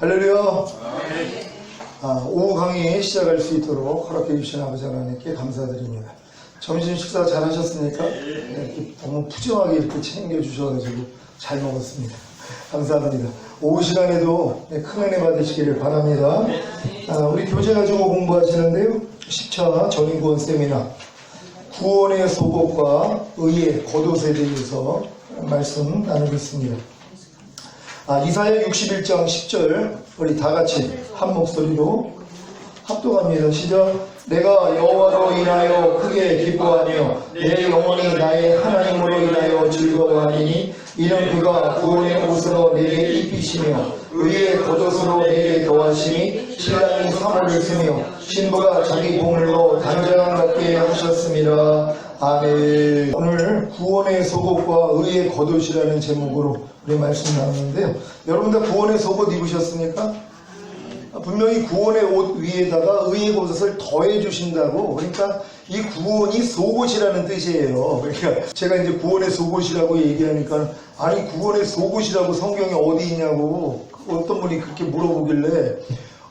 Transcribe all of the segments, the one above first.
할렐루야. 오후 강의 시작할 수 있도록 허락해 주신 아버지 하나님께 감사드립니다. 점심 식사 잘 하셨습니까? 이렇게 너무 푸짐하게 이렇게 챙겨주셔가지고 잘 먹었습니다. 감사합니다. 오후 시간에도 큰 은혜 받으시기를 바랍니다. 우리 교재 가지고 공부하시는데요. 10차 전인구원 세미나 구원의 속옷과 의의 겉옷에 대해서 말씀 나누겠습니다. 이사야 61장 10절 우리 다같이 한 목소리로 합독합니다. 시작. 내가 여호와로 인하여 크게 기뻐하며 내 영혼이 나의 하나님으로 인하여 즐거워하리니 이는 그가 구원의 옷으로 내게 입히시며 의의 겉옷으로 내게 더하시니 신랑이 사모를 쓰며 신부가 자기 보물로 단장함 같게 하셨습니다. 아멘. 오늘 구원의 속옷과 의의 겉옷이라는 제목으로 우리 말씀 나누는데요. 여러분 다 구원의 속옷 입으셨습니까? 분명히 구원의 옷 위에다가 의의 겉옷을 더해 주신다고. 그러니까 이 구원이 속옷이라는 뜻이에요. 그러니까 제가 이제 구원의 속옷이라고 얘기하니까 아니 구원의 속옷이라고 성경에 어디 있냐고 어떤 분이 그렇게 물어보길래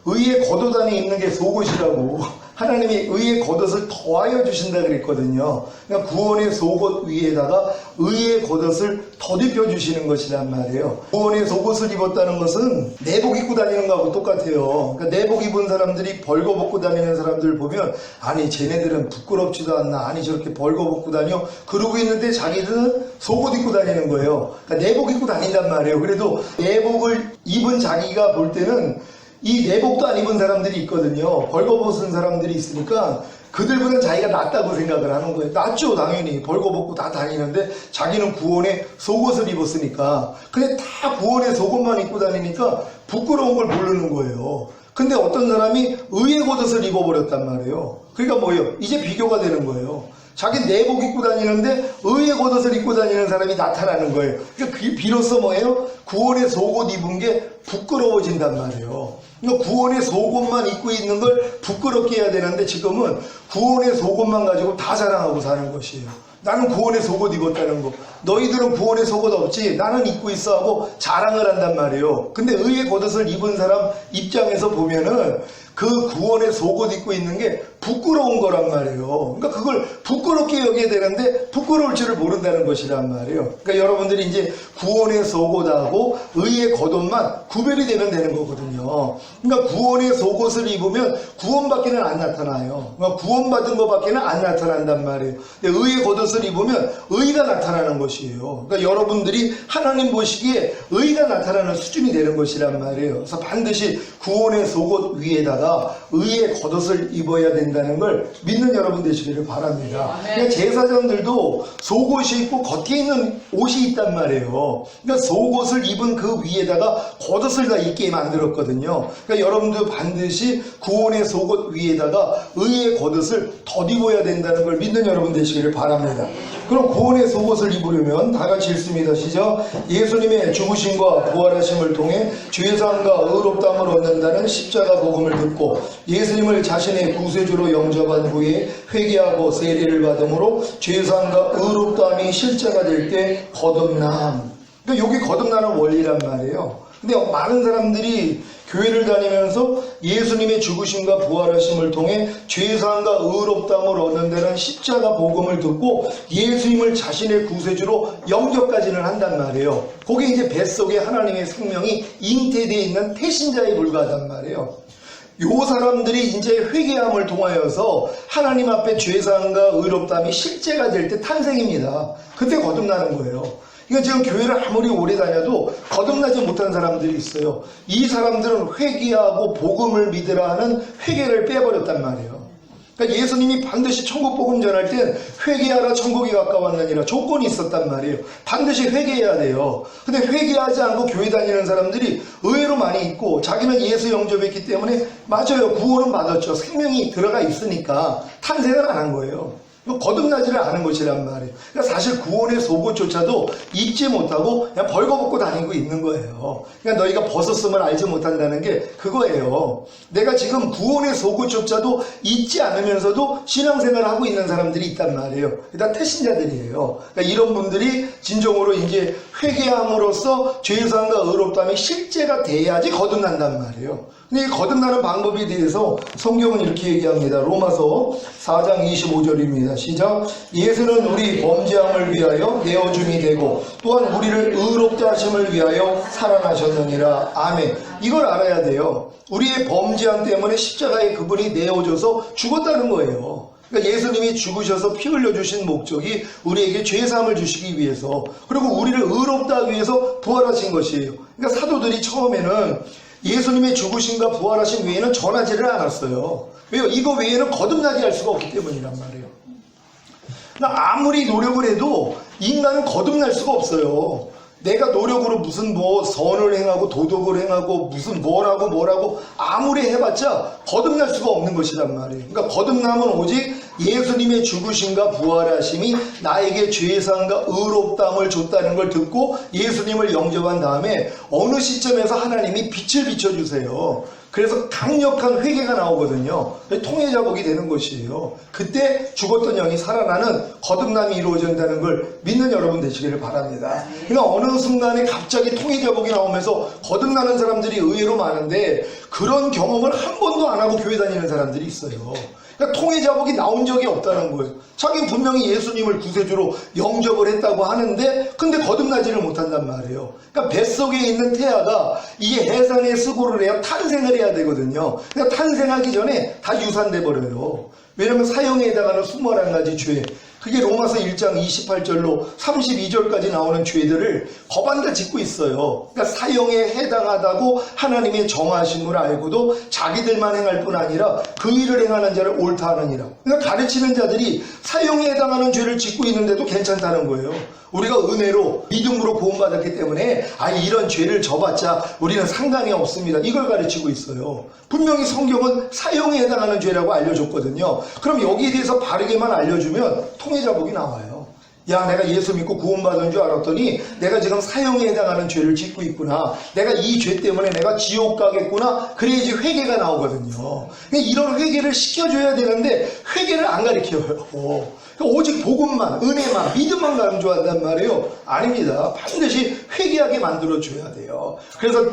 의의 겉옷 안에 있는 게 속옷이라고. 하나님이 의의 겉옷을 더하여 주신다 그랬거든요. 그러니까 구원의 속옷 위에다가 의의 겉옷을 덧입혀 주시는 것이란 말이에요. 구원의 속옷을 입었다는 것은 내복 입고 다니는 거하고 똑같아요. 그러니까 내복 입은 사람들이 벌거벗고 다니는 사람들 보면 아니 쟤네들은 부끄럽지도 않나, 아니 저렇게 벌거벗고 다녀, 그러고 있는데 자기들은 속옷 입고 다니는 거예요. 그러니까 내복 입고 다닌단 말이에요. 그래도 내복을 입은 자기가 볼 때는 이 내복도 안 입은 사람들이 있거든요. 벌거벗은 사람들이 있으니까 그들보다는 자기가 낫다고 생각을 하는 거예요. 낫죠, 당연히. 벌거벗고 다 다니는데 자기는 구원의 속옷을 입었으니까. 근데 다 구원의 속옷만 입고 다니니까 부끄러운 걸 모르는 거예요. 근데 어떤 사람이 의의 겉옷을 입어버렸단 말이에요. 그러니까 뭐예요? 이제 비교가 되는 거예요. 자기 내복 입고 다니는데 의의 겉옷을 입고 다니는 사람이 나타나는 거예요. 그러니까 그게 비로소 뭐예요? 구원의 속옷 입은 게 부끄러워진단 말이에요. 그러니까 구원의 속옷만 입고 있는 걸 부끄럽게 해야 되는데 지금은 구원의 속옷만 가지고 다 자랑하고 사는 것이에요. 나는 구원의 속옷 입었다는 거. 너희들은 구원의 속옷 없지? 나는 입고 있어 하고 자랑을 한단 말이에요. 근데 의의 겉옷을 입은 사람 입장에서 보면은 그 구원의 속옷 입고 있는 게 부끄러운 거란 말이에요. 그러니까 그걸 부끄럽게 여겨야 되는데 부끄러울 줄을 모른다는 것이란 말이에요. 그러니까 여러분들이 이제 구원의 속옷하고 의의 겉옷만 구별이 되면 되는 거거든요. 그러니까 구원의 속옷을 입으면 구원밖에는 안 나타나요. 그러니까 구원받은 것밖에는 안 나타난단 말이에요. 근데 의의 겉옷을 입으면 의가 나타나는 것이에요. 그러니까 여러분들이 하나님 보시기에 의가 나타나는 수준이 되는 것이란 말이에요. 그래서 반드시 구원의 속옷 위에다가 의의 겉옷을 입어야 된다는 걸 믿는 여러분 되시기를 바랍니다. 그러니까 제사장들도 속옷이 있고 겉에 있는 옷이 있단 말이에요. 그러니까 속옷을 입은 그 위에다가 겉옷을 다 입게 만들었거든요. 그러니까 여러분도 반드시 구원의 속옷 위에다가 의의 겉옷을 덧입어야 된다는 걸 믿는 여러분 되시기를 바랍니다. 그럼 구원의 속옷을 입으려면 다 같이 읽습니다. 시작. 예수님의 죽으심과 부활하심을 통해 죄사함과 의롭다함을 얻는다는 십자가 복음을 듣고 예수님을 자신의 구세주로 영접한 후에 회개하고 세례를 받음으로 죄사함과 의롭다함이 실제가 될 때 거듭남. 그러니까 여기 거듭나는 원리란 말이에요. 근데 많은 사람들이 교회를 다니면서 예수님의 죽으심과 부활하심을 통해 죄사함과 의롭다함을 얻는다는 십자가 복음을 듣고 예수님을 자신의 구세주로 영접까지는 한단 말이에요. 거기에 이제 뱃속에 하나님의 생명이 잉태되어 있는 태신자에 불과하단 말이에요. 요 사람들이 이제 회개함을 통하여서 하나님 앞에 죄사함과 의롭다함이 실제가 될 때 탄생입니다. 그때 거듭나는 거예요. 그러니까 지금 교회를 아무리 오래 다녀도 거듭나지 못한 사람들이 있어요. 이 사람들은 회개하고 복음을 믿으라 하는 회개를 빼버렸단 말이에요. 그러니까 예수님이 반드시 천국 복음 전할 땐 회개하라 천국이 가까웠느니라 조건이 있었단 말이에요. 반드시 회개해야 돼요. 근데 회개하지 않고 교회 다니는 사람들이 의외로 많이 있고 자기는 예수 영접했기 때문에 맞아요. 구원은 받았죠. 생명이 들어가 있으니까 탄생을 안 한 거예요. 거듭나지를 않은 것이란 말이에요. 그러니까 사실 구원의 속옷조차도 입지 못하고 그냥 벌거벗고 다니고 있는 거예요. 그러니까 너희가 벗었음을 알지 못한다는 게 그거예요. 내가 지금 구원의 속옷조차도 입지 않으면서도 신앙생활을 하고 있는 사람들이 있단 말이에요. 다 태신자들이에요. 그러니까 이런 분들이 진정으로 이제 회개함으로써 죄사함과 의롭다함이 실제가 돼야지 거듭난단 말이에요. 근데 이 거듭나는 방법에 대해서 성경은 이렇게 얘기합니다. 로마서 4장 25절입니다. 시작. 예수는 우리 범죄함을 위하여 내어줌이 되고 또한 우리를 의롭다 하심을 위하여 살아나셨느니라. 아멘. 이걸 알아야 돼요. 우리의 범죄함 때문에 십자가에 그분이 내어줘서 죽었다는 거예요. 그러니까 예수님이 죽으셔서 피 흘려주신 목적이 우리에게 죄사함을 주시기 위해서, 그리고 우리를 의롭다 하기 위해서 부활하신 것이에요. 그러니까 사도들이 처음에는 예수님의 죽으심과 부활하심 외에는 전하지를 않았어요. 왜요? 이거 외에는 거듭나게 할 수가 없기 때문이란 말이에요. 그러니까 아무리 노력을 해도 인간은 거듭날 수가 없어요. 내가 노력으로 무슨 선을 행하고 도덕을 행하고 무슨 뭐라고 아무리 해봤자 거듭날 수가 없는 것이란 말이에요. 그러니까 거듭남은 오직 예수님의 죽으심과 부활하심이 나에게 죄사함과 의롭다함을 줬다는 걸 듣고 예수님을 영접한 다음에 어느 시점에서 하나님이 빛을 비춰주세요. 그래서 강력한 회개가 나오거든요. 통해자복이 되는 것이에요. 그때 죽었던 영이 살아나는 거듭남이 이루어진다는 걸 믿는 여러분 되시기를 바랍니다. 그러니까 어느 순간에 갑자기 통해자복이 나오면서 거듭나는 사람들이 의외로 많은데 그런 경험을 한 번도 안 하고 교회 다니는 사람들이 있어요. 그러니까 통해자복이 나온 적이 없다는 거예요. 자기는 분명히 예수님을 구세주로 영접을 했다고 하는데 근데 거듭나지를 못한단 말이에요. 그러니까 뱃속에 있는 태아가 이게 해산에 수고를 해야 탄생을 해야 되거든요. 그러니까 탄생하기 전에 다 유산돼 버려요. 왜냐하면 사형에 해당하는 21가지 죄, 그게 로마서 1장 28절로 32절까지 나오는 죄들을 거반다 짓고 있어요. 그러니까 사형에 해당하다고 하나님의 정하심을 알고도 자기들만 행할 뿐 아니라 그 일을 행하는 자를 옳다 하느니라. 그러니까 가르치는 자들이 사형에 해당하는 죄를 짓고 있는데도 괜찮다는 거예요. 우리가 은혜로 믿음으로 구원받았기 때문에 이런 죄를 져봤자 우리는 상관이 없습니다. 이걸 가르치고 있어요. 분명히 성경은 사형에 해당하는 죄라고 알려줬거든요. 그럼 여기에 대해서 바르게만 알려주면 통해자복이 나와요. 야, 내가 예수 믿고 구원받은 줄 알았더니 내가 지금 사형에 해당하는 죄를 짓고 있구나. 내가 이 죄 때문에 내가 지옥 가겠구나. 그래야지 회개가 나오거든요. 이런 회개를 시켜줘야 되는데 회개를 안 가르쳐요. 오직 복음만, 은혜만, 믿음만 강조한단 말이에요. 아닙니다. 반드시 회개하게 만들어줘야 돼요. 그래서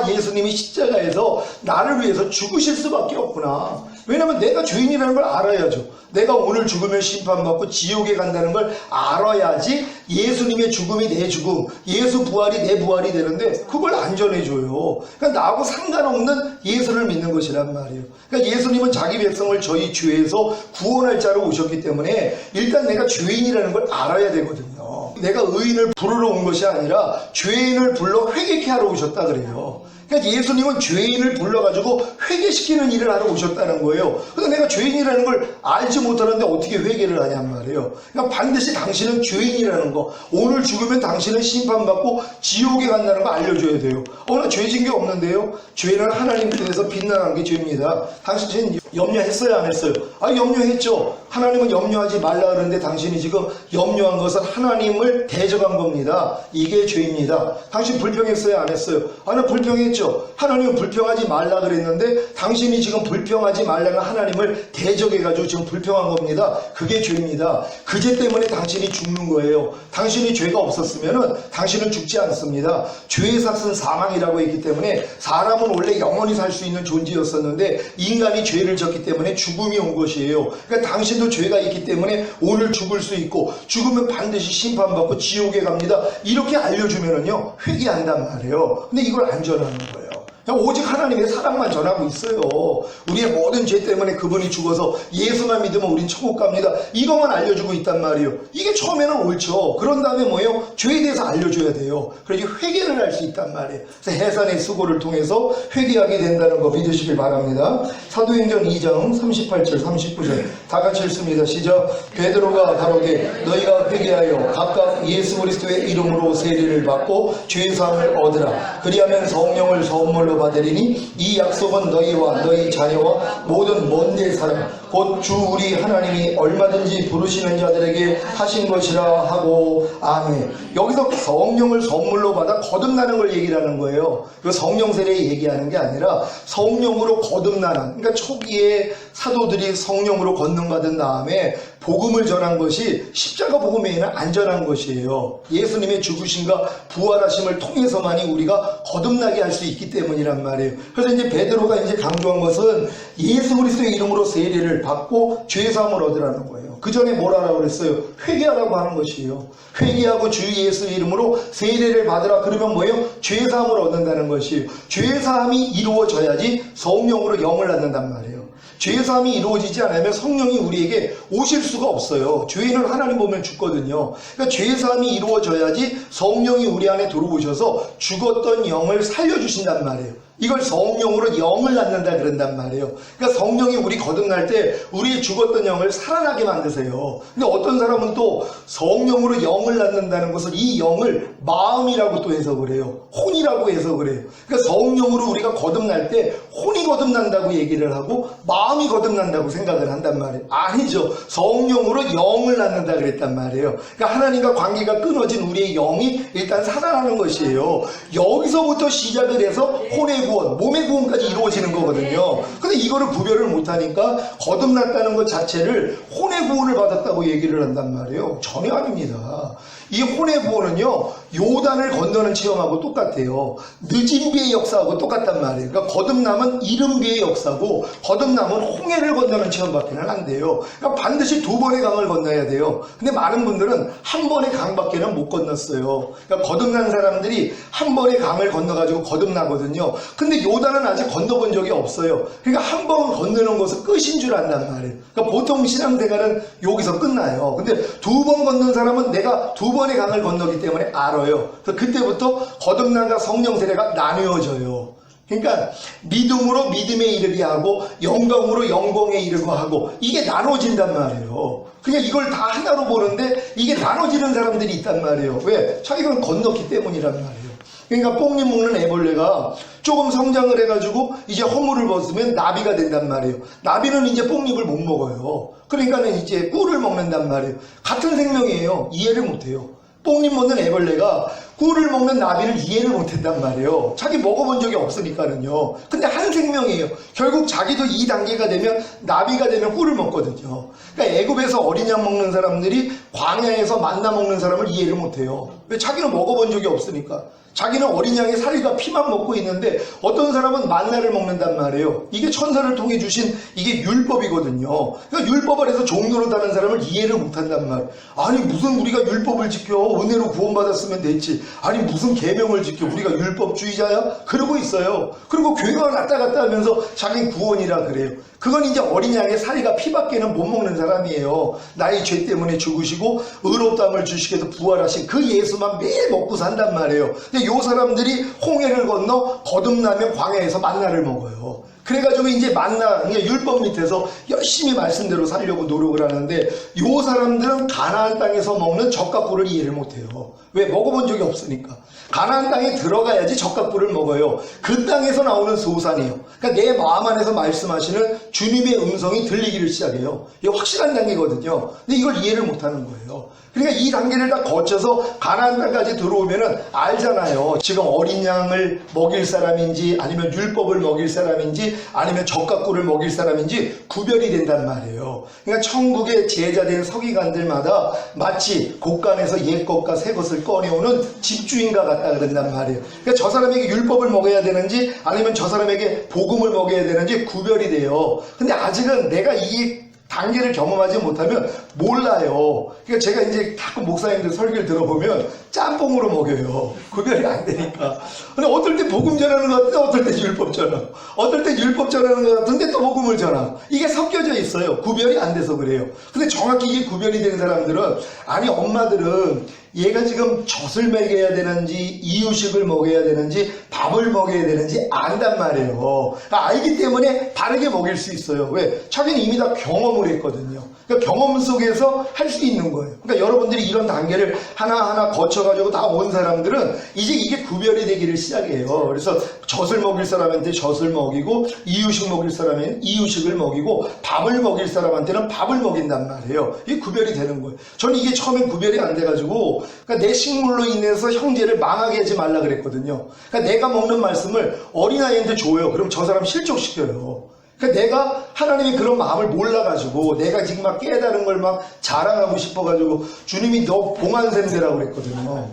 예수님이 십자가에서 나를 위해서 죽으실 수밖에 없구나. 왜냐면 내가 죄인이라는 걸 알아야죠. 내가 오늘 죽으면 심판받고 지옥에 간다는 걸 알아야지 예수님의 죽음이 내 죽음, 예수 부활이 내 부활이 되는데 그걸 안 전해줘요. 그러니까 나하고 상관없는 예수를 믿는 것이란 말이에요. 그러니까 예수님은 자기 백성을 저희 죄에서 구원할 자로 오셨기 때문에 일단 내가 죄인이라는 걸 알아야 되거든요. 내가 의인을 부르러 온 것이 아니라 죄인을 불러 회개케 하러 오셨다 그래요. 그러니까 예수님은 죄인을 불러가지고 회개시키는 일을 하러 오셨다는 거예요. 그래서 내가 죄인이라는 걸 알지 못하는데 어떻게 회개를 하냔 말이에요. 그러니까 반드시 당신은 죄인이라는 거, 오늘 죽으면 당신은 심판받고 지옥에 간다는 거 알려줘야 돼요. 나 죄진 게 없는데요. 죄는 하나님 뜻에서 빗나간 게 죄입니다. 당신 염려했어요, 안 했어요? 염려했죠. 하나님은 염려하지 말라 그러는데 당신이 지금 염려한 것은 하나님을 대적한 겁니다. 이게 죄입니다. 당신 불평했어요, 안 했어요? 나 불평했죠. 하나님은 불평하지 말라 그랬는데 당신이 지금 불평하지 말라는 하나님을 대적해가지고 지금 불평한 겁니다. 그게 죄입니다. 그 죄 때문에 당신이 죽는 거예요. 당신이 죄가 없었으면 당신은 죽지 않습니다. 죄의 삭은 사망이라고 했기 때문에 사람은 원래 영원히 살 수 있는 존재였었는데 인간이 죄를 졌기 때문에 죽음이 온 것이에요. 그러니까 당신도 죄가 있기 때문에 오늘 죽을 수 있고 죽으면 반드시 심판받고 지옥에 갑니다. 이렇게 알려주면은요 회개한단 말이에요. 근데 이걸 안 전하는 거예요. 오직 하나님의 사랑만 전하고 있어요. 우리의 모든 죄 때문에 그분이 죽어서 예수만 믿으면 우린 천국 갑니다. 이것만 알려주고 있단 말이에요. 이게 처음에는 옳죠. 그런 다음에 뭐예요? 죄에 대해서 알려줘야 돼요. 그래야지 회개를 할 수 있단 말이에요. 그래서 해산의 수고를 통해서 회개하게 된다는 거 믿으시길 바랍니다. 사도행전 2장 38절 39절 다 같이 읽습니다. 시작. 베드로가 가로되 너희가 회개하여 각각 예수 그리스도의 이름으로 세례를 받고 죄사함을 얻으라. 그리하면 성령을 선물로 선물로 받으리니 이 약속은 너희와 너희 자녀와 모든 먼 데 사람 곧 주 우리 하나님이 얼마든지 부르시는 자들에게 하신 것이라 하고 아멘. 여기서 성령을 선물로 받아 거듭나는 걸 얘기를 하는 거예요. 그 성령 세례 얘기하는 게 아니라 성령으로 거듭나는, 그러니까 초기에 사도들이 성령으로 건능받은 다음에 복음을 전한 것이 십자가 복음 외에는 안 전한 것이에요. 예수님의 죽으심과 부활하심을 통해서만이 우리가 거듭나게 할 수 있기 때문이란 말이에요. 그래서 이제 베드로가 이제 강조한 것은 예수 그리스도의 이름으로 세례를 받고 죄 사함을 얻으라는 거예요. 그 전에 뭐라고 그랬어요? 회개하라고 하는 것이에요. 회개하고 주 예수 이름으로 세례를 받으라. 그러면 뭐예요? 죄 사함을 얻는다는 것이에요. 죄 사함이 이루어져야지 성령으로 영을 낳는단 말이에요. 죄사함이 이루어지지 않으면 성령이 우리에게 오실 수가 없어요. 죄인은 하나님 보면 죽거든요. 그러니까 죄사함이 이루어져야지 성령이 우리 안에 들어오셔서 죽었던 영을 살려주신단 말이에요. 이걸 성령으로 영을 낳는다 그런단 말이에요. 그러니까 성령이 우리 거듭날 때 우리의 죽었던 영을 살아나게 만드세요. 근데 어떤 사람은 또 성령으로 영을 낳는다는 것을 이 영을 마음이라고 또 해석을 해요. 혼이라고 해석을 해요. 그러니까 성령으로 우리가 거듭날 때 혼이 거듭난다고 얘기를 하고 마음이 거듭난다고 생각을 한단 말이에요. 아니죠. 성령으로 영을 낳는다 그랬단 말이에요. 그러니까 하나님과 관계가 끊어진 우리의 영이 일단 살아나는 것이에요. 여기서부터 시작을 해서 혼의 구원, 몸의 구원까지 이루어지는 거거든요. 근데 이거를 구별을 못하니까 거듭났다는 것 자체를 혼의 구원을 받았다고 얘기를 한단 말이에요. 전혀 아닙니다. 이 혼의 구원은요, 요단을 건너는 체험하고 똑같아요. 늦은 비의 역사하고 똑같단 말이에요. 그러니까 거듭남은 이른 비의 역사고 거듭남은 홍해를 건너는 체험밖에는 안 돼요. 그러니까 반드시 두 번의 강을 건너야 돼요. 근데 많은 분들은 한 번의 강밖에는 못 건넜어요. 그러니까 거듭난 사람들이 한 번의 강을 건너가지고 거듭나거든요. 근데 요단은 아직 건너본 적이 없어요. 그러니까 한 번 건너는 것은 끝인 줄 안단 말이에요. 그러니까 보통 신앙생활은 여기서 끝나요. 근데 두 번 건넌 사람은 내가 두 번의 강을 건너기 때문에 알아요. 그래서 그때부터 거듭남과 성령 세례가 나뉘어져요. 그러니까 믿음으로 믿음에 이르게 하고 영광으로 영광에 이르게 하고 이게 나눠진단 말이에요. 그냥 이걸 다 하나로 보는데 이게 나눠지는 사람들이 있단 말이에요. 왜? 자기가 건넜기 때문이란 말이에요. 그러니까 뽕잎 먹는 애벌레가 조금 성장을 해가지고 이제 허물을 벗으면 나비가 된단 말이에요. 나비는 이제 뽕잎을 못 먹어요. 그러니까는 이제 꿀을 먹는단 말이에요. 같은 생명이에요. 이해를 못해요. 뽕잎 먹는 애벌레가 꿀을 먹는 나비를 이해를 못한단 말이에요. 자기 먹어본 적이 없으니까는요. 근데 한 생명이에요. 결국 자기도 이 단계가 되면 나비가 되면 꿀을 먹거든요. 그러니까 애굽에서 어린 양 먹는 사람들이 광야에서 만나 먹는 사람을 이해를 못해요. 왜? 자기는 먹어본 적이 없으니까. 자기는 어린 양의 살과 피만 먹고 있는데 어떤 사람은 만나를 먹는단 말이에요. 이게 천사를 통해 주신 이게 율법이거든요. 그러니까 율법을 해서 종로로 다는 사람을 이해를 못한단 말이에요. 아니 무슨 우리가 율법을 지켜 은혜로 구원받았으면 됐지. 아니 무슨 계명을 지켜 우리가 율법주의자야? 그러고 있어요. 그리고 교회가 왔다 갔다 하면서 자기 구원이라 그래요. 그건 이제 어린 양의 살과 피밖에는 못 먹는 사람이에요. 나의 죄 때문에 죽으시고 의롭다함을 주시기 위해서 부활하신 그 예수만 매일 먹고 산단 말이에요. 근데 요 사람들이 홍해를 건너 거듭나면 광야에서 만나를 먹어요. 그래가지고 이제 만나, 율법 밑에서 열심히 말씀대로 살려고 노력을 하는데 요 사람들은 가나안 땅에서 먹는 젖가꿀을 이해를 못해요. 왜? 먹어본 적이 없으니까. 가나안 땅에 들어가야지 젖가꿀을 먹어요. 그 땅에서 나오는 소산이에요. 그러니까 내 마음 안에서 말씀하시는 주님의 음성이 들리기를 시작해요. 이게 확실한 단계거든요. 근데 이걸 이해를 못하는 거예요. 그러니까 이 단계를 다 거쳐서 가나안 땅까지 들어오면은 알잖아요. 지금 어린 양을 먹일 사람인지 아니면 율법을 먹일 사람인지 아니면 젖가꿀을 먹일 사람인지 구별이 된단 말이에요. 그러니까 천국의 제자된 서기관들마다 마치 곳간에서 옛 것과 새 것을 꺼내오는 집주인과 같다 그런단 말이에요. 그러니까 저 사람에게 율법을 먹여야 되는지 아니면 저 사람에게 복음을 먹여야 되는지 구별이 돼요. 근데 아직은 내가 이 단계를 경험하지 못하면 몰라요. 그러니까 제가 이제 가끔 목사님들 설교를 들어보면 짬뽕으로 먹여요. 구별이 안 되니까. 근데 어떨 때 복음 전하는 것 같은데 어떨 때 율법 전하. 어떨 때 율법 전하는 것 같은데 또 복음을 전하. 이게 섞여져 있어요. 구별이 안 돼서 그래요. 근데 정확히 이게 구별이 된 사람들은 아니 엄마들은 얘가 지금 젖을 먹여야 되는지 이유식을 먹여야 되는지 밥을 먹여야 되는지 안단 말이에요. 그러니까 알기 때문에 바르게 먹일 수 있어요. 왜? 자기는 이미 다 경험을 했거든요. 그러니까 경험 속에서 할 수 있는 거예요. 그러니까 여러분들이 이런 단계를 하나하나 거쳐 거쳐가지고 다 온 사람들은 이제 이게 구별이 되기를 시작해요. 그래서 젖을 먹일 사람한테 젖을 먹이고, 이유식 먹일 사람은 이유식을 먹이고, 밥을 먹일 사람한테는 밥을 먹인단 말이에요. 이게 구별이 되는 거예요. 저는 이게 처음엔 구별이 안 돼가지고, 그러니까 내 식물로 인해서 형제를 망하게 하지 말라 그랬거든요. 그러니까 내가 먹는 말씀을 어린아이한테 줘요. 그럼 저 사람 실족시켜요. 그러니까 내가 하나님이 그런 마음을 몰라가지고 내가 지금 막 깨달은 걸 막 자랑하고 싶어가지고 주님이 너 봉안샘 되라고 그랬거든요.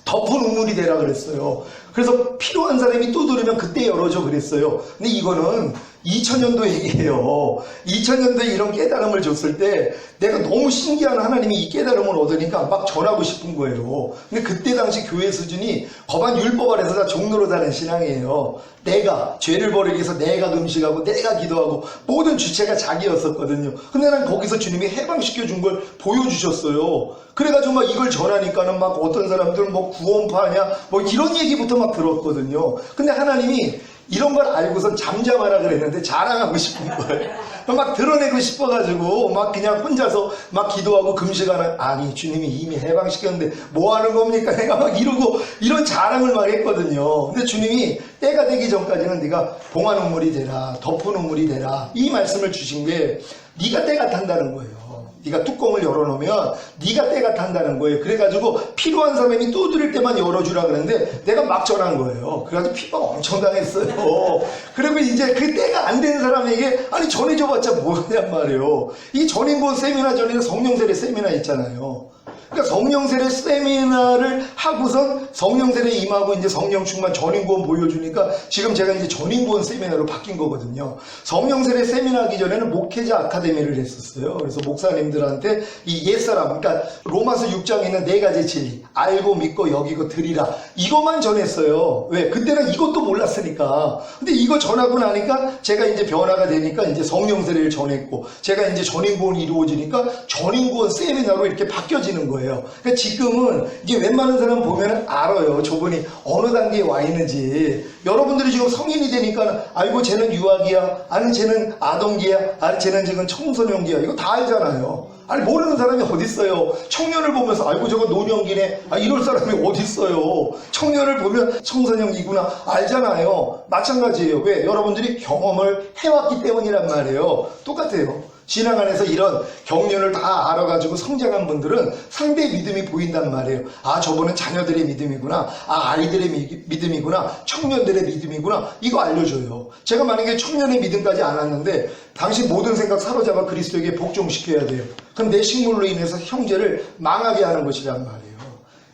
덮은 우물이 되라 그랬어요. 그래서 필요한 사람이 두드리면 그때 열어줘 그랬어요. 근데 이거는 2000년도 얘기예요. 2000년도에 이런 깨달음을 줬을 때 내가 너무 신기한 하나님이 이 깨달음을 얻으니까 막 전하고 싶은 거예요. 근데 그때 당시 교회 수준이 법안 율법 아래서 다 종로로 사는 신앙이에요. 내가 죄를 버리기 위해서 내가 금식하고 내가 기도하고 모든 주체가 자기였었거든요. 근데 난 거기서 주님이 해방시켜 준 걸 보여주셨어요. 그래가지고 막 이걸 전하니까는 막 어떤 사람들은 뭐 구원파냐 뭐 이런 얘기부터 막 들었거든요. 근데 하나님이 이런 걸 알고선 잠잠하라 그랬는데 자랑하고 싶은 거예요. 막 드러내고 싶어가지고 막 그냥 혼자서 막 기도하고 금식하는, 아니 주님이 이미 해방시켰는데 뭐 하는 겁니까? 내가 막 이러고 이런 자랑을 막 했거든요. 근데 주님이 때가 되기 전까지는 네가 봉한 우물이 되라, 덮은 우물이 되라, 이 말씀을 주신 게 네가 때가 탄다는 거예요. 네가 뚜껑을 열어놓으면 네가 때가 탄다는 거예요. 그래가지고 필요한 사람이 두드릴 때만 열어주라 그랬는데 내가 막 전한 거예요. 그래가지고 피가 엄청 당했어요. 그리고 이제 그 때가 안 된 사람에게 아니 전해줘봤자 뭐냔 말이에요. 이 전인권 세미나 전에는 성령 세례 세미나 있잖아요. 그러니까 성령 세례 세미나를 하고선 성령 세례 임하고 이제 성령 충만 전인권 보여주니까 지금 제가 이제 전인권 세미나로 바뀐 거거든요. 성령 세례 세미나 하기 전에는 목회자 아카데미를 했었어요. 그래서 목사님들한테 이 옛사람, 그러니까 로마서 6장에 있는 4가지 진리, 알고 믿고 여기고 드리라, 이것만 전했어요. 왜? 그때는 이것도 몰랐으니까. 근데 이거 전하고 나니까 제가 이제 변화가 되니까 이제 성령 세례를 전했고, 제가 이제 전인권이 이루어지니까 전인권 세미나로 이렇게 바뀌어지는 거예요. 그러니까 지금은 이게 웬만한 사람 보면 알아요. 저분이 어느 단계에 와 있는지. 여러분들이 지금 성인이 되니까 아이고 쟤는 유아기야, 아니 쟤는 아동기야, 아니 쟤는 지금 청소년기야, 이거 다 알잖아요. 아니 모르는 사람이 어딨어요. 청년을 보면서 아이고 저거 노년기네, 아 이럴 사람이 어딨어요. 청년을 보면 청소년이구나 알잖아요. 마찬가지예요. 왜? 여러분들이 경험을 해왔기 때문이란 말이에요. 똑같아요. 신앙 안에서 이런 경륜을 다 알아가지고 성장한 분들은 상대의 믿음이 보인단 말이에요. 아 저분은 자녀들의 믿음이구나, 아 아이들의 믿음이구나, 청년들의 믿음이구나, 이거 알려줘요. 제가 만약에 청년의 믿음까지 안 왔는데 당신 모든 생각 사로잡아 그리스도에게 복종시켜야 돼요. 그럼 내 식물로 인해서 형제를 망하게 하는 것이란 말이에요.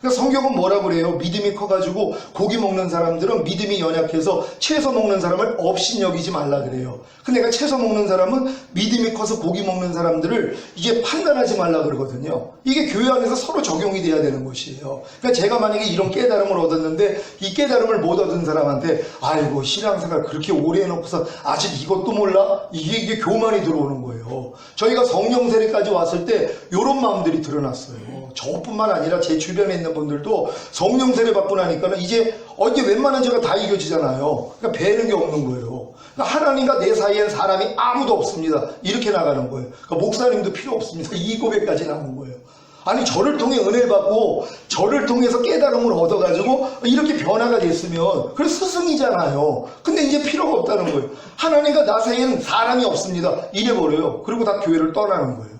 그러니까 성경은 뭐라고 그래요? 믿음이 커가지고 고기 먹는 사람들은 믿음이 연약해서 채소 먹는 사람을 업신여기지 말라 그래요. 근데 내가 채소 먹는 사람은 믿음이 커서 고기 먹는 사람들을 이게 판단하지 말라 그러거든요. 이게 교회 안에서 서로 적용이 돼야 되는 것이에요. 그러니까 제가 만약에 이런 깨달음을 얻었는데 이 깨달음을 못 얻은 사람한테 아이고 신앙생활 그렇게 오래 해놓고서 아직 이것도 몰라? 이게 교만이 들어오는 거예요. 저희가 성령 세례까지 왔을 때 이런 마음들이 드러났어요. 저뿐만 아니라 제 주변에 있는 분들도 성령 세례 받고 나니까는 이제 웬만한 죄가 다 이겨지잖아요. 그러니까 배는 게 없는 거예요. 그러니까 하나님과 내 사이엔 사람이 아무도 없습니다. 이렇게 나가는 거예요. 그러니까 목사님도 필요 없습니다. 이 고백까지 나온 거예요. 아니 저를 통해 은혜를 받고 저를 통해서 깨달음을 얻어가지고 이렇게 변화가 됐으면 그래 스승이잖아요. 근데 이제 필요가 없다는 거예요. 하나님과 나 사이에는 사람이 없습니다. 이래버려요. 그리고 다 교회를 떠나는 거예요.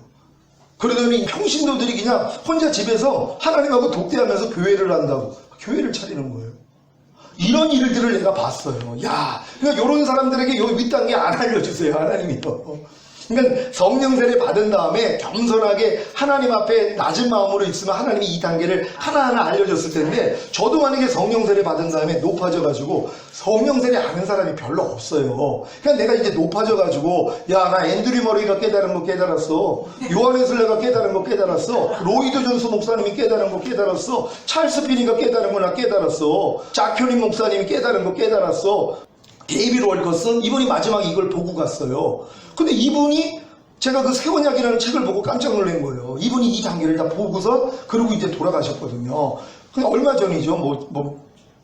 그러더니 평신도들이 그냥 혼자 집에서 하나님하고 독대하면서 교회를 한다고 교회를 차리는 거예요. 이런 일들을 내가 봤어요. 야, 그러니까 이런 사람들에게 요 윗단계 안 알려주세요. 하나님이요. 그러니까 성령 세례 받은 다음에 겸손하게 하나님 앞에 낮은 마음으로 있으면 하나님이 이 단계를 하나하나 알려줬을 텐데 저도 만약에 성령 세례 받은 다음에 높아져가지고 성령 세례 아는 사람이 별로 없어요. 그러니까 내가 이제 높아져가지고 야 나 앤드류 머레이가 깨달은 거 깨달았어, 요한 웨슬레가 깨달은 거 깨달았어, 로이드 존스 목사님이 깨달은 거 깨달았어, 찰스 피니가 깨달은 거 나 깨달았어, 자큐린 목사님이 깨달은 거 깨달았어, 데이비드 월커슨 이분이 마지막에 이걸 보고 갔어요. 근데 이분이 제가 그 새언약이라는 책을 보고 깜짝 놀란 거예요. 이분이 이 단계를 다 보고서 그러고 이제 돌아가셨거든요. 근데 얼마 전이죠.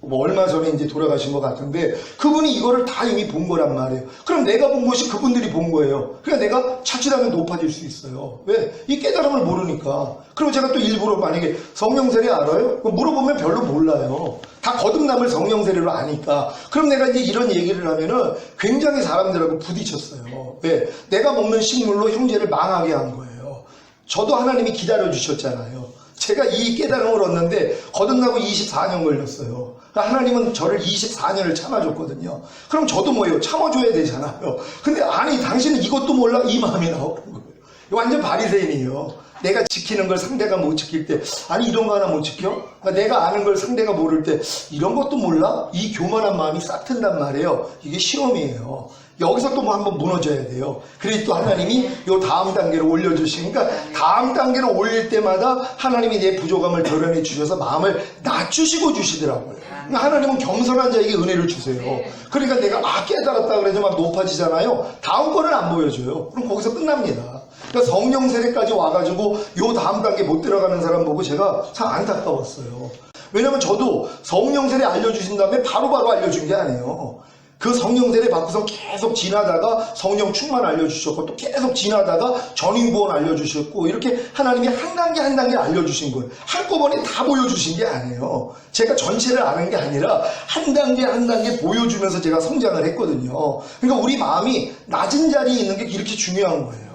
뭐 얼마 전에 이제 돌아가신 것 같은데 그분이 이거를 다 이미 본 거란 말이에요. 그럼 내가 본 것이 그분들이 본 거예요. 그러니까 내가 자칫하면 높아질 수 있어요. 왜? 이 깨달음을 모르니까. 그리고 제가 또 일부러 만약에 성령 세례 알아요? 물어보면 별로 몰라요. 다 거듭남을 성령 세례로 아니까. 그럼 내가 이제 이런 얘기를 하면은 굉장히 사람들하고 부딪혔어요. 왜? 내가 먹는 식물로 형제를 망하게 한 거예요. 저도 하나님이 기다려 주셨잖아요. 제가 이 깨달음을 얻는데 거듭나고 24년 걸렸어요. 하나님은 저를 24년을 참아줬거든요. 그럼 저도 뭐예요? 참아줘야 되잖아요. 근데 아니 당신은 이것도 몰라? 이 마음이 나오는 거예요. 완전 바리새인이에요. 내가 지키는 걸 상대가 못 지킬 때 아니 이런 거 하나 못 지켜? 내가 아는 걸 상대가 모를 때 이런 것도 몰라? 이 교만한 마음이 싹 튼단 말이에요. 이게 시험이에요. 여기서 또 뭐 한번 무너져야 돼요. 그래서 또 하나님이 요 다음 단계로 올려주시니까 다음 단계로 올릴 때마다 하나님이 내 부족함을 드러내 주셔서 마음을 낮추시고 주시더라고요. 하나님은 겸손한 자에게 은혜를 주세요. 그러니까 내가 깨달았다 그래서 막 높아지잖아요. 다음 거는 안 보여줘요. 그럼 거기서 끝납니다. 그러니까 성령 세례까지 와가지고 요 다음 단계 못 들어가는 사람 보고 제가 참 안타까웠어요. 왜냐면 저도 성령 세례 알려주신 다음에 바로바로 알려준 게 아니에요. 그 성령 세례 받고서 계속 지나다가 성령 충만 알려주셨고 또 계속 지나다가 전인구원 알려주셨고 이렇게 하나님이 한 단계 한 단계 알려주신 거예요. 한꺼번에 다 보여주신 게 아니에요. 제가 전체를 아는 게 아니라 한 단계 한 단계 보여주면서 제가 성장을 했거든요. 그러니까 우리 마음이 낮은 자리에 있는 게 이렇게 중요한 거예요.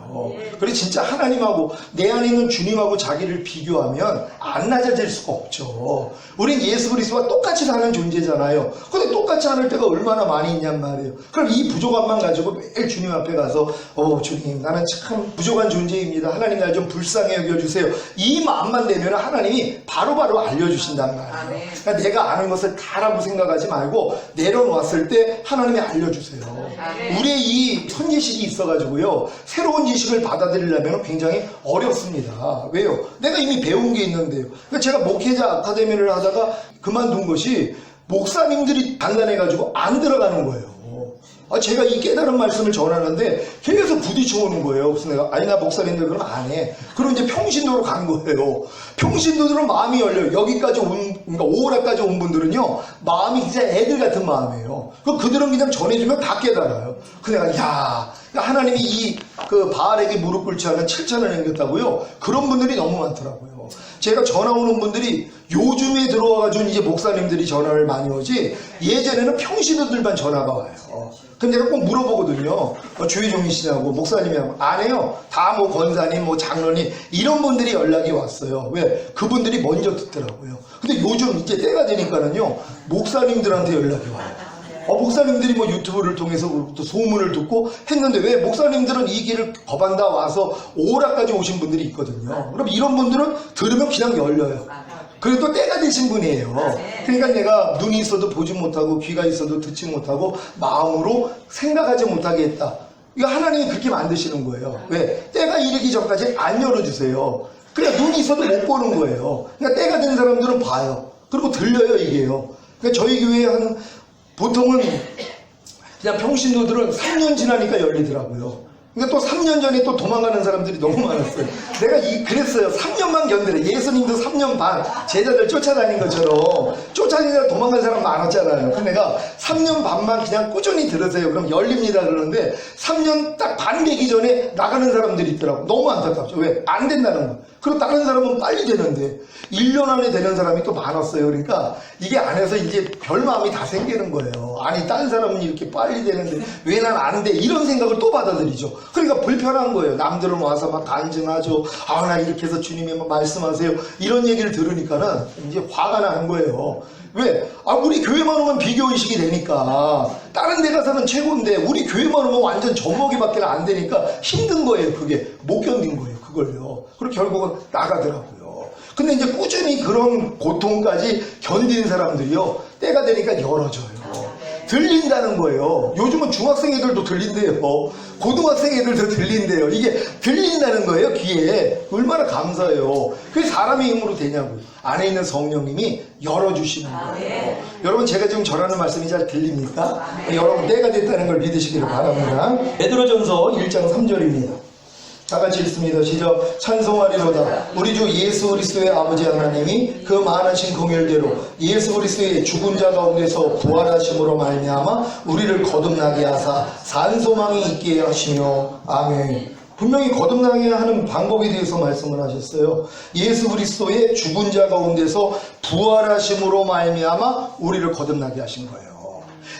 그래서 진짜 하나님하고 내 안에 있는 주님하고 자기를 비교하면 안 낮아질 수가 없죠. 우린 예수 그리스도와 똑같이 사는 존재잖아요. 근데 똑같이 하는 때가 얼마나 많이 있냔 말이에요. 그럼 이 부족함만 가지고 매일 주님 앞에 가서 주님 나는 참 부족한 존재입니다. 하나님 날 좀 불쌍히 여겨주세요. 이 마음만 되면 하나님이 바로바로 알려주신단 말이에요. 그러니까 내가 아는 것을 다라고 생각하지 말고 내려놓았을 때 하나님이 알려주세요. 우리의 이 선지식이 있어가지고요. 새로운 지식을 받아들이려면 굉장히 어렵습니다. 왜요? 내가 이미 배운 게 있는데요. 그러니까 제가 목회자 아카데미를 하다가 그만둔 것이 목사님들이 단단해가지고 안 들어가는 거예요. 제가 이 깨달은 말씀을 전하는데 계속 부딪혀오는 거예요. 그래서 내가 나 목사님들 그럼 안 해. 그럼 이제 평신도로 간 거예요. 평신도들은 마음이 열려요. 여기까지 그러니까 오라까지 온 분들은요 마음이 진짜 애들 같은 마음이에요. 그들은 그냥 전해주면 다 깨달아요. 그래서 내가 하나님이 그 바알에게 무릎 꿇지 않은 7천을 남겼다고요. 그런 분들이 너무 많더라고요. 제가 전화 오는 분들이 요즘에 들어와가지고 이제 목사님들이 전화를 많이 오지 예전에는 평신도들만 전화가 와요. 그럼 내가 꼭 물어보거든요. 주의종이시냐고 목사님이라고 안 해요. 다 뭐 권사님, 뭐 장로님 이런 분들이 연락이 왔어요. 왜? 그분들이 먼저 듣더라고요. 근데 요즘 이제 때가 되니까는요 목사님들한테 연락이 와요. 목사님들이 뭐 유튜브를 통해서 또 소문을 듣고 했는데 왜 목사님들은 이 길을 거반다 와서 오라까지 오신 분들이 있거든요. 그럼 이런 분들은 들으면 그냥 열려요. 그래도 때가 되신 분이에요. 그러니까 내가 눈이 있어도 보지 못하고 귀가 있어도 듣지 못하고 마음으로 생각하지 못하게 했다. 이거 하나님이 그렇게 만드시는 거예요. 왜? 때가 이르기 전까지 안 열어주세요. 그러니까 눈이 있어도 못 보는 거예요. 그러니까 때가 된 사람들은 봐요. 그리고 들려요 이게요. 그러니까 저희 교회에 보통은 그냥 평신도들은 3년 지나니까 열리더라고요. 그러니까 또 3년 전에 또 도망가는 사람들이 너무 많았어요. 내가 그랬어요. 3년만 견디래. 예수님도 3년 반 제자들 쫓아다닌 것처럼 쫓아다니다 도망간 사람 많았잖아요. 근데 내가 3년 반만 그냥 꾸준히 들으세요. 그럼 열립니다 그러는데 3년 딱 반 되기 전에 나가는 사람들이 있더라고. 너무 안타깝죠. 왜? 안 된다는 거. 그리고 다른 사람은 빨리 되는데 1년 안에 되는 사람이 또 많았어요. 그러니까 이게 안에서 이제 별 마음이 다 생기는 거예요. 아니 다른 사람은 이렇게 빨리 되는데 왜 난 안 돼? 이런 생각을 또 받아들이죠. 그러니까 불편한 거예요. 남들은 와서 막 간증하죠. 나 이렇게 해서 주님이 말씀하세요. 이런 얘기를 들으니까는 이제 화가 나는 거예요. 왜? 우리 교회만 오면 비교의식이 되니까 다른 데 가서는 최고인데 우리 교회만 오면 완전 젖먹이밖에 안 되니까 힘든 거예요. 그게 못 견딘 거예요. 그걸요. 그리고 결국은 나가더라고요. 근데 이제 꾸준히 그런 고통까지 견디는 사람들이요 때가 되니까 열어져요. 들린다는 거예요. 요즘은 중학생 애들도 들린대요. 고등학생 애들도 들린대요. 이게 들린다는 거예요. 귀에. 얼마나 감사해요. 그게 사람의 힘으로 되냐고요. 안에 있는 성령님이 열어주시는 거예요. 여러분 제가 지금 전하는 말씀이 잘 들립니까? 여러분 때가 됐다는 걸 믿으시기를 바랍니다. 베드로전서 1장 3절입니다. 다 같이 읽습니다. 시작. 찬송하리로다. 우리 주 예수 그리스도의 아버지 하나님이 그 많으신 긍휼대로 예수 그리스도의 죽은 자 가운데서 부활하심으로 말미암아 우리를 거듭나게 하사 산소망이 있게 하시며. 아멘. 분명히 거듭나게 하는 방법에 대해서 말씀을 하셨어요. 예수 그리스도의 죽은 자 가운데서 부활하심으로 말미암아 우리를 거듭나게 하신 거예요.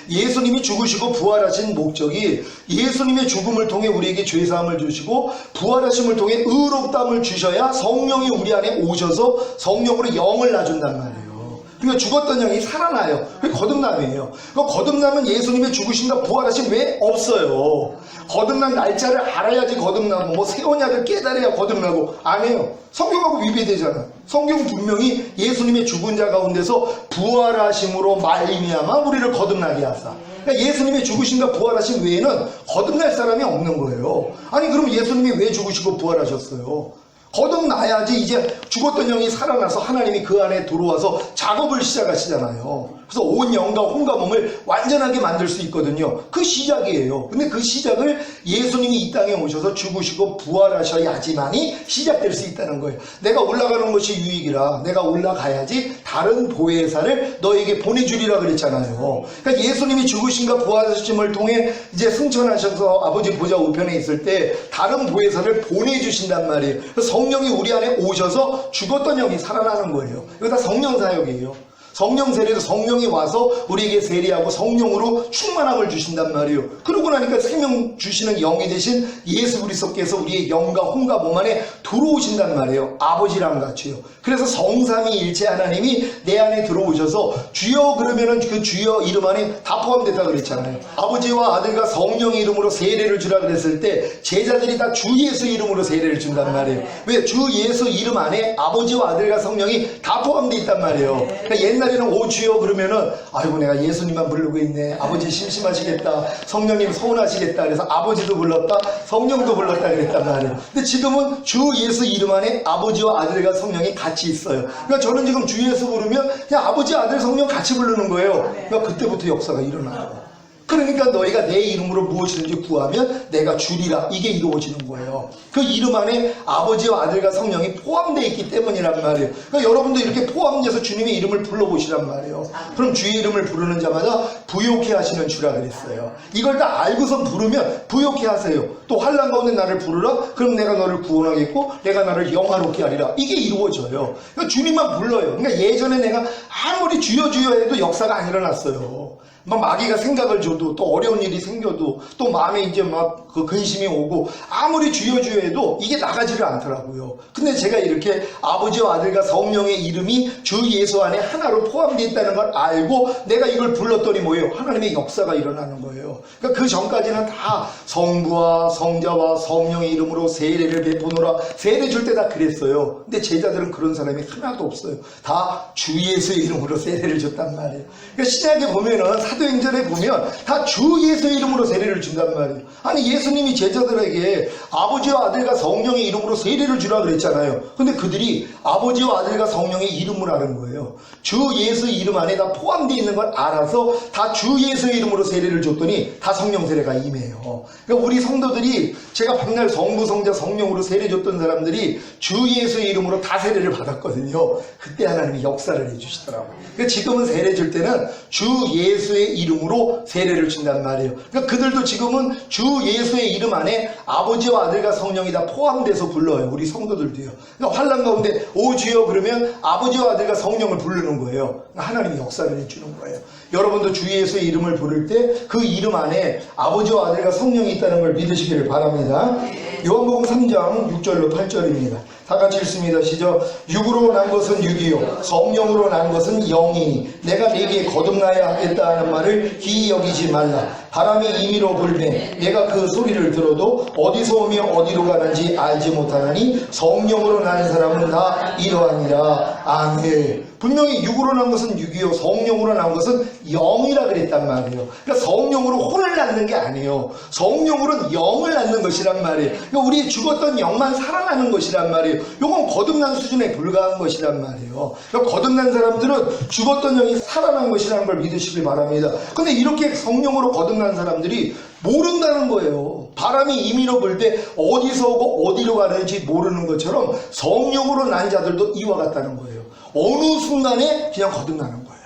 예수님이 죽으시고 부활하신 목적이 예수님의 죽음을 통해 우리에게 죄사함을 주시고 부활하심을 통해 의롭다함을 주셔야 성령이 우리 안에 오셔서 성령으로 영을 놔준단 말이에요. 그러니까 죽었던 영이 살아나요. 그게 거듭남이에요. 거듭남은 예수님의 죽으심과 부활하심 왜 없어요. 거듭난 날짜를 알아야지 거듭나고 뭐 새 언약을 깨달아야 거듭나고 안 해요. 성경하고 위배되잖아. 성경 분명히 예수님의 죽은 자 가운데서 부활하심으로 말미암아 우리를 거듭나게 하사. 그러니까 예수님의 죽으심과 부활하심 외에는 거듭날 사람이 없는 거예요. 아니 그럼 예수님이 왜 죽으시고 부활하셨어요? 거듭나야지 이제 죽었던 영이 살아나서 하나님이 그 안에 들어와서 작업을 시작하시잖아요. 그래서 온 영과 혼과 몸을 완전하게 만들 수 있거든요. 그 시작이에요. 근데 그 시작을 예수님이 이 땅에 오셔서 죽으시고 부활하셔야지만이 시작될 수 있다는 거예요. 내가 올라가는 것이 유익이라 내가 올라가야지 다른 보혜사를 너에게 보내주리라 그랬잖아요. 그러니까 예수님이 죽으심과 부활하심을 통해 이제 승천하셔서 아버지 보좌 우편에 있을 때 다른 보혜사를 보내주신단 말이에요. 성령이 우리 안에 오셔서 죽었던 영이 살아나는 거예요. 이거 다 성령 사역이에요. 성령 세례도 성령이 와서 우리에게 세례하고 성령으로 충만함을 주신단 말이에요. 그러고 나니까 생명 주시는 영이 되신 예수 그리스도께서 우리의 영과 혼과 몸 안에 들어오신단 말이에요. 아버지랑 같이요. 그래서 성삼위일체 하나님이 내 안에 들어오셔서 주여 그러면은 그 주여 이름 안에 다 포함됐다 그랬잖아요. 아버지와 아들과 성령의 이름으로 세례를 주라 그랬을 때 제자들이 다 주 예수 이름으로 세례를 준단 말이에요. 왜? 주 예수 이름 안에 아버지와 아들과 성령이 다 포함되어 있단 말이에요. 그러니까 옛날에는 오 주여 그러면은 아이고 내가 예수님만 부르고 있네. 아버지 심심하시겠다. 성령님 서운하시겠다. 그래서 아버지도 불렀다. 성령도 불렀다 그랬단 말이에요. 근데 지금은 주 예수 이름 안에 아버지와 아들과 성령이 같이 있어요. 그러니까 저는 지금 주 예수 부르면 그냥 아버지 아들 성령 같이 부르는 거예요. 그러니까 그때부터 역사가 일어나요. 그러니까 너희가 내 이름으로 무엇이든지 구하면 내가 주리라. 이게 이루어지는 거예요. 그 이름 안에 아버지와 아들과 성령이 포함되어 있기 때문이란 말이에요. 그러니까 여러분도 이렇게 포함돼서 주님의 이름을 불러보시란 말이에요. 그럼 주의 이름을 부르는 자마다 부욕해 하시는 주라 그랬어요. 이걸 다 알고서 부르면 부욕해 하세요. 또 환난 가운데 나를 부르라. 그럼 내가 너를 구원하겠고 내가 나를 영화롭게 하리라. 이게 이루어져요. 그러니까 주님만 불러요. 그러니까 예전에 내가 아무리 주여 주여 해도 역사가 안 일어났어요. 막 마귀가 생각을 줘도 또 어려운 일이 생겨도 또 마음에 이제 막 그 근심이 오고 아무리 주여 주여 해도 이게 나가지를 않더라고요. 근데 제가 이렇게 아버지와 아들과 성령의 이름이 주 예수 안에 하나로 포함되어 있다는 걸 알고 내가 이걸 불렀더니 뭐예요? 하나님의 역사가 일어나는 거예요. 그러니까 그 전까지는 다 성부와 성자와 성령의 이름으로 세례를 베푸노라. 세례 줄 때 다 그랬어요. 근데 제자들은 그런 사람이 하나도 없어요. 다 주 예수의 이름으로 세례를 줬단 말이에요. 그러니까 신약에 보면은 사도행전에 보면 다 주 예수의 이름으로 세례를 준단 말이에요. 아니 예수님이 제자들에게 아버지와 아들과 성령의 이름으로 세례를 주라 그랬잖아요. 근데 그들이 아버지와 아들과 성령의 이름을 아는 거예요. 주 예수의 이름 안에 다 포함되어 있는 걸 알아서 다 주 예수의 이름으로 세례를 줬더니 다 성령 세례가 임해요. 그러니까 우리 성도들이 제가 밤날 성부 성자 성령으로 세례 줬던 사람들이 주 예수의 이름으로 다 세례를 받았거든요. 그때 하나님이 역사를 해주시더라고요. 그러니까 지금은 세례 줄 때는 주 예수의 이름으로 세례를 준단 말이에요. 그러니까 그들도 지금은 주 예수의 이름 안에 아버지와 아들과 성령이 다 포함돼서 불러요. 우리 성도들도요. 그러니까 환난 가운데 오 주여 그러면 아버지와 아들과 성령을 부르는 거예요. 그러니까 하나님이 역사를 해주는 거예요. 여러분도 주 예수의 이름을 부를 때 그 이름 안에 아버지와 아들과 성령이 있다는 걸 믿으시기를 바랍니다. 요한복음 3장 6절로 8절입니다. 다 같이 읽습니다. 시작. 육으로 난 것은 육이요 성령으로 난 것은 영이니 내가 네게 거듭나야 하겠다 하는 말을 기이 여기지 말라. 바람이 임의로 불매 내가 그 소리를 들어도 어디서 오며 어디로 가는지 알지 못하나니 성령으로 난 사람은 다 이러하니라. 아멘. 분명히 육으로 난 것은 육이요 성령으로 난 것은 영이라 그랬단 말이에요. 그러니까 성령으로 혼을 낳는 게 아니에요. 성령으로는 영을 낳는 것이란 말이에요. 그러니까 우리 죽었던 영만 살아나는 것이란 말이에요. 이건 거듭난 수준에 불과한 것이란 말이에요. 그러니까 거듭난 사람들은 죽었던 영이 살아난 것이라는 걸 믿으시길 바랍니다. 근데 이렇게 성령으로 거듭난 사람들이 모른다는 거예요. 바람이 임의로 불 때 어디서 오고 어디로 가는지 모르는 것처럼 성령으로 난 자들도 이와 같다는 거예요. 어느 순간에 그냥 거듭나는 거예요.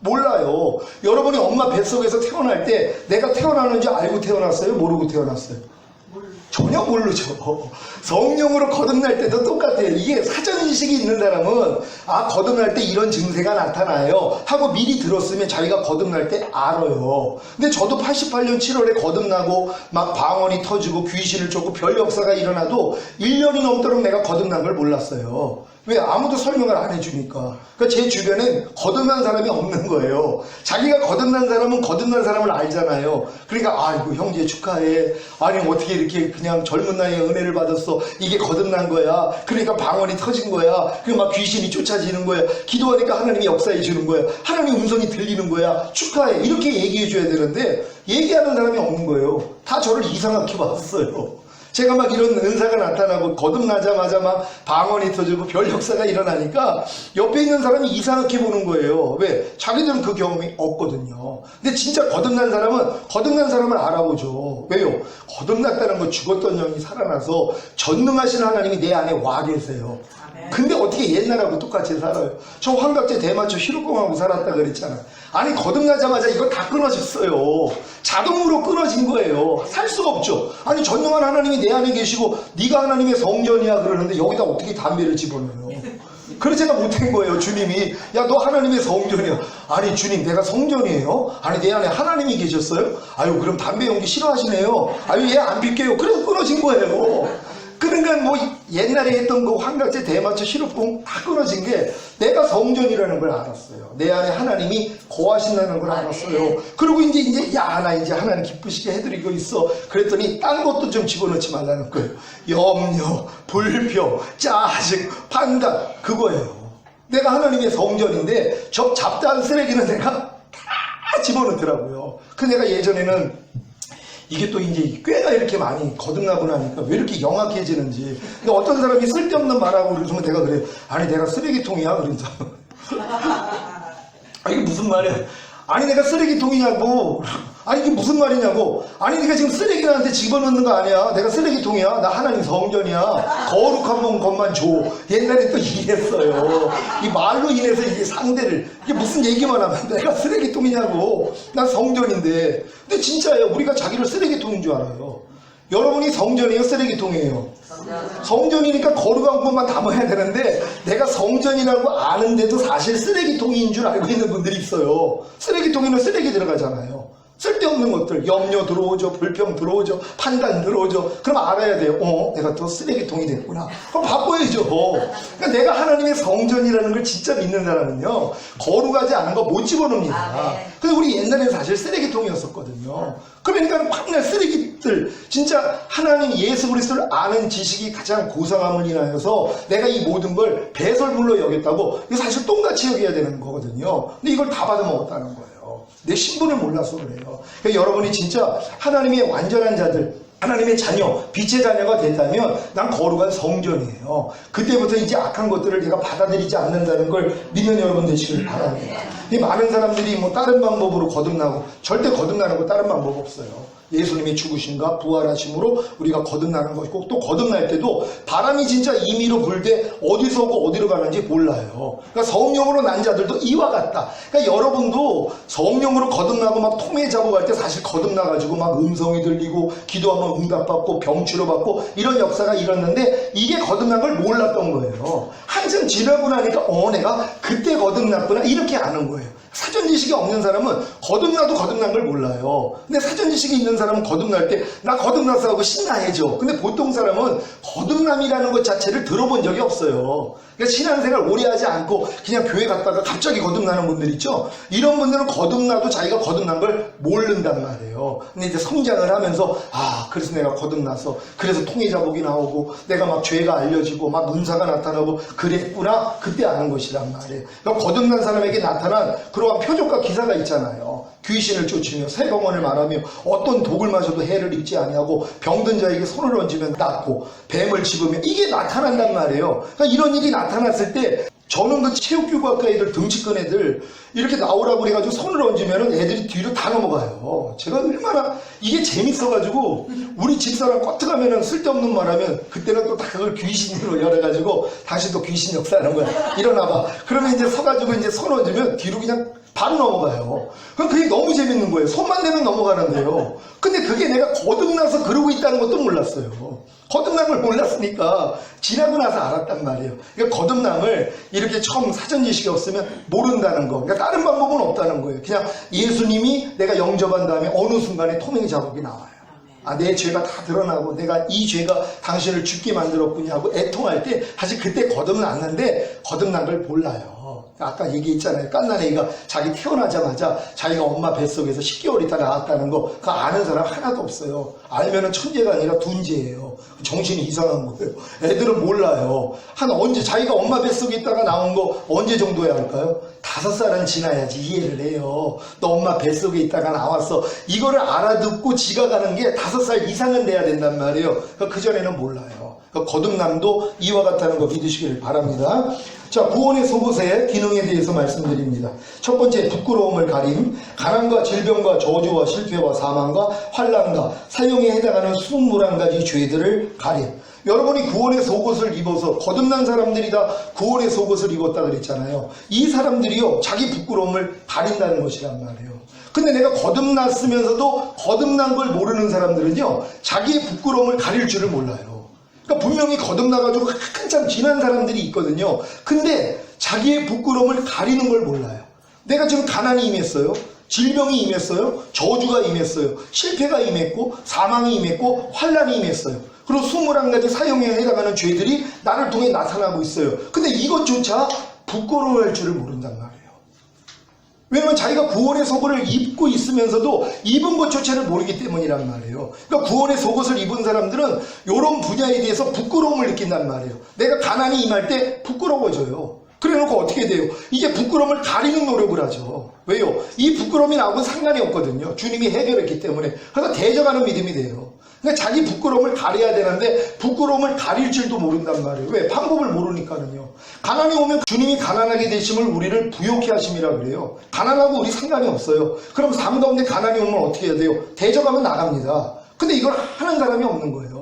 몰라요. 여러분이 엄마 뱃속에서 태어날 때 내가 태어나는지 알고 태어났어요? 모르고 태어났어요? 전혀 모르죠. 성령으로 거듭날 때도 똑같아요. 이게 사전인식이 있는 사람은 아 거듭날 때 이런 증세가 나타나요 하고 미리 들었으면 자기가 거듭날 때 알아요. 근데 저도 88년 7월에 거듭나고 막 방언이 터지고 귀신을 쫓고 별 역사가 일어나도 1년이 넘도록 내가 거듭난 걸 몰랐어요. 왜? 아무도 설명을 안 해주니까. 그러니까 제 주변엔 거듭난 사람이 없는 거예요. 자기가 거듭난 사람은 거듭난 사람을 알잖아요. 그러니까 아이고 형제 축하해. 아니 어떻게 이렇게 그냥 젊은 나이에 은혜를 받았어. 이게 거듭난 거야. 그러니까 방언이 터진 거야. 그리고 막 귀신이 쫓아지는 거야. 기도하니까 하나님이 역사해 주는 거야. 하나님 음성이 들리는 거야. 축하해. 이렇게 얘기해 줘야 되는데 얘기하는 사람이 없는 거예요. 다 저를 이상하게 봤어요. 제가 막 이런 은사가 나타나고 거듭나자마자 막 방언이 터지고 별 역사가 일어나니까 옆에 있는 사람이 이상하게 보는 거예요. 왜? 자기들은 그 경험이 없거든요. 근데 진짜 거듭난 사람은 거듭난 사람을 알아보죠. 왜요? 거듭났다는 건 죽었던 영이 살아나서 전능하신 하나님이 내 안에 와 계세요. 근데 어떻게 옛날하고 똑같이 살아요? 저 환각제 대마초 히로공하고 살았다 그랬잖아. 아니 거듭나자마자 이거 다 끊어졌어요. 자동으로 끊어진 거예요. 살 수가 없죠. 아니 전능한 하나님이 내 안에 계시고 네가 하나님의 성전이야 그러는데 여기다 어떻게 담배를 집어넣어요? 그래서 제가 못한 거예요. 주님이 야 너 하나님의 성전이야. 아니 주님 내가 성전이에요? 아니 내 안에 하나님이 계셨어요? 아유 그럼 담배 연기 싫어하시네요. 아유 얘 안 필게요. 그래서 끊어진 거예요. 그러니까 뭐 옛날에 했던 그 환각제 대마초 시럽봉 다 끊어진 게 내가 성전이라는 걸 알았어요. 내 안에 하나님이 거하신다는 걸 알았어요. 그리고 이제 야 나 이제 하나님 기쁘시게 해드리고 있어. 그랬더니 딴 것도 좀 집어넣지 말라는 거예요. 염려, 불평, 짜증, 판단 그거예요. 내가 하나님의 성전인데 저 잡다한 쓰레기는 내가 다 집어넣더라고요. 그 내가 예전에는 이게 또 이제 꾀가 이렇게 많이 거듭나고 나니까 왜 이렇게 영악해지는지. 근데 어떤 사람이 쓸데없는 말하고 그러면 내가 그래요. 아니 내가 쓰레기통이야 그러면서 아 이게 무슨 말이야. 아니 내가 쓰레기통이냐고. 아니 이게 무슨 말이냐고. 아니 네가 지금 쓰레기 나한테 집어넣는 거 아니야. 내가 쓰레기통이야. 나 하나님 성전이야. 거룩한 것만 줘. 옛날에 또 이랬어요. 이 말로 인해서 이게 상대를 이게 무슨 얘기만 하면 내가 쓰레기통이냐고. 난 성전인데. 근데 진짜예요. 우리가 자기를 쓰레기통인 줄 알아요. 여러분이 성전이에요? 쓰레기통이에요? 성전이니까 거룩한 것만 담아야 되는데 내가 성전이라고 아는데도 사실 쓰레기통인 줄 알고 있는 분들이 있어요. 쓰레기통에는 쓰레기 들어가잖아요. 쓸데없는 것들, 염려 들어오죠, 불평 들어오죠, 판단 들어오죠. 그럼 알아야 돼요. 내가 또 쓰레기통이 됐구나. 그럼 바꿔야죠. 그러니까 내가 하나님의 성전이라는 걸 진짜 믿는 사람은요, 거룩하지 않은 거 못 집어넣습니다. 근데 우리 옛날에는 사실 쓰레기통이었었거든요. 그러니까 맨날 쓰레기들, 진짜 하나님 예수 그리스도를 아는 지식이 가장 고상함을 인하여서 내가 이 모든 걸 배설물로 여겼다고, 이거 사실 똥같이 여겨야 되는 거거든요. 근데 이걸 다 받아먹었다는 거예요. 내 신분을 몰라서 그래요. 그러니까 여러분이 진짜 하나님의 완전한 자들, 하나님의 자녀, 빛의 자녀가 된다면 난 거룩한 성전이에요. 그때부터 이제 악한 것들을 내가 받아들이지 않는다는 걸 믿는 여러분 되시길 바랍니다. 이 많은 사람들이 뭐 다른 방법으로 거듭나고, 절대 거듭나는 거 다른 방법 없어요. 예수님이 죽으심과 부활하심으로 우리가 거듭나는 것이고, 또 거듭날 때도 바람이 진짜 임의로 불 때 어디서 오고 어디로 가는지 몰라요. 그러니까 성령으로 난 자들도 이와 같다. 그러니까 여러분도 성령으로 거듭나고 막 통에 잡아갈 때 사실 거듭나가지고 막 음성이 들리고 기도하면 응답받고 병 치료받고 이런 역사가 일어났는데 이게 거듭난 걸 몰랐던 거예요. 한참 지나고 나니까 내가 그때 거듭났구나 이렇게 아는 거예요. 사전 지식이 없는 사람은 거듭나도 거듭난 걸 몰라요. 근데 사전 지식이 있는 사람은 거듭날 때 나 거듭났어 하고 신나해져. 근데 보통 사람은 거듭남이라는 것 자체를 들어본 적이 없어요. 그러니까 신앙생활 오래 하지 않고 그냥 교회 갔다가 갑자기 거듭나는 분들 있죠. 이런 분들은 거듭나도 자기가 거듭난 걸 모른단 말이에요. 근데 이제 성장을 하면서 그래서 내가 거듭나서 그래서 통해 자복이 나오고 내가 막 죄가 알려지고 막 은사가 나타나고 그랬구나 그때 아는 것이란 말이에요. 그러니까 거듭난 사람에게 나타난 그러한 표적과 기사가 있잖아요. 귀신을 쫓으며 새병원을 말하며 어떤 독을 마셔도 해를 입지 아니하고 병든 자에게 손을 얹으면 낫고 뱀을 집으며 이게 나타난단 말이에요. 그러니까 이런 일이 나타났을 때 저는 그 체육교육학과 애들 등치 큰 애들 이렇게 나오라고 그래가지고 손을 얹으면 애들이 뒤로 다 넘어가요. 제가 얼마나 이게 재밌어가지고 우리 집사람 껐트가면은 쓸데없는 말하면 그때는 또 다 그걸 귀신으로 열어가지고 당신도 귀신 역사하는 거야. 일어나봐. 그러면 이제 서가지고 이제 손 얹으면 뒤로 그냥 바로 넘어가요. 그럼 그게 너무 재밌는 거예요. 손만 대면 넘어가는데요. 근데 그게 내가 거듭나서 그러고 있다는 것도 몰랐어요. 거듭남을 몰랐으니까 지나고 나서 알았단 말이에요. 그러니까 거듭남을 이렇게 처음 사전 지식이 없으면 모른다는 거. 그러니까 다른 방법은 없다는 거예요. 그냥 예수님이 내가 영접한 다음에 어느 순간에 토맹 작업이 나와요. 아, 내 죄가 다 드러나고 내가 이 죄가 당신을 죽게 만들었군요 하고 애통할 때 사실 그때 거듭났는데 거듭난 걸 몰라요. 아까 얘기했잖아요. 깐난애기가 자기 태어나자마자 자기가 엄마 뱃속에서 10개월 있다 나왔다는 거 그거 아는 사람 하나도 없어요. 알면은 천재가 아니라 둔재예요. 정신이 이상한 거예요. 애들은 몰라요. 한 언제 자기가 엄마 뱃속에 있다가 나온 거 언제 정도야 할까요? 5살은 지나야지 이해를 해요. 너 엄마 뱃속에 있다가 나왔어. 이거를 알아듣고 지각하는 게 5살 이상은 돼야 된단 말이에요. 그전에는 몰라요. 거듭남도 이와 같다는 거 믿으시길 바랍니다. 자, 구원의 속옷의 기능에 대해서 말씀드립니다. 첫 번째, 부끄러움을 가림, 가난과 질병과 저주와 실패와 사망과 환난과 사형에 해당하는 21가지 죄들을 가림. 여러분이 구원의 속옷을 입어서 거듭난 사람들이 다 구원의 속옷을 입었다 그랬잖아요. 이 사람들이요 자기 부끄러움을 가린다는 것이란 말이에요. 근데 내가 거듭났으면서도 거듭난 걸 모르는 사람들은요 자기의 부끄러움을 가릴 줄을 몰라요. 그러니까 분명히 거듭나가지고 한참 지난 사람들이 있거든요. 근데 자기의 부끄러움을 가리는 걸 몰라요. 내가 지금 가난이 임했어요. 질병이 임했어요. 저주가 임했어요. 실패가 임했고 사망이 임했고 환난이 임했어요. 그리고 21가지 사형에 해당하는 죄들이 나를 통해 나타나고 있어요. 근데 이것조차 부끄러워할 줄을 모른단 말이에요. 왜냐면 자기가 구원의 속옷을 입고 있으면서도 입은 것조차를 모르기 때문이란 말이에요. 그러니까 구원의 속옷을 입은 사람들은 이런 분야에 대해서 부끄러움을 느낀단 말이에요. 내가 가난이 임할 때 부끄러워져요. 그래놓고 어떻게 돼요? 이제 부끄러움을 가리는 노력을 하죠. 왜요? 이 부끄러움이 나하고는 상관이 없거든요. 주님이 해결했기 때문에. 그래서 대적하는 믿음이 돼요. 그러니까 자기 부끄러움을 가려야 되는데 부끄러움을 가릴 줄도 모른단 말이에요. 왜? 방법을 모르니까는요. 가난이 오면 주님이 가난하게 되심을 우리를 부욕해 하심이라 그래요. 가난하고 우리 상관이 없어요. 그럼 삶 가운데 가난이 오면 어떻게 해야 돼요? 대적하면 나갑니다. 근데 이걸 하는 사람이 없는 거예요.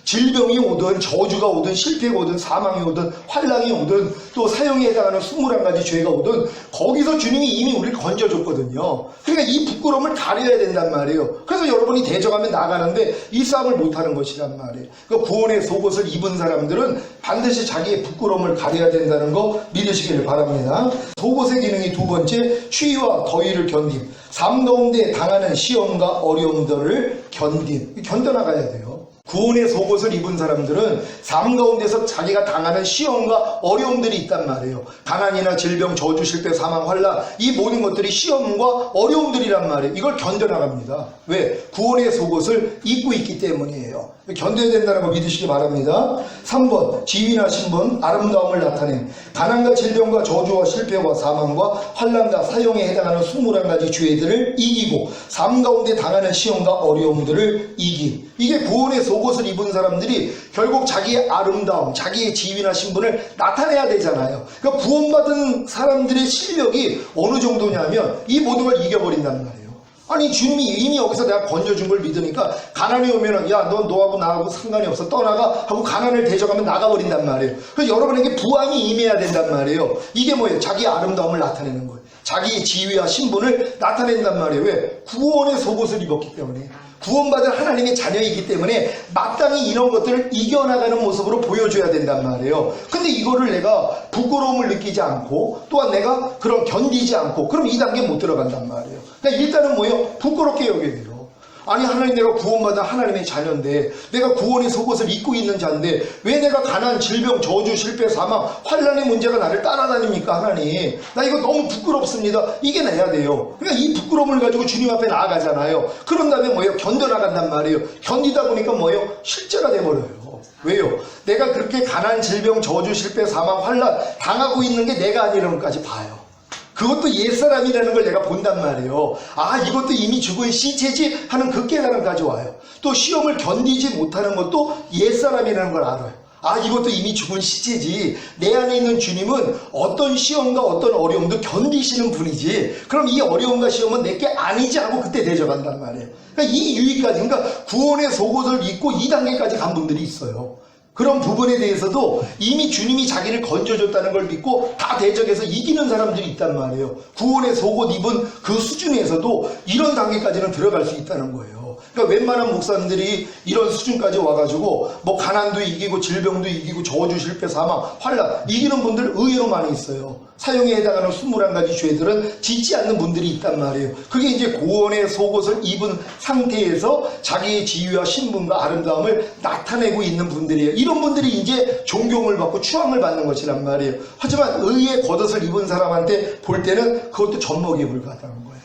질병이 오든 저주가 오든 실패가 오든 사망이 오든 환난이 오든 또 사형에 해당하는 21가지 죄가 오든 거기서 주님이 이미 우리를 건져줬거든요. 그러니까 이 부끄러움을 가려야 된단 말이에요. 그래서 여러분이 대적하면 나가는데 이 싸움을 못하는 것이란 말이에요. 그러니까 구원의 속옷을 입은 사람들은 반드시 자기의 부끄러움을 가려야 된다는 거 믿으시길 바랍니다. 속옷의 기능이 두 번째, 추위와 더위를 견딤. 삶 가운데 당하는 시험과 어려움들을 견뎌나가야 돼요. 구원의 속옷을 입은 사람들은 삶 가운데서 자기가 당하는 시험과 어려움들이 있단 말이에요. 가난이나 질병, 저주, 실패, 사망, 환난 이 모든 것들이 시험과 어려움들이란 말이에요. 이걸 견뎌나갑니다. 왜? 구원의 속옷을 입고 있기 때문이에요. 견뎌야 된다는 거 믿으시기 바랍니다. 3번, 지위나 신분, 아름다움을 나타낸 가난과 질병과 저주와 실패와 사망과 환난과 사형에 해당하는 21가지 죄들을 이기고 삶 가운데 당하는 시험과 어려움들을 이기. 이게 구원의 속옷을 입은 사람들이 결국 자기의 아름다움, 자기의 지위나 신분을 나타내야 되잖아요. 그러니까 구원받은 사람들의 실력이 어느 정도냐면 이 모든 걸 이겨버린단 말이에요. 아니 주님이 이미 여기서 내가 건져준 걸 믿으니까 가난이 오면은 야 넌 너하고 나하고 상관이 없어 떠나가 하고 가난을 대적하면 나가버린단 말이에요. 그래서 여러분에게 부왕이 임해야 된단 말이에요. 이게 뭐예요? 자기의 아름다움을 나타내는 거예요. 자기의 지위와 신분을 나타낸단 말이에요. 왜? 구원의 속옷을 입었기 때문에. 구원받은 하나님의 자녀이기 때문에 마땅히 이런 것들을 이겨나가는 모습으로 보여줘야 된단 말이에요. 근데 이거를 내가 부끄러움을 느끼지 않고 또한 내가 그런 견디지 않고 그럼 이 단계 못 들어간단 말이에요. 그러니까 일단은 뭐예요? 부끄럽게 여겨야 돼요. 아니 하나님 내가 구원받은 하나님의 자녀인데 내가 구원의 속옷을 입고 있는 자인데 왜 내가 가난, 질병, 저주, 실패, 사망, 환난의 문제가 나를 따라다닙니까 하나님. 나 이거 너무 부끄럽습니다. 이겨내야 돼요. 그러니까 이 부끄러움을 가지고 주님 앞에 나아가잖아요. 그런 다음에 뭐예요? 견뎌나간단 말이에요. 견디다 보니까 뭐예요? 실제가 돼버려요. 왜요? 내가 그렇게 가난, 질병, 저주, 실패, 사망, 환난 당하고 있는 게 내가 아니라는 것까지 봐요. 그것도 옛사람이라는 걸 내가 본단 말이에요. 아 이것도 이미 죽은 시체지 하는 그 깨달음까지 와요. 또 시험을 견디지 못하는 것도 옛사람이라는 걸 알아요. 아, 이것도 이미 죽은 시체지. 내 안에 있는 주님은 어떤 시험과 어떤 어려움도 견디시는 분이지. 그럼 이 어려움과 시험은 내게 아니지 하고 그때 대접한단 말이에요. 그러니까 이 유의까지, 그러니까 구원의 속옷을 입고 2단계까지 간 분들이 있어요. 그런 부분에 대해서도 이미 주님이 자기를 건져줬다는 걸 믿고 다 대적해서 이기는 사람들이 있단 말이에요. 구원의 속옷 입은 그 수준에서도 이런 단계까지는 들어갈 수 있다는 거예요. 그러니까 웬만한 목사님들이 이런 수준까지 와가지고 뭐 가난도 이기고 질병도 이기고 저주, 실패, 사망, 환난 이기는 분들 의외로 많이 있어요. 사형에 해당하는 21가지 죄들은 짓지 않는 분들이 있단 말이에요. 그게 이제 구원의 속옷을 입은 상태에서 자기의 지위와 신분과 아름다움을 나타내고 있는 분들이에요. 이런 분들이 이제 존경을 받고 추앙을 받는 것이란 말이에요. 하지만 의의 겉옷을 입은 사람한테 볼 때는 그것도 젖먹이에 불과하다는 거예요.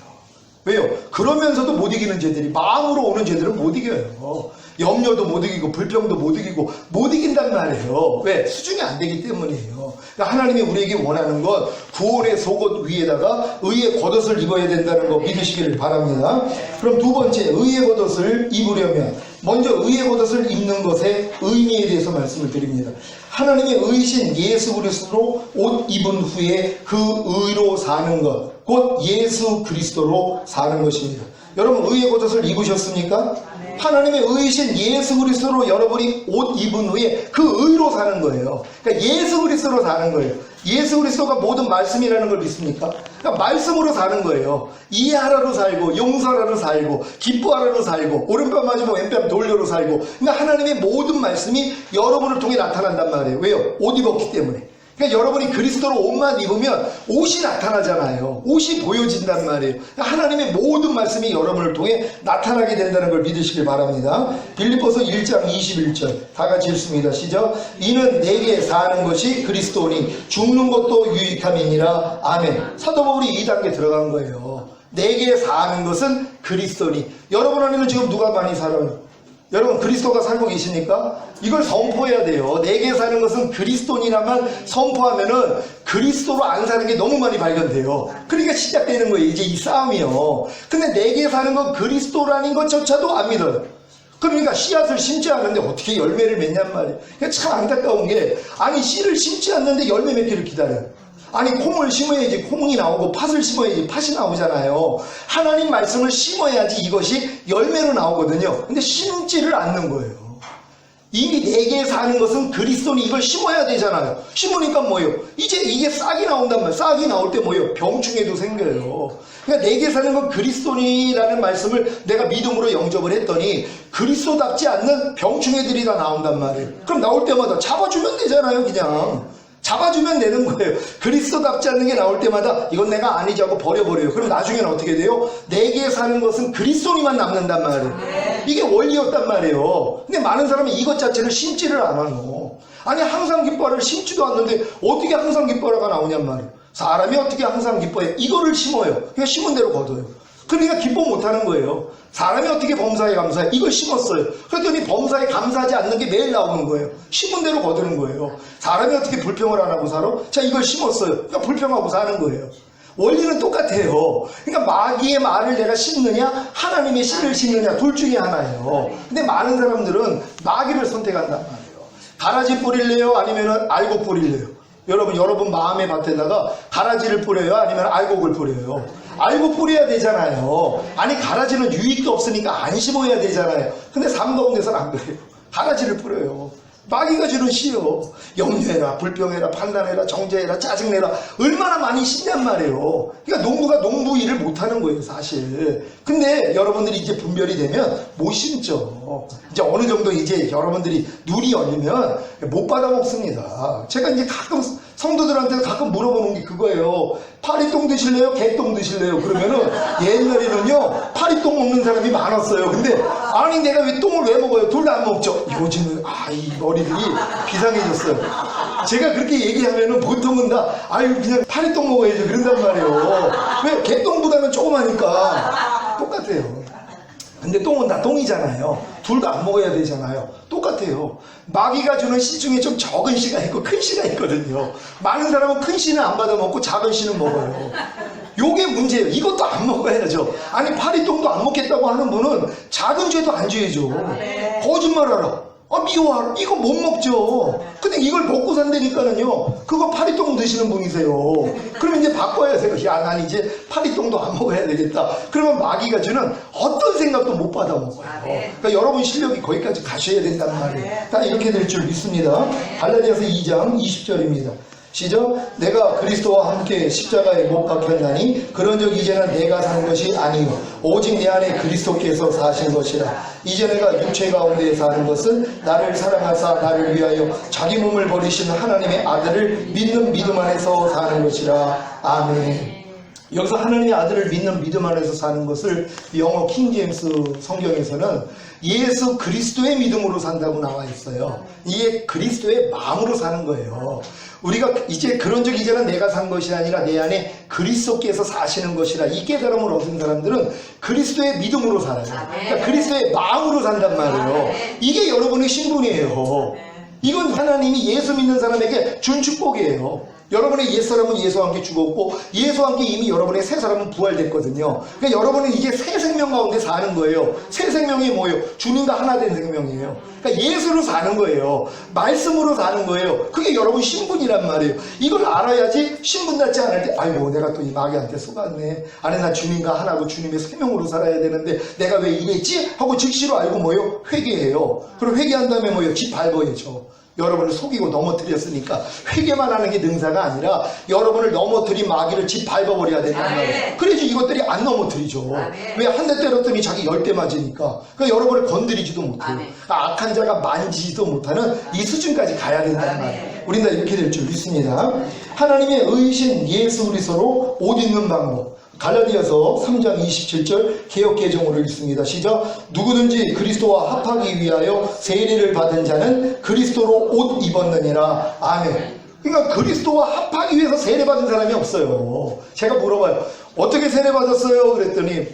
왜요? 그러면서도 못 이기는 죄들이, 마음으로 오는 죄들은 못 이겨요. 염려도 못 이기고 불평도 못 이기고 못 이긴단 말이에요. 왜? 수준이 안 되기 때문이에요. 그러니까 하나님이 우리에게 원하는 건 구원의 속옷 위에다가 의의 겉옷을 입어야 된다는 거 믿으시기를 바랍니다. 그럼 두 번째, 의의 겉옷을 입으려면 먼저 의의 겉옷을 입는 것의 의미에 대해서 말씀을 드립니다. 하나님의 의신 예수 그리스도로 옷 입은 후에 그 의로 사는 것, 곧 예수 그리스도로 사는 것입니다. 여러분 의의 겉옷을 입으셨습니까? 하나님의 의신 예수 그리스도로 여러분이 옷 입은 후에 그 의로 사는 거예요. 그러니까 예수 그리스도로 사는 거예요. 예수 그리스도가 모든 말씀이라는 걸 믿습니까? 그러니까 말씀으로 사는 거예요. 이해하라로 살고 용서하라로 살고 기뻐하라로 살고 오른편 맞으면 왼편 돌려로 살고, 그러니까 하나님의 모든 말씀이 여러분을 통해 나타난단 말이에요. 왜요? 옷 입었기 때문에. 그러니까 여러분이 그리스도로 옷만 입으면 옷이 나타나잖아요. 옷이 보여진단 말이에요. 그러니까 하나님의 모든 말씀이 여러분을 통해 나타나게 된다는 걸 믿으시길 바랍니다. 빌립보서 1장 21절 다 같이 읽습니다. 시작. 이는 내게 사는 것이 그리스도니 죽는 것도 유익함이니라. 아멘. 사도 바울이 2단계 들어간 거예요. 내게 사는 것은 그리스도니. 여러분 안에는 지금 누가 많이 살아요? 여러분 그리스도가 살고 계십니까? 이걸 선포해야 돼요. 내게 사는 것은 그리스도니라만 선포하면은 그리스도로 안 사는 게 너무 많이 발견돼요. 그러니까 시작되는 거예요. 이제 이 싸움이요. 근데 내게 사는 건 그리스도라는 것조차도 안 믿어요. 그러니까 씨앗을 심지 않는데 어떻게 열매를 맺냔 말이에요. 참 안타까운 게, 아니 씨를 심지 않는데 열매 맺기를 기다려요. 아니 콩을 심어야지 콩이 나오고 팥을 심어야지 팥이 나오잖아요. 하나님 말씀을 심어야지 이것이 열매로 나오거든요. 근데 심지를 않는 거예요. 이미 내게 사는 것은 그리스도니, 이걸 심어야 되잖아요. 심으니까 뭐예요? 이제 이게 싹이 나온단 말이에요. 싹이 나올 때 뭐예요? 병충해도 생겨요. 그러니까 내게 사는 건 그리스도니라는 말씀을 내가 믿음으로 영접을 했더니 그리스도답지 않는 병충해들이 다 나온단 말이에요. 그럼 나올 때마다 잡아주면 되잖아요. 그냥 잡아주면 되는 거예요. 그리스도답지 않는 게 나올 때마다 이건 내가 아니지 하고 버려버려요. 그럼 나중에는 어떻게 돼요? 내게 사는 것은 그리스도니만 남는단 말이에요. 이게 원리였단 말이에요. 근데 많은 사람은 이것 자체를 심지를 안 하노. 아니 항상 기뻐하를 심지도 않는데 어떻게 항상 기뻐하가 나오냔 말이에요. 사람이 어떻게 항상 기뻐해? 이거를 심어요. 그냥 심은 대로 거둬요. 그러니까 기뻐 못하는 거예요. 사람이 어떻게 범사에 감사해? 이걸 심었어요. 그랬더니 범사에 감사하지 않는 게 매일 나오는 거예요. 심은 대로 거두는 거예요. 사람이 어떻게 불평을 안 하고 살아? 자, 이걸 심었어요. 그러니까 불평하고 사는 거예요. 원리는 똑같아요. 그러니까 마귀의 말을 내가 심느냐 하나님의 씨를 심느냐 둘 중에 하나예요. 근데 많은 사람들은 마귀를 선택한단 말이에요. 가라지 뿌릴래요? 아니면 알곡 뿌릴래요? 여러분 마음의 밭에다가 가라지를 뿌려요? 아니면 알곡을 뿌려요? 알곡 뿌려야 되잖아요. 아니 가라지는 유익도 없으니까 안 심어야 되잖아요. 근데 삶 가운데서는 안 그래요. 가라지를 뿌려요. 마귀가 주는 씨요. 염려해라, 불평해라, 판단해라, 정죄해라, 짜증내라. 얼마나 많이 심냔 말이에요. 그러니까 농부가 농부 일을 못하는 거예요, 사실. 근데 여러분들이 이제 분별이 되면 못 심죠. 이제 어느 정도 이제 여러분들이 눈이 열리면 못 받아 먹습니다. 제가 이제 가끔 성도들한테 가끔 물어보는 게 그거예요. 파리똥 드실래요? 개똥 드실래요? 그러면은 옛날에는요 파리똥 먹는 사람이 많았어요. 근데 아니 내가 왜 똥을 왜 먹어요? 둘 다 안 먹죠. 요즘은 이 머리들이 비상해졌어요. 제가 그렇게 얘기하면은 보통은 다 아유 그냥 파리똥 먹어야죠 그런단 말이에요. 왜? 개똥보다는 조그마니까 똑같아요. 근데 똥은 다 똥이잖아요. 둘 다 안 먹어야 되잖아요. 똑같아요. 마귀가 주는 씨 중에 좀 적은 씨가 있고 큰 씨가 있거든요. 많은 사람은 큰 씨는 안 받아 먹고 작은 씨는 먹어요. 요게 문제예요. 이것도 안 먹어야죠. 아니 파리똥도 안 먹겠다고 하는 분은 작은 죄도 안 죄죠. 거짓말하라. 미워하라. 이거 못 먹죠. 근데 이걸 먹고 산다니까는요. 그거 파리똥 드시는 분이세요. 그러면 이제 바꿔야 돼요. 야, 난 이제 파리똥도 안 먹어야 되겠다. 그러면 마귀가 주는 어떤 생각도 못 받아 먹어요. 그러니까 여러분 실력이 거기까지 가셔야 된단 말이에요. 다 이렇게 될 줄 믿습니다. 갈라디아서 2장 20절입니다. 시작. 내가 그리스도와 함께 십자가에 못 박혔나니 그런즉 이제는 내가 사는 것이 아니요 오직 내 안에 그리스도께서 사신 것이라. 이제 내가 육체 가운데 사는 것은 나를 사랑하사 나를 위하여 자기 몸을 버리신 하나님의 아들을 믿는 믿음 안에서 사는 것이라. 아멘. 여기서 하나님의 아들을 믿는 믿음 안에서 사는 것을 영어 킹제임스 성경에서는 예수 그리스도의 믿음으로 산다고 나와 있어요. 이게 그리스도의 마음으로 사는 거예요. 우리가 이제 그런즉 이제는 내가 산 것이 아니라 내 안에 그리스도께서 사시는 것이라. 이 깨달음을 얻은 사람들은 그리스도의 믿음으로 살아요. 그러니까 그리스도의 마음으로 산단 말이에요. 이게 여러분의 신분이에요. 이건 하나님이 예수 믿는 사람에게 준 축복이에요. 여러분의 옛사람은 예수와 함께 죽었고 예수와 함께 이미 여러분의 새 사람은 부활됐거든요. 그러니까 여러분은 이제 새 생명 가운데 사는 거예요. 새 생명이 뭐예요? 주님과 하나 된 생명이에요. 그러니까 예수로 사는 거예요. 말씀으로 사는 거예요. 그게 여러분 신분이란 말이에요. 이걸 알아야지 신분 닿지 않을 때 아이고 내가 또 이 마귀한테 속았네. 아니 나 주님과 하나고 주님의 생명으로 살아야 되는데 내가 왜 이랬지? 하고 즉시로 알고 뭐예요? 회개해요. 그럼 회개한 다음에 뭐예요? 집 밟아야죠. 여러분을 속이고 넘어뜨렸으니까 회개만 하는 게 능사가 아니라 여러분을 넘어뜨린 마귀를 집 밟아버려야 된다는 말이에요. 그래야지 이것들이 안 넘어뜨리죠. 왜 한 대 때렸더니 자기 10대 맞으니까. 그러니까 여러분을 건드리지도 못해요. 그러니까 악한 자가 만지지도 못하는 이 수준까지 가야 된다는 말이에요. 우린 다 이렇게 될 줄 믿습니다. 하나님의 의신 예수 그리스도로 옷 입는 방법. 갈라디아서 3장 27절 개역개정으로 읽습니다. 시작. 누구든지 그리스도와 합하기 위하여 세례를 받은 자는 그리스도로 옷 입었느니라. 아멘. 그러니까 그리스도와 합하기 위해서 세례 받은 사람이 없어요. 제가 물어봐요. 어떻게 세례 받았어요? 그랬더니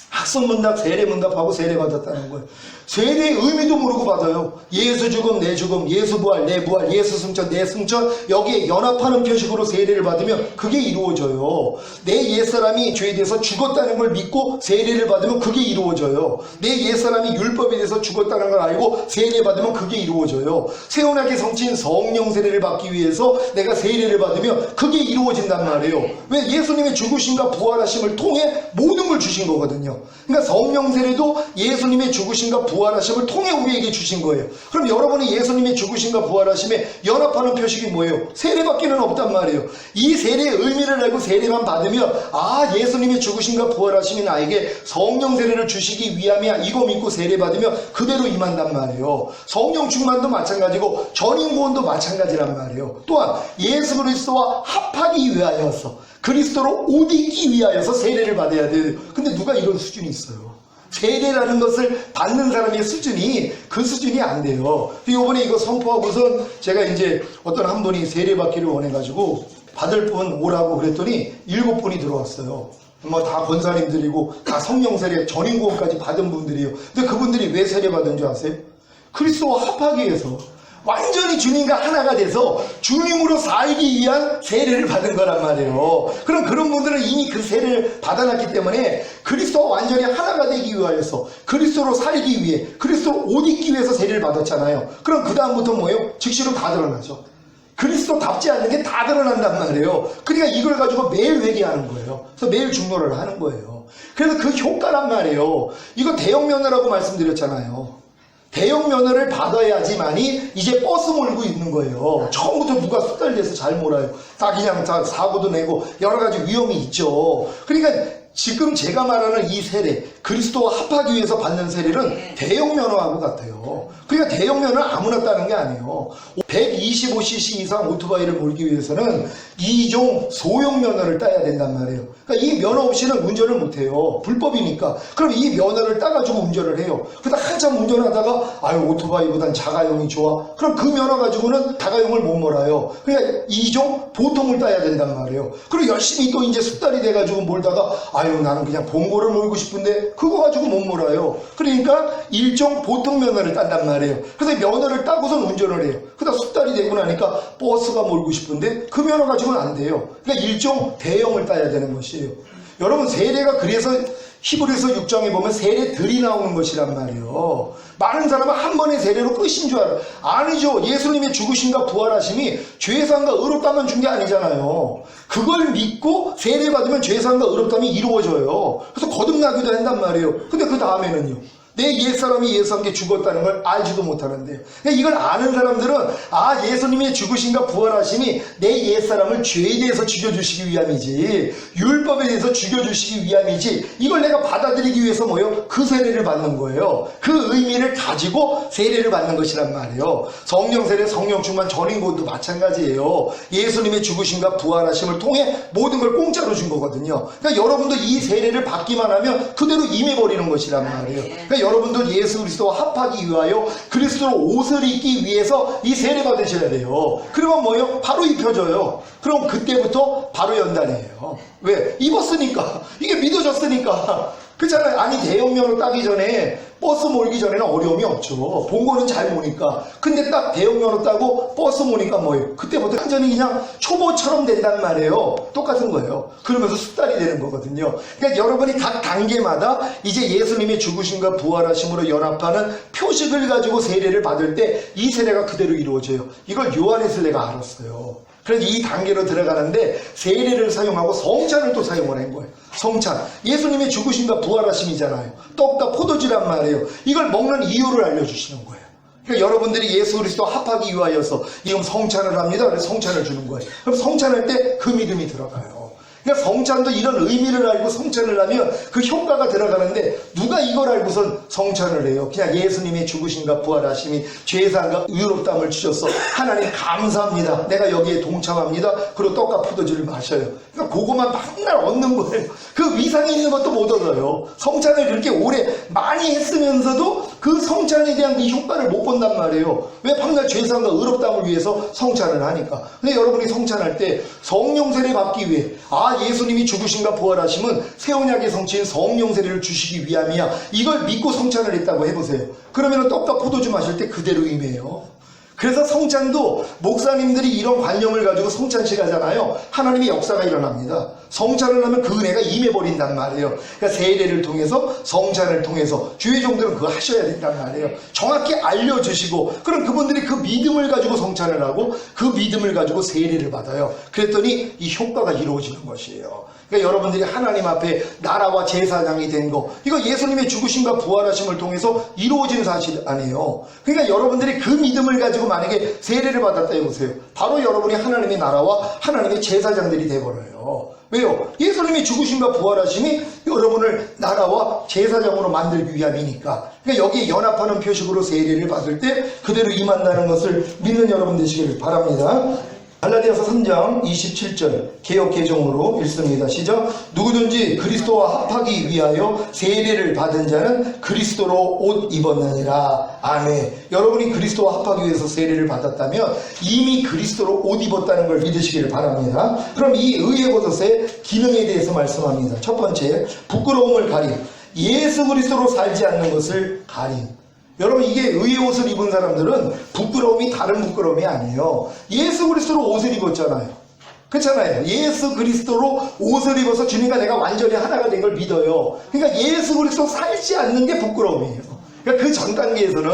학습문답 세례문답하고 세례 받았다는 거예요. 세례의 의미도 모르고 받아요. 예수 죽음 내 죽음, 예수 부활 내 부활, 예수 승천 내 승천, 여기에 연합하는 표식으로 세례를 받으면 그게 이루어져요. 내 옛사람이 죄에 대해서 죽었다는 걸 믿고 세례를 받으면 그게 이루어져요. 내 옛사람이 율법에 대해서 죽었다는 걸 알고 세례 받으면 그게 이루어져요. 세운하게 성취인 성령 세례를 받기 위해서 내가 세례를 받으면 그게 이루어진단 말이에요. 왜? 예수님의 죽으심과 부활하심을 통해 모든 걸 주신 거거든요. 그러니까 성령 세례도 예수님의 죽으심과 부활하심을 통해 우리에게 주신 거예요. 그럼 여러분이 예수님의 죽으심과 부활하심에 연합하는 표식이 뭐예요? 세례밖에는 없단 말이에요. 이 세례의 의미를 알고 세례만 받으면 아 예수님의 죽으심과 부활하심이 나에게 성령 세례를 주시기 위함이야 이거 믿고 세례 받으면 그대로 임한단 말이에요. 성령 충만도 마찬가지고 전인 구원도 마찬가지란 말이에요. 또한 예수 그리스도와 합하기 위하여서 그리스도로 옷 입기 위하여서 세례를 받아야 돼요. 근데 누가 이런 수준이 있어요? 세례라는 것을 받는 사람의 수준이 그 수준이 안 돼요. 이번에 이거 선포하고선 제가 이제 어떤 한 분이 세례 받기를 원해가지고 받을 분 오라고 그랬더니 7분이 들어왔어요. 뭐 다 권사님들이고 다 성령 세례 전인 구원까지 받은 분들이에요. 근데 그분들이 왜 세례 받은 줄 아세요? 그리스도와 합하기 위해서. 완전히 주님과 하나가 돼서 주님으로 살기 위한 세례를 받은 거란 말이에요. 그럼 그런 분들은 이미 그 세례를 받아놨기 때문에 그리스도와 완전히 하나가 되기 위하여서 그리스도로 살기 위해 그리스도로 옷 입기 위해서 세례를 받았잖아요. 그럼 그 다음부터 뭐예요? 즉시로 다 드러나죠. 그리스도답지 않는 게 다 드러난단 말이에요. 그러니까 이걸 가지고 매일 회개하는 거예요. 그래서 매일 중노를 하는 거예요. 그래서 그 효과란 말이에요. 이거 대형 면허라고 말씀드렸잖아요. 대형 면허를 받아야지만이 이제 버스 몰고 있는 거예요. 처음부터 누가 숙달돼서 잘 몰아요. 다 그냥 다 사고도 내고 여러 가지 위험이 있죠. 그러니까 지금 제가 말하는 이 세례, 그리스도와 합하기 위해서 받는 세례는 대형 면허하고 같아요. 그러니까 대형 면허는 아무나 따는 게 아니에요. 125cc 이상 오토바이를 몰기 위해서는 2종 소형 면허를 따야 된단 말이에요. 그러니까 이 면허 없이는 운전을 못해요. 불법이니까. 그럼 이 면허를 따가지고 운전을 해요. 그러다 한참 운전하다가 아유 오토바이보단 자가용이 좋아. 그럼 그 면허 가지고는 자가용을 못 몰아요. 그러니까 2종 보통을 따야 된단 말이에요. 그리고 열심히 또 이제 숙달이 돼가지고 몰다가 아유 나는 그냥 봉고를 몰고 싶은데 그거 가지고 못 몰아요. 그러니까 1종 보통 면허를 딴단 말이에요. 그래서 면허를 따고선 운전을 해요. 그러다 숙달이 되고 나니까 버스가 몰고 싶은데 그 면허 가지고는 안 돼요. 그러니까 1종 대형을 따야 되는 것이에요. 여러분 세례가 그래서 히브리서 6장에 보면 세례들이 나오는 것이란 말이에요. 많은 사람은 한 번의 세례로 끝인 줄 알아요. 아니죠. 예수님의 죽으심과 부활하심이 죄사함과 의롭다만 준 게 아니잖아요. 그걸 믿고 세례 받으면 죄사함과 의롭다함이 이루어져요. 그래서 거듭나기도 한단 말이에요. 근데 그 다음에는요, 내 옛사람이 예수와 함께 죽었다는 걸 알지도 못하는데요. 이걸 아는 사람들은 아, 예수님의 죽으심과 부활하심이 내 옛사람을 죄에 대해서 죽여주시기 위함이지, 율법에 대해서 죽여주시기 위함이지, 이걸 내가 받아들이기 위해서 뭐요? 그 세례를 받는 거예요. 그 의미를 가지고 세례를 받는 것이란 말이에요. 성령 세례, 성령 충만, 전인 것도 마찬가지예요. 예수님의 죽으심과 부활하심을 통해 모든 걸 공짜로 준 거거든요. 그러니까 여러분도 이 세례를 받기만 하면 그대로 임해버리는 것이란 말이에요. 그러니까 여러분도 예수 그리스도와 합하기 위하여 그리스도로 옷을 입기 위해서 이 세례 받으셔야 돼요. 그러면 뭐예요? 바로 입혀져요. 그럼 그때부터 바로 연단이에요. 왜? 입었으니까. 이게 믿어졌으니까. 그렇잖아요. 아니, 대형면허 따기 전에, 버스 몰기 전에는 어려움이 없죠. 본거는 잘 모니까. 근데 딱 대형면허 따고 버스 모니까 뭐예요? 그때부터 완전히 그냥 초보처럼 된단 말이에요. 똑같은 거예요. 그러면서 습관이 되는 거거든요. 그러니까 여러분이 각 단계마다 이제 예수님의 죽으심과 부활하심으로 연합하는 표식을 가지고 세례를 받을 때 이 세례가 그대로 이루어져요. 이걸 요한에서 내가 알았어요. 그래서 이 단계로 들어가는데 세례를 사용하고 성찬을 또 사용을 한 거예요. 성찬. 예수님의 죽으심과 부활하심이잖아요. 떡과 포도주란 말이에요. 이걸 먹는 이유를 알려주시는 거예요. 그러니까 여러분들이 예수 그리스도 합하기 위하여서 지금 성찬을 합니다. 그래서 성찬을 주는 거예요. 그럼 성찬할 때 그 믿음이 들어가요. 그러니까 성찬도 이런 의미를 알고 성찬을 하면 그 효과가 들어가는데, 누가 이걸 알고선 성찬을 해요? 그냥 예수님의 죽으심과 부활하심이 죄사함과 의롭다함을 주셔서 하나님 감사합니다, 내가 여기에 동참합니다, 그리고 떡과 포도주를 마셔요. 그러니까 그거만 맨날 얻는 거예요. 그 위상이 있는 것도 못 얻어요. 성찬을 그렇게 오래 많이 했으면서도 그 성찬에 대한 그 효과를 못 본단 말이에요. 왜? 밤낮 죄사함과 의롭다함을 위해서 성찬을 하니까. 근데 여러분이 성찬할 때 성령 세례 받기 위해, 아, 예수님이 죽으심과 부활하심은 새 언약의 성취인 성령 세례를 주시기 위함이야, 이걸 믿고 성찬을 했다고 해보세요. 그러면 떡과 포도주 마실 때 그대로 임해요. 그래서 성찬도 목사님들이 이런 관념을 가지고 성찬식 하잖아요. 하나님의 역사가 일어납니다. 성찬을 하면 그 은혜가 임해버린단 말이에요. 그러니까 세례를 통해서, 성찬을 통해서 주의 종들은 그거 하셔야 된단 말이에요. 정확히 알려주시고, 그럼 그분들이 그 믿음을 가지고 성찬을 하고 그 믿음을 가지고 세례를 받아요. 그랬더니 이 효과가 이루어지는 것이에요. 그러니까 여러분들이 하나님 앞에 나라와 제사장이 된 거, 이거 예수님의 죽으심과 부활하심을 통해서 이루어진 사실 아니에요. 그러니까 여러분들이 그 믿음을 가지고 만약에 세례를 받았다 해보세요. 바로 여러분이 하나님의 나라와 하나님의 제사장들이 돼버려요. 왜요? 예수님의 죽으심과 부활하심이 여러분을 나라와 제사장으로 만들기 위함이니까. 그러니까 여기에 연합하는 표식으로 세례를 받을 때 그대로 임한다는 것을 믿는 여러분 되시기를 바랍니다. 갈라디아서 3장 27절 개역 개정으로 읽습니다. 시작. 누구든지 그리스도와 합하기 위하여 세례를 받은 자는 그리스도로 옷 입었느니라. 아멘. 여러분이 그리스도와 합하기 위해서 세례를 받았다면 이미 그리스도로 옷 입었다는 걸 믿으시기를 바랍니다. 그럼 이 의의 겉옷의 기능에 대해서 말씀합니다. 첫 번째, 부끄러움을 가림. 예수 그리스도로 살지 않는 것을 가림. 여러분, 이게 의의 옷을 입은 사람들은 부끄러움이 다른 부끄러움이 아니에요. 예수 그리스도로 옷을 입었잖아요. 그렇잖아요. 예수 그리스도로 옷을 입어서 주님과 내가 완전히 하나가 된 걸 믿어요. 그러니까 예수 그리스도 살지 않는 게 부끄러움이에요. 그러니까 그 전 단계에서는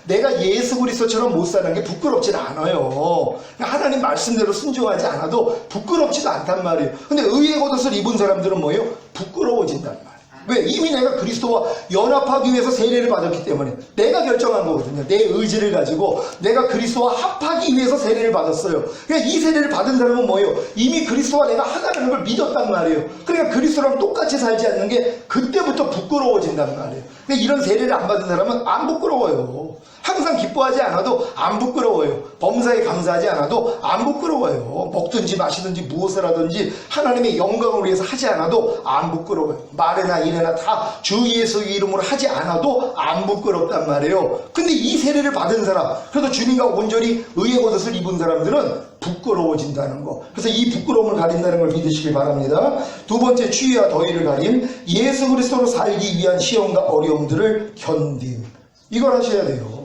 내가 예수 그리스도처럼 못 사는 게 부끄럽진 않아요. 그러니까 하나님 말씀대로 순종하지 않아도 부끄럽지도 않단 말이에요. 근데 의의 겉옷을 입은 사람들은 뭐예요? 부끄러워진단 말이에요. 왜? 이미 내가 그리스도와 연합하기 위해서 세례를 받았기 때문에 내가 결정한 거거든요. 내 의지를 가지고 내가 그리스도와 합하기 위해서 세례를 받았어요. 그러니까 이 세례를 받은 사람은 뭐예요? 이미 그리스도와 내가 하나라는 걸 믿었단 말이에요. 그러니까 그리스도랑 똑같이 살지 않는 게 그때부터 부끄러워진단 말이에요. 근데 이런 세례를 안 받은 사람은 안 부끄러워요. 항상 기뻐하지 않아도 안 부끄러워요. 범사에 감사하지 않아도 안 부끄러워요. 먹든지 마시든지 무엇을 하든지 하나님의 영광을 위해서 하지 않아도 안 부끄러워요. 말이나 일이나 다 주 예수의 이름으로 하지 않아도 안 부끄럽단 말이에요. 근데 이 세례를 받은 사람, 그래도 주님과 온전히 의의 겉옷을 입은 사람들은 부끄러워진다는 거. 그래서 이 부끄러움을 가린다는 걸 믿으시길 바랍니다. 두 번째, 추위와 더위를 가림. 예수 그리스도로 살기 위한 시험과 어려움들을 견딤. 이걸 하셔야 돼요.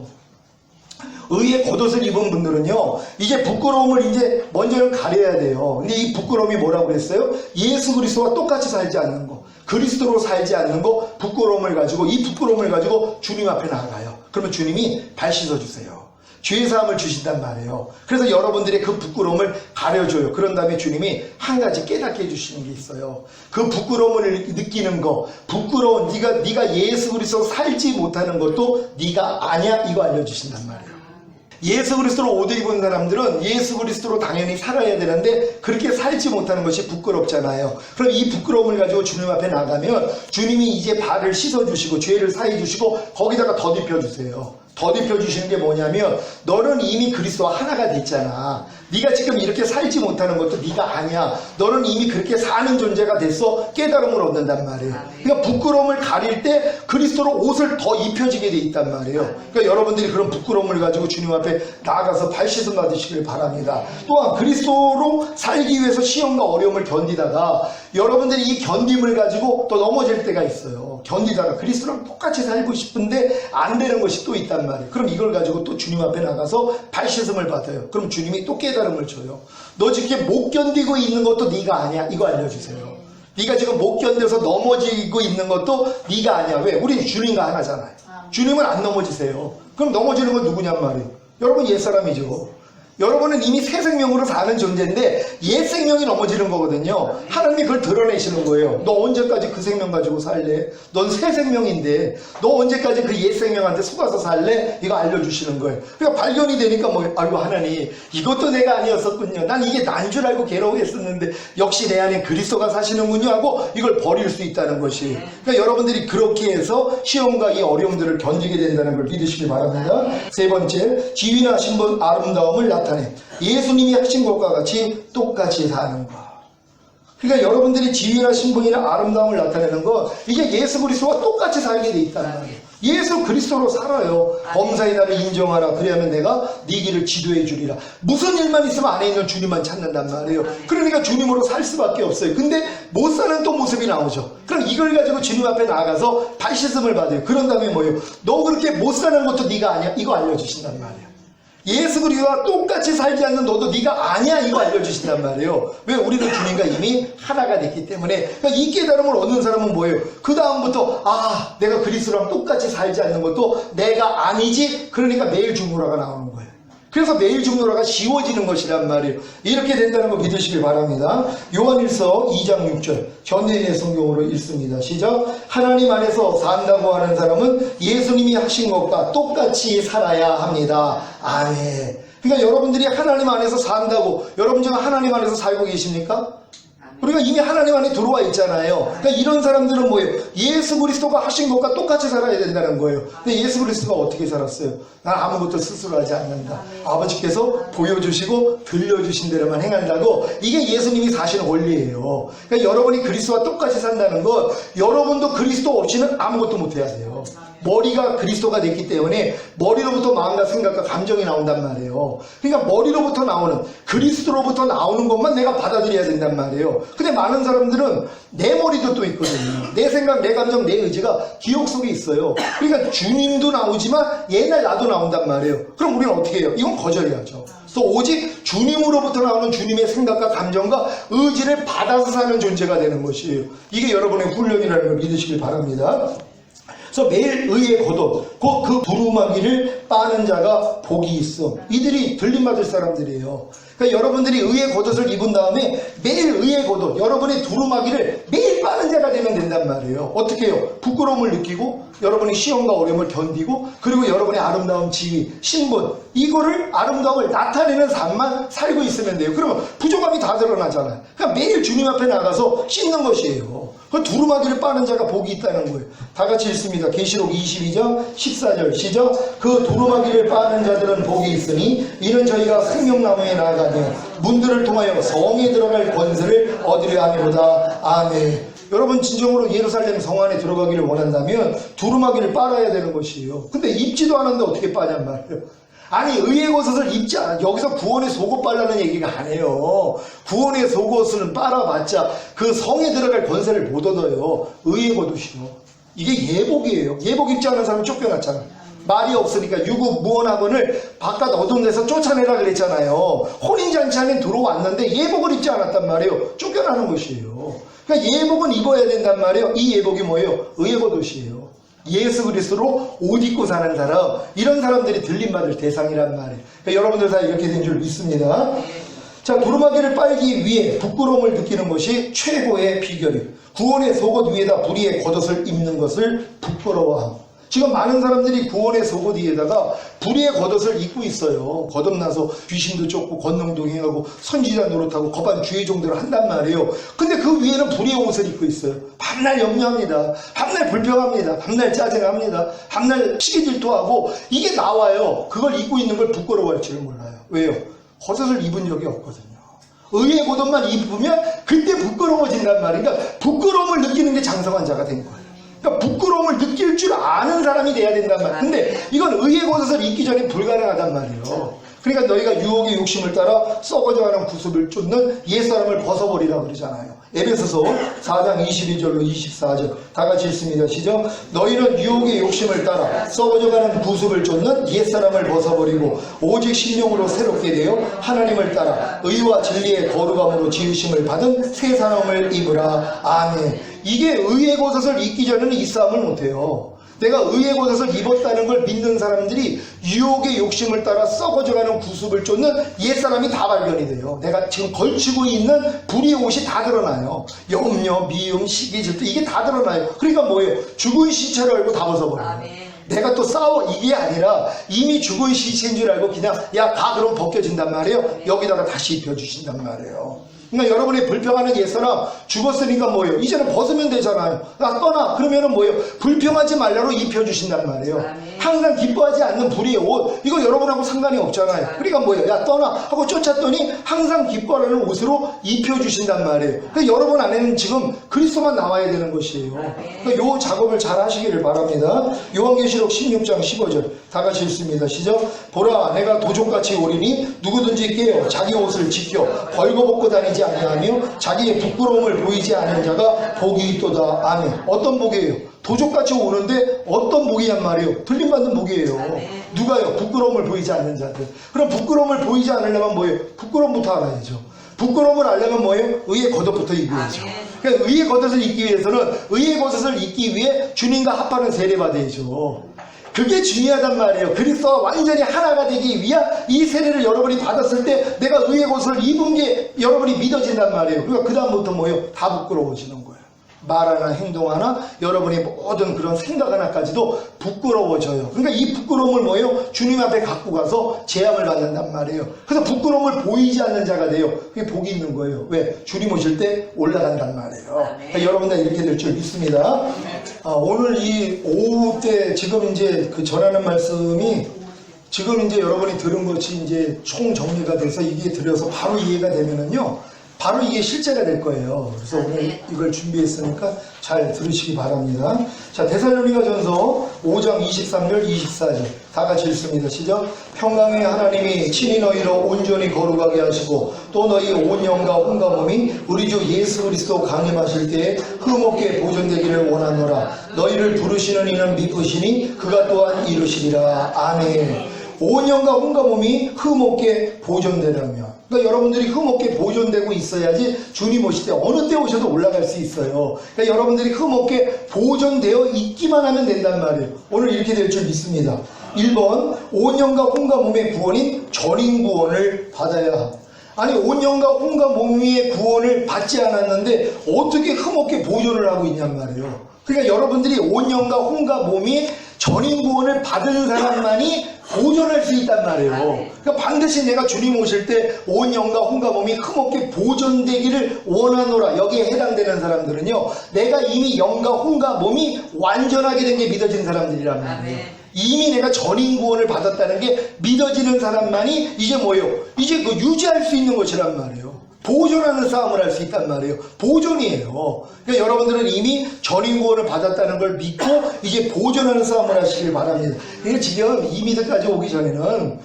의의 겉옷을 입은 분들은요, 이제 부끄러움을 이제 먼저는 가려야 돼요. 근데 이 부끄러움이 뭐라고 그랬어요? 예수 그리스도와 똑같이 살지 않는 거, 그리스도로 살지 않는 거, 부끄러움을 가지고, 이 부끄러움을 가지고 주님 앞에 나가요. 그러면 주님이 발 씻어주세요. 죄의 사함을 주신단 말이에요. 그래서 여러분들의 그 부끄러움을 가려줘요. 그런 다음에 주님이 한 가지 깨닫게 해주시는 게 있어요. 그 부끄러움을 느끼는 거, 부끄러운 네가 예수 그리스도로 살지 못하는 것도 네가 아냐, 이거 알려주신단 말이에요. 예수 그리스도로 옷을 입은 사람들은 예수 그리스도로 당연히 살아야 되는데 그렇게 살지 못하는 것이 부끄럽잖아요. 그럼 이 부끄러움을 가지고 주님 앞에 나가면 주님이 이제 발을 씻어주시고 죄를 사해주시고 거기다가 덧입혀주세요. 덧입혀주시는 게 뭐냐면 너는 이미 그리스도와 하나가 됐잖아. 네가 지금 이렇게 살지 못하는 것도 네가 아니야. 너는 이미 그렇게 사는 존재가 됐어. 깨달음을 얻는단 말이에요. 그러니까 부끄러움을 가릴 때 그리스도로 옷을 더 입혀지게 돼 있단 말이에요. 그러니까 여러분들이 그런 부끄러움을 가지고 주님 앞에 나아가서 발 씻음 받으시길 바랍니다. 또한 그리스도로 살기 위해서 시험과 어려움을 견디다가 여러분들이 이 견딤을 가지고 또 넘어질 때가 있어요. 견디다가 그리스도랑 똑같이 살고 싶은데 안 되는 것이 또 있단 말이에요. 그럼 이걸 가지고 또 주님 앞에 나가서 발 씻음을 받아요. 그럼 주님이 또 깨달음을 줘요. 너 지금 못 견디고 있는 것도 네가 아니야. 이거 알려주세요. 네가 지금 못 견뎌서 넘어지고 있는 것도 네가 아니야. 왜? 우리 주님과 하나잖아요. 주님은 안 넘어지세요. 그럼 넘어지는 건 누구냔 말이에요. 여러분 옛사람이죠. 여러분은 이미 새 생명으로 사는 존재인데 옛 생명이 넘어지는 거거든요. 하나님이 그걸 드러내시는 거예요. 너 언제까지 그 생명 가지고 살래? 넌 새 생명인데 너 언제까지 그 옛 생명한테 속아서 살래? 이거 알려주시는 거예요. 그러니까 발견이 되니까 아이고 하나님, 이것도 내가 아니었었군요. 난 이게 난 줄 알고 괴로워했었는데 역시 내 안에 그리스도가 사시는군요 하고 이걸 버릴 수 있다는 것이. 그러니까 여러분들이 그렇게 해서 시험과 이 어려움들을 견디게 된다는 걸 믿으시기 바랍니다. 세 번째, 지위나 신분, 아름다움을 나타내 예수님이 하신 것과 같이 똑같이 사는 것. 그러니까 여러분들이 지위나 신분이나 아름다움을 나타내는 건 이게 예수 그리스도와 똑같이 살게 돼 있다는 거예요. 예수 그리스도로 살아요. 범사의 나를 인정하라. 그래야면 내가 네 길을 지도해 주리라. 무슨 일만 있으면 안에 있는 주님만 찾는단 말이에요. 그러니까 주님으로 살 수밖에 없어요. 근데 못 사는 또 모습이 나오죠. 그럼 이걸 가지고 주님 앞에 나가서 발 씻음을 받아요. 그런 다음에 뭐예요? 너 그렇게 못 사는 것도 네가 아니야. 이거 알려주신단 말이에요. 예수 그리스도와 똑같이 살지 않는 너도 네가 아니야, 이거 알려주신단 말이에요. 왜? 우리는 주님과 이미 하나가 됐기 때문에. 그러니까 이 깨달음을 얻는 사람은 뭐예요? 그 다음부터 내가 그리스도랑 똑같이 살지 않는 것도 내가 아니지. 그러니까 매일 중보라가 나오는 거예요. 그래서 매일 중보라가 쉬워지는 것이란 말이에요. 이렇게 된다는 거 믿으시길 바랍니다. 요한일서 2장 6절 전대인의 성경으로 읽습니다. 시작. 하나님 안에서 산다고 하는 사람은 예수님이 하신 것과 똑같이 살아야 합니다. 아멘. 그러니까 여러분들이 하나님 안에서 산다고, 여러분 중에 하나님 안에서 살고 계십니까? 우리가 이미 하나님 안에 들어와 있잖아요. 그러니까 이런 사람들은 뭐예요? 예수 그리스도가 하신 것과 똑같이 살아야 된다는 거예요. 근데 예수 그리스도가 어떻게 살았어요? 난 아무것도 스스로 하지 않는다. 아버지께서 보여주시고 들려주신 대로만 행한다고. 이게 예수님이 사시는 원리예요. 그러니까 여러분이 그리스도와 똑같이 산다는 건 여러분도 그리스도 없이는 아무것도 못해야 돼요. 머리가 그리스도가 됐기 때문에 머리로부터 마음과 생각과 감정이 나온단 말이에요. 그러니까 머리로부터 나오는, 그리스도로부터 나오는 것만 내가 받아들여야 된단 말이에요. 근데 많은 사람들은 내 머리도 또 있거든요. 내 생각, 내 감정, 내 의지가 기억 속에 있어요. 그러니까 주님도 나오지만 옛날 나도 나온단 말이에요. 그럼 우리는 어떻게 해요? 이건 거절해야죠. 그래서 오직 주님으로부터 나오는 주님의 생각과 감정과 의지를 받아서 사는 존재가 되는 것이에요. 이게 여러분의 훈련이라는 걸 믿으시길 바랍니다. 그래서 매일 의의 겉옷, 그 두루마기를 빠는 자가 복이 있어. 이들이 들림받을 사람들이에요. 그러니까 여러분들이 의의 겉옷을 입은 다음에 매일 의의 겉옷, 여러분의 두루마기를 매일 빠는 자가 되면 된단 말이에요. 어떻게 해요? 부끄러움을 느끼고 여러분이 시험과 어려움을 견디고, 그리고 여러분의 아름다운 지위, 신분, 이거를 아름다움을 나타내는 삶만 살고 있으면 돼요. 그러면 부족함이 다 드러나잖아요. 그러니까 매일 주님 앞에 나가서 씻는 것이에요. 그 두루마기를 빠는 자가 복이 있다는 거예요. 다 같이 읽습니다. 계시록 22장 14절 시작. 그 두루마기를 빠는 자들은 복이 있으니 이는 저희가 생명나무에 나아가며 문들을 통하여 성에 들어갈 권세를 얻으려 하미로다. 아멘. 여러분 진정으로 예루살렘 성 안에 들어가기를 원한다면 두루마기를 빨아야 되는 것이에요. 근데 입지도 않았는데 어떻게 빠냔 말이에요. 아니 의의 겉옷을 입지 않아. 여기서 구원의 속옷 빨라는 얘기가 아니에요. 구원의 속옷을 빨아봤자 그 성에 들어갈 권세를 못 얻어요. 의의 겉옷이요. 이게 예복이에요. 예복 입지 않은 사람은 쫓겨났잖아. 말이 없으니까 유구무원학원을 바깥 어둠에서 쫓아내라 그랬잖아요. 혼인잔치하면 들어왔는데 예복을 입지 않았단 말이에요. 쫓겨나는 것이에요. 그러니까 예복은 입어야 된단 말이에요. 이 예복이 뭐예요? 의의 겉옷이에요. 예수 그리스도로 옷 입고 사는 사람, 이런 사람들이 들림받을 대상이란 말이에요. 그러니까 여러분들 사이에 이렇게 된 줄 믿습니다. 자, 두루마기를 빨기 위해 부끄러움을 느끼는 것이 최고의 비결이에요. 구원의 속옷 위에다 불의의 겉옷을 입는 것을 부끄러워함. 지금 많은 사람들이 구원의 속옷 위에다가 불의의 겉옷을 입고 있어요. 거듭나서 귀신도 쫓고 권능도 행하고 선지자 노릇하고 거반 주의 종대로 한단 말이에요. 근데 그 위에는 불의의 옷을 입고 있어요. 밤날 염려합니다. 밤날 불평합니다. 밤날 짜증합니다. 밤날 시기 질투하고 이게 나와요. 그걸 입고 있는 걸 부끄러워할 줄은 몰라요. 왜요? 겉옷을 입은 적이 없거든요. 의의 겉옷만 입으면 그때 부끄러워진단 말이에요. 그러니까 부끄러움을 느끼는 게 장성한 자가 된 거예요. 그러니까 부끄러움을 느낄 줄 아는 사람이 돼야 된단 말이에요. 근데 이건 의의 겉옷을 입기 전에 불가능하단 말이에요. 그러니까 너희가 유혹의 욕심을 따라 썩어져가는 구습을 쫓는 옛사람을 벗어버리라고 그러잖아요. 에베소서 4장 22절로 24절 다 같이 읽습니다. 시작. 너희는 유혹의 욕심을 따라 썩어져가는 구습을 쫓는 옛사람을 벗어버리고 오직 신령으로 새롭게 되어 하나님을 따라 의와 진리의 거룩함으로 지으심을 받은 새 사람을 입으라. 아멘. 이게 의의 겉옷을 입기 전에는 이 싸움을 못해요. 내가 의의 겉옷을 입었다는 걸 믿는 사람들이 유혹의 욕심을 따라 썩어져가는 구습을 쫓는 옛사람이 다 발견이 돼요. 내가 지금 걸치고 있는 불의의 옷이 다 드러나요. 염려, 미움, 시기, 질투 이게 다 드러나요. 그러니까 뭐예요? 죽은 시체를 알고 다 벗어버려요. 내가 또 싸워 이게 아니라 이미 죽은 시체인 줄 알고 그냥 야 다 그럼 벗겨진단 말이에요. 여기다가 다시 입혀주신단 말이에요. 그러니까 여러분이 불평하는 옛사람 죽었으니까 뭐예요? 이제는 벗으면 되잖아요. 나 떠나. 그러면은 뭐예요? 불평하지 말라로 입혀주신단 말이에요. 항상 기뻐하지 않는 불의의 옷. 이거 여러분하고 상관이 없잖아요. 그러니까 뭐예요? 야 떠나 하고 쫓았더니 항상 기뻐하는 옷으로 입혀주신단 말이에요. 그러니까 여러분 안에는 지금 그리스도만 나와야 되는 것이에요. 그러니까 요 작업을 잘 하시기를 바랍니다. 요한계시록 16장 15절 다 같이 읽습니다. 시작. 보라 내가 도적같이 오리니 누구든지 깨어 자기 옷을 지켜 벌거벗고 다니지 아니하며 자기의 부끄러움을 보이지 않는 자가 복이 있도다. 아멘. 어떤 복이에요? 도적같이 오는데 어떤 복이냔 말이에요? 들림받는 복이에요. 누가요? 부끄러움을 보이지 않는 자들. 그럼 부끄러움을 보이지 않으려면 뭐예요? 부끄러움부터 알아야죠. 부끄러움을 알려면 뭐예요? 의의 겉옷부터 입어야죠. 그러니까 의의 겉옷을 입기 위해서는 의의 겉옷을 입기 위해 주님과 합하는 세례 받아야죠. 그게 중요하단 말이에요. 그리스도와 완전히 하나가 되기 위한 이 세례를 여러분이 받았을 때 내가 의의 겉옷을 입은 게 여러분이 믿어진단 말이에요. 그러니까 그 다음부터 뭐예요? 다 부끄러워지는 거예요. 말 하나 행동 하나 여러분의 모든 그런 생각 하나까지도 부끄러워져요. 그러니까 이 부끄러움을 뭐예요? 주님 앞에 갖고 가서 제함을 받는단 말이에요. 그래서 부끄러움을 보이지 않는 자가 돼요. 그게 복이 있는 거예요. 왜? 주님 오실 때 올라간단 말이에요. 그러니까 여러분들 이렇게 될 줄 믿습니다. 오늘 이 오후 때 지금 이제 그 전하는 말씀이 지금 이제 여러분이 들은 것이 이제 총 정리가 돼서 이게 들려서 바로 이해가 되면은요. 바로 이게 실제가 될 거예요. 그래서 오늘 이걸 준비했으니까 잘 들으시기 바랍니다. 자, 데살로니가전서 5장 23절 24절 다 같이 읽습니다. 시작. 평강의 하나님이 친히 너희로 온전히 거룩하게 하시고 또 너희 온 영과 혼과 몸이 우리 주 예수 그리스도 강림하실 때에 흠없게 보존되기를 원하노라. 너희를 부르시는 이는 미쁘시니 그가 또한 이루시리라. 아멘. 온 영과 혼과 몸이 흠없게 보존되려면, 그러니까 여러분들이 흠없게 보존되고 있어야지 주님 오실 때 어느 때 오셔도 올라갈 수 있어요. 그러니까 여러분들이 흠없게 보존되어 있기만 하면 된단 말이에요. 오늘 이렇게 될 줄 믿습니다. 1번 온 영과 혼과 몸의 구원인 전인 구원을 받아야 합니다. 아니 온 영과 혼과 몸의 구원을 받지 않았는데 어떻게 흠없게 보존을 하고 있냔 말이에요. 그러니까 여러분들이 온 영과 혼과 몸이 전인 구원을 받은 사람만이 보존할 수 있단 말이에요. 그러니까 반드시 내가 주님 오실 때 온 영과 혼과 몸이 흠없게 보존되기를 원하노라. 여기에 해당되는 사람들은요, 내가 이미 영과 혼과 몸이 완전하게 된 게 믿어진 사람들이란 말이에요. 이미 내가 전인 구원을 받았다는 게 믿어지는 사람만이 이제 뭐예요? 이제 그 유지할 수 있는 것이란 말이에요. 보존하는 싸움을 할 수 있단 말이에요. 보존이에요. 그러니까 여러분들은 이미 전인 구원을 받았다는 걸 믿고 이제 보존하는 싸움을 하시길 바랍니다. 그러니까 지금 이 믿음까지 오기 전에는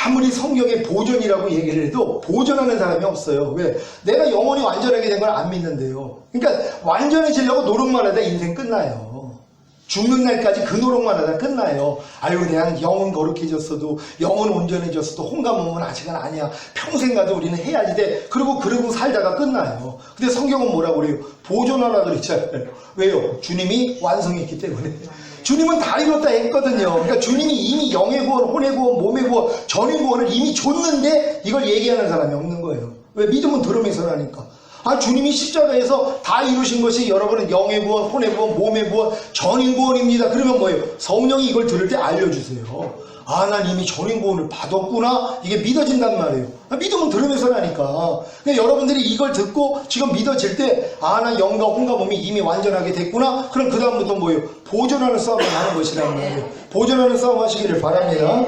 아무리 성경에 보존이라고 얘기를 해도 보존하는 사람이 없어요. 왜? 내가 영원히 완전하게 된 걸 안 믿는데요. 그러니까 완전해지려고 노력만 하다 인생 끝나요. 죽는 날까지 그 노력만 하다 끝나요. 아유, 그냥 영은 거룩해졌어도, 영은 온전해졌어도 홍감음은 아직은 아니야. 평생 가도 우리는 해야지 돼. 그러고 살다가 끝나요. 근데 성경은 뭐라고 그래요? 보존하라 그랬잖아요. 왜요? 주님이 완성했기 때문에. 주님은 다 이뤘다 했거든요. 그러니까 주님이 이미 영의 구원, 혼의 구원, 몸의 구원, 전의 구원을 이미 줬는데 이걸 얘기하는 사람이 없는 거예요. 왜? 믿음은 들으면서 하니까. 아, 주님이 십자가에서 다 이루신 것이 여러분은 영의 구원, 혼의 구원, 몸의 구원, 전인 구원입니다. 그러면 뭐예요? 성령이 이걸 들을 때 알려주세요. 아, 난 이미 전인 구원을 받았구나. 이게 믿어진단 말이에요. 아, 믿음은 들으면서 하니까. 그러니까 여러분들이 이걸 듣고 지금 믿어질 때, 아, 난 영과 혼과 몸이 이미 완전하게 됐구나. 그럼 그 다음부터 뭐예요? 보존하는 싸움을 하는 것이란 말이에요. 보존하는 싸움 하시기를 바랍니다.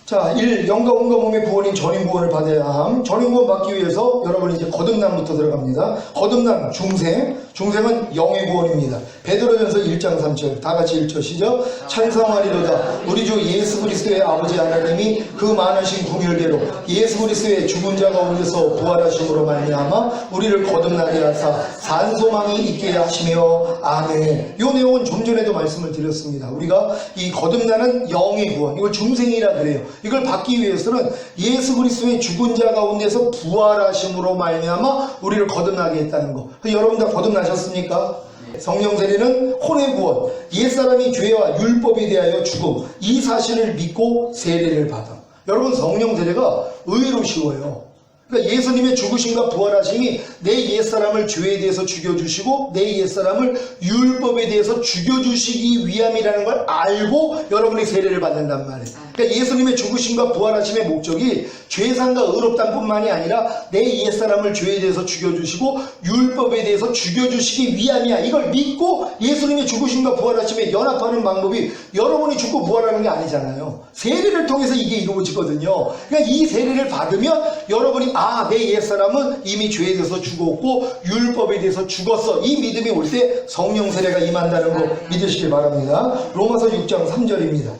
자, 1. 영과 혼과 몸의 구원인 전인 구원을 받아야 함. 전인 구원 받기 위해서 여러분이 이제 거듭남부터 들어갑니다. 거듭남, 중생. 중생은 영의 구원입니다. 베드로전서 1장 3절. 다 같이 읽으시죠. 찬송하리로다. 우리 주 예수 그리스도의 아버지 하나님이 그 많으신 궁율대로 예수 그리스도의 죽은 자 가운데서 부활하심으로 말미암아 우리를 거듭나게 하사 산소망이 있게 하시며 아멘. 이 내용은 좀 전에도 말씀을 드렸습니다. 우리가 이 거듭나는 영의 구원, 이걸 중생이라 그래요. 이걸 받기 위해서는 예수 그리스도의 죽은 자 가운데서 부활하심으로 말미암아 우리를 거듭나게 했다는 거. 여러분 다 거듭나셨습니까? 성령 세례는 혼의 구원, 옛사람이 죄와 율법에 대하여 죽음, 이 사실을 믿고 세례를 받아. 여러분, 성령 세례가 의외로 쉬워요. 그러니까 예수님의 죽으심과 부활하심이 내 옛사람을 죄에 대해서 죽여주시고 내 옛사람을 율법에 대해서 죽여주시기 위함이라는 걸 알고 여러분이 세례를 받는단 말이에요. 그러니까 예수님의 죽으심과 부활하심의 목적이 죄상과 의롭다는 뿐만이 아니라 내 옛사람을 죄에 대해서 죽여주시고 율법에 대해서 죽여주시기 위함이야. 이걸 믿고 예수님의 죽으심과 부활하심에 연합하는 방법이 여러분이 죽고 부활하는 게 아니잖아요. 세례를 통해서 이게 이루어지거든요. 그러니까 이 세례를 받으면 여러분이 아, 내 옛사람은 이미 죄에 대해서 죽었고 율법에 대해서 죽었어. 이 믿음이 올 때 성령 세례가 임한다는 거 믿으시길 바랍니다. 로마서 6장 3절입니다.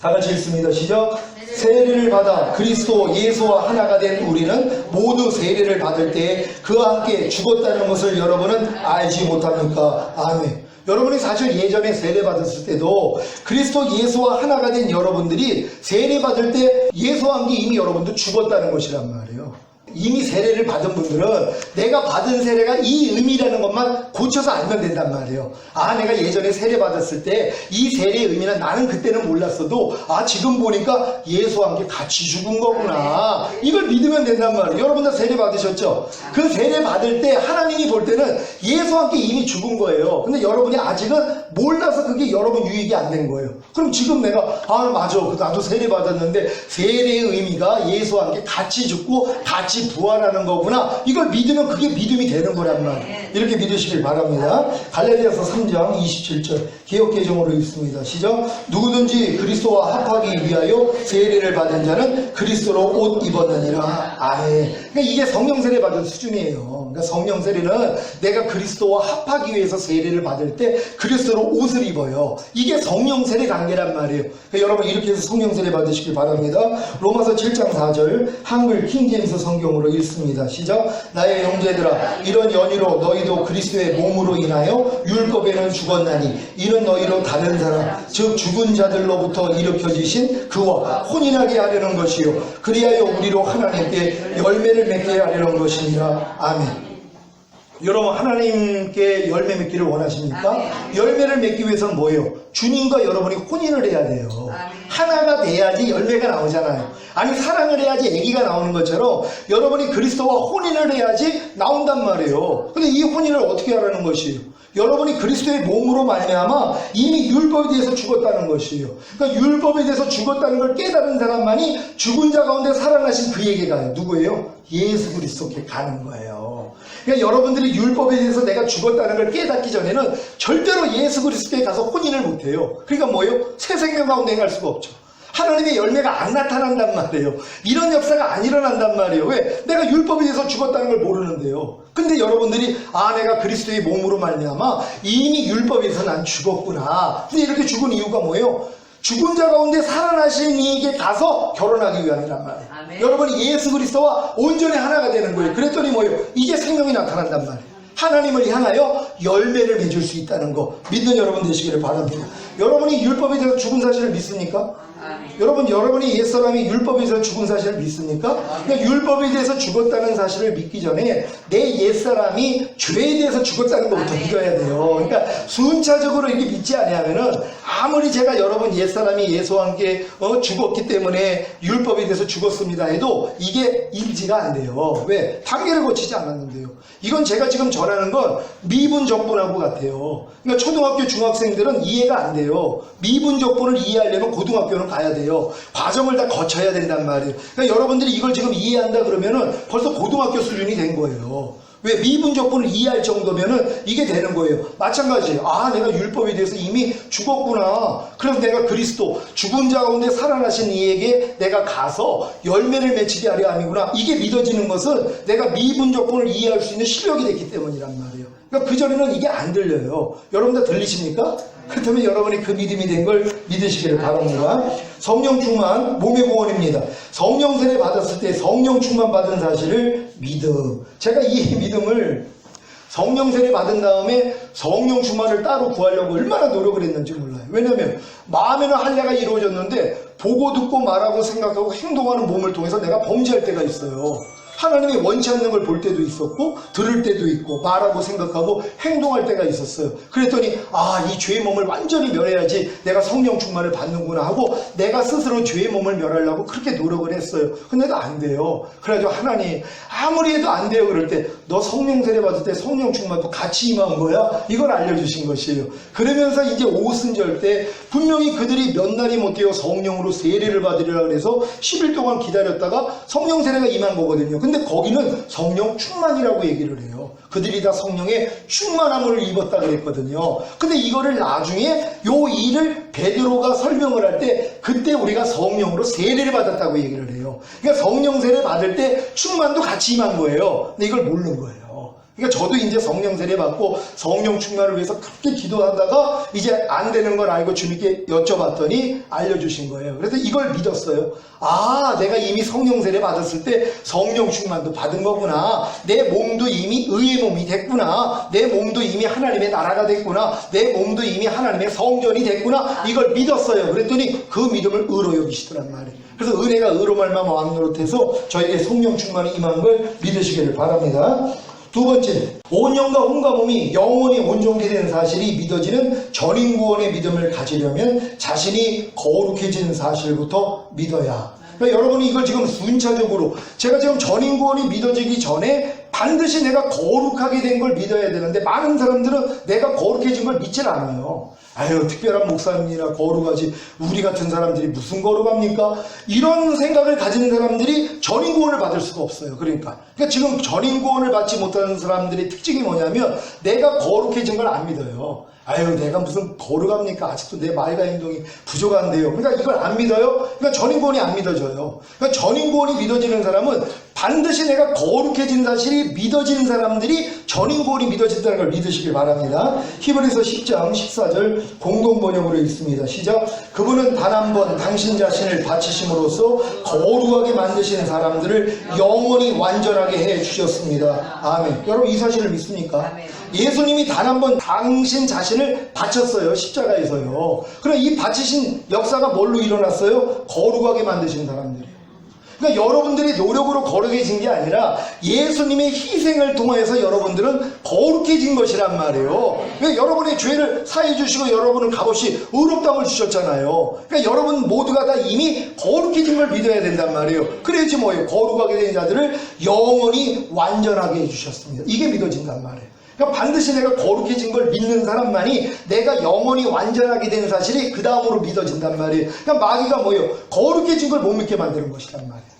다 같이 읽습니다. 시작. 세례를 받아 그리스도 예수와 하나가 된 우리는 모두 세례를 받을 때 그와 함께 죽었다는 것을 여러분은 알지 못합니까? 아멘. 여러분이 사실 예전에 세례 받았을 때도 그리스도 예수와 하나가 된 여러분들이 세례 받을 때 예수와 함께 이미 여러분도 죽었다는 것이란 말이에요. 이미 세례를 받은 분들은 내가 받은 세례가 이 의미라는 것만 고쳐서 알면 된단 말이에요. 아, 내가 예전에 세례 받았을 때 이 세례의 의미는 나는 그때는 몰랐어도 아, 지금 보니까 예수와 함께 같이 죽은 거구나. 이걸 믿으면 된단 말이에요. 여러분 다 세례 받으셨죠? 그 세례 받을 때 하나님이 볼 때는 예수와 함께 이미 죽은 거예요. 근데 여러분이 아직은 몰라서 그게 여러분 유익이 안 된 거예요. 그럼 지금 내가 아, 맞아. 나도 세례 받았는데 세례의 의미가 예수와 함께 같이 죽고 같이 부활하는 거구나. 이걸 믿으면 그게 믿음이 되는 거란 말이에요. 이렇게 믿으시길 바랍니다. 갈라디아서 3장 27절 개역개정으로 읽습니다. 시작. 누구든지 그리스도와 합하기 위하여 세례를 받은 자는 그리스도로 옷 입었느니라. 아멘. 그러니까 이게 성령 세례 받은 수준이에요. 그러니까 성령 세례는 내가 그리스도와 합하기 위해서 세례를 받을 때 그리스도로 옷을 입어요. 이게 성령 세례 관계란 말이에요. 그러니까 여러분 이렇게 해서 성령 세례 받으시길 바랍니다. 로마서 7장 4절 한글 킹제임스 성경으로 읽습니다. 시작. 나의 형제들아, 이런 연유로 너희도 그리스도의 몸으로 인하여 율법에는 죽었나니 이는 너희로 다른 사람 즉 죽은 자들로부터 일으켜지신 그와 혼인하게 하려는 것이요 그리하여 우리로 하나님께 열매를 맺게 하려는 것이니라. 아멘. 여러분 하나님께 열매 맺기를 원하십니까? 아멘. 열매를 맺기 위해서는 뭐예요? 주님과 여러분이 혼인을 해야 돼요. 아멘. 하나가 돼야지 열매가 나오잖아요. 아니 사랑을 해야지 아기가 나오는 것처럼 여러분이 그리스도와 혼인을 해야지 나온단 말이에요. 근데 이 혼인을 어떻게 하라는 것이에요? 여러분이 그리스도의 몸으로 말미암아 이미 율법에 대해서 죽었다는 것이에요. 그러니까 율법에 대해서 죽었다는 걸 깨달은 사람만이 죽은 자 가운데 살아나신 그에게 가요. 누구예요? 예수 그리스도께 가는 거예요. 그러니까 여러분들이 율법에 대해서 내가 죽었다는 걸 깨닫기 전에는 절대로 예수 그리스도께 가서 혼인을 못해요. 그러니까 뭐예요? 새 생명 가운데 행할 수가 없죠. 하나님의 열매가 안 나타난단 말이에요. 이런 역사가 안 일어난단 말이에요. 왜? 내가 율법에 대해서 죽었다는 걸 모르는데요. 근데 여러분들이 아, 내가 그리스도의 몸으로 말미암아 이미 율법에서 난 죽었구나. 근데 이렇게 죽은 이유가 뭐예요? 죽은 자 가운데 살아나신 이에게 가서 결혼하기 위함이란 말이에요. 아멘. 여러분이 예수 그리스도와 온전히 하나가 되는 거예요. 그랬더니 뭐예요? 이게 생명이 나타난단 말이에요. 하나님을 향하여 열매를 맺을 수 있다는 거 믿는 여러분 되시기를 바랍니다. 여러분이 율법에 대해서 죽은 사실을 믿습니까? 여러분이 옛사람이 율법에 대해서 죽은 사실을 믿습니까? 그러니까 율법에 대해서 죽었다는 사실을 믿기 전에 내 옛사람이 죄에 대해서 죽었다는 것부터 믿어야 돼요. 그러니까 순차적으로 이렇게 믿지 않으면은 아무리 제가 여러분 옛사람이 예수와 함께 죽었기 때문에 율법에 대해서 죽었습니다 해도 이게 일지가 안 돼요. 왜? 단계를 거치지 않았는데요. 이건 제가 지금 전하는 건 미분적분하고 같아요. 그러니까 초등학교 중학생들은 이해가 안 돼요. 미분적분을 이해하려면 고등학교는 가야 돼요. 과정을 다 거쳐야 된단 말이에요. 그러니까 여러분들이 이걸 지금 이해한다 그러면은 벌써 고등학교 수준이 된 거예요. 왜? 미분적분을 이해할 정도면은 이게 되는 거예요. 마찬가지예요. 아, 내가 율법에 대해서 이미 죽었구나. 그래서 내가 그리스도 죽은 자 가운데 살아나신 이에게 내가 가서 열매를 맺히게 하려 함이구나. 이게 믿어지는 것은 내가 미분적분을 이해할 수 있는 실력이 됐기 때문이란 말이에요. 그러니까 그전에는 이게 안 들려요. 여러분 다 들리십니까? 그렇다면 여러분이 그 믿음이 된 걸 믿으시기를 바랍니다. 성령 충만 몸의 구원입니다. 성령 세례 받았을 때 성령 충만 받은 사실을 믿음. 제가 이 믿음을 성령 세례 받은 다음에 성령 충만을 따로 구하려고 얼마나 노력을 했는지 몰라요. 왜냐하면 마음에는 할례가 이루어졌는데 보고 듣고 말하고 생각하고 행동하는 몸을 통해서 내가 범죄할 때가 있어요. 하나님이 원치 않는 걸 볼 때도 있었고 들을 때도 있고 말하고 생각하고 행동할 때가 있었어요. 그랬더니 이 죄의 몸을 완전히 멸해야지 내가 성령 충만을 받는구나 하고 내가 스스로 죄의 몸을 멸하려고 그렇게 노력을 했어요. 근데도 안 돼요. 그래가지고 하나님 아무리 해도 안 돼요. 그럴 때 너 성령 세례 받을 때 성령 충만도 같이 임한 거야? 이걸 알려주신 것이에요. 그러면서 이제 오순절 때 분명히 그들이 몇 날이 못되어 성령으로 세례를 받으리라 그래서 10일 동안 기다렸다가 성령 세례가 임한 거거든요. 근데 거기는 성령 충만이라고 얘기를 해요. 그들이 다 성령의 충만함을 입었다 그랬거든요. 근데 이거를 나중에 요 일을 베드로가 설명을 할 때 그때 우리가 성령으로 세례를 받았다고 얘기를 해요. 그러니까 성령 세례 받을 때 충만도 같이 임한 거예요. 근데 이걸 모르는 거예요. 그러니까 저도 이제 성령 세례 받고 성령 충만을 위해서 그렇게 기도하다가 이제 안 되는 걸 알고 주님께 여쭤봤더니 알려주신 거예요. 그래서 이걸 믿었어요. 내가 이미 성령 세례 받았을 때 성령 충만도 받은 거구나. 내 몸도 이미 의의 몸이 됐구나. 내 몸도 이미 하나님의 나라가 됐구나. 내 몸도 이미 하나님의 성전이 됐구나. 이걸 믿었어요. 그랬더니 그 믿음을 의로 여기시더란 말이에요. 그래서 은혜가 의로 말미암아 왕노릇해서 저에게 성령 충만이 임한 걸 믿으시기를 바랍니다. 두 번째, 온 영과 온과 몸이 영원히 온전히 된 사실이 믿어지는 전인구원의 믿음을 가지려면 자신이 거룩해진 사실부터 믿어야. 그러니까 여러분이 이걸 지금 순차적으로 제가 지금 전인구원이 믿어지기 전에 반드시 내가 거룩하게 된 걸 믿어야 되는데 많은 사람들은 내가 거룩해진 걸 믿질 않아요. 특별한 목사님이나 거룩하지 우리 같은 사람들이 무슨 거룩합니까? 이런 생각을 가진 사람들이 전인구원을 받을 수가 없어요. 그러니까 지금 전인구원을 받지 못하는 사람들의 특징이 뭐냐면 내가 거룩해진 걸 안 믿어요. 내가 무슨 거룩합니까? 아직도 내 말과 행동이 부족한데요. 그러니까 이걸 안 믿어요. 그러니까 전인구원이 안 믿어져요. 그러니까 전인구원이 믿어지는 사람은 반드시 내가 거룩해진 사실이 믿어지는 사람들이 전인구원이 믿어진다는 걸 믿으시길 바랍니다. 히브리서 10장 14절 공동번역으로 읽습니다. 시작. 그분은 단 한 번 당신 자신을 바치심으로써 거룩하게 만드신 사람들을 영원히 완전하게 해주셨습니다. 아멘. 여러분 이 사실을 믿습니까? 예수님이 단 한 번 당신 자신을 바쳤어요. 십자가에서요. 그럼 이 바치신 역사가 뭘로 일어났어요? 거룩하게 만드신 사람들이에요. 그러니까 여러분들이 노력으로 거룩해진 게 아니라 예수님의 희생을 통해서 여러분들은 거룩해진 것이란 말이에요. 그러니까 여러분의 죄를 사해 주시고 여러분은 값없이 의롭다함을 주셨잖아요. 그러니까 여러분 모두가 다 이미 거룩해진 걸 믿어야 된단 말이에요. 그래야지 뭐예요? 거룩하게 된 자들을 영원히 완전하게 해주셨습니다. 이게 믿어진단 말이에요. 그러니까 반드시 내가 거룩해진 걸 믿는 사람만이 내가 영원히 완전하게 된 사실이 그 다음으로 믿어진단 말이에요. 그러니까 마귀가 뭐예요? 거룩해진 걸 못 믿게 만드는 것이란 말이에요.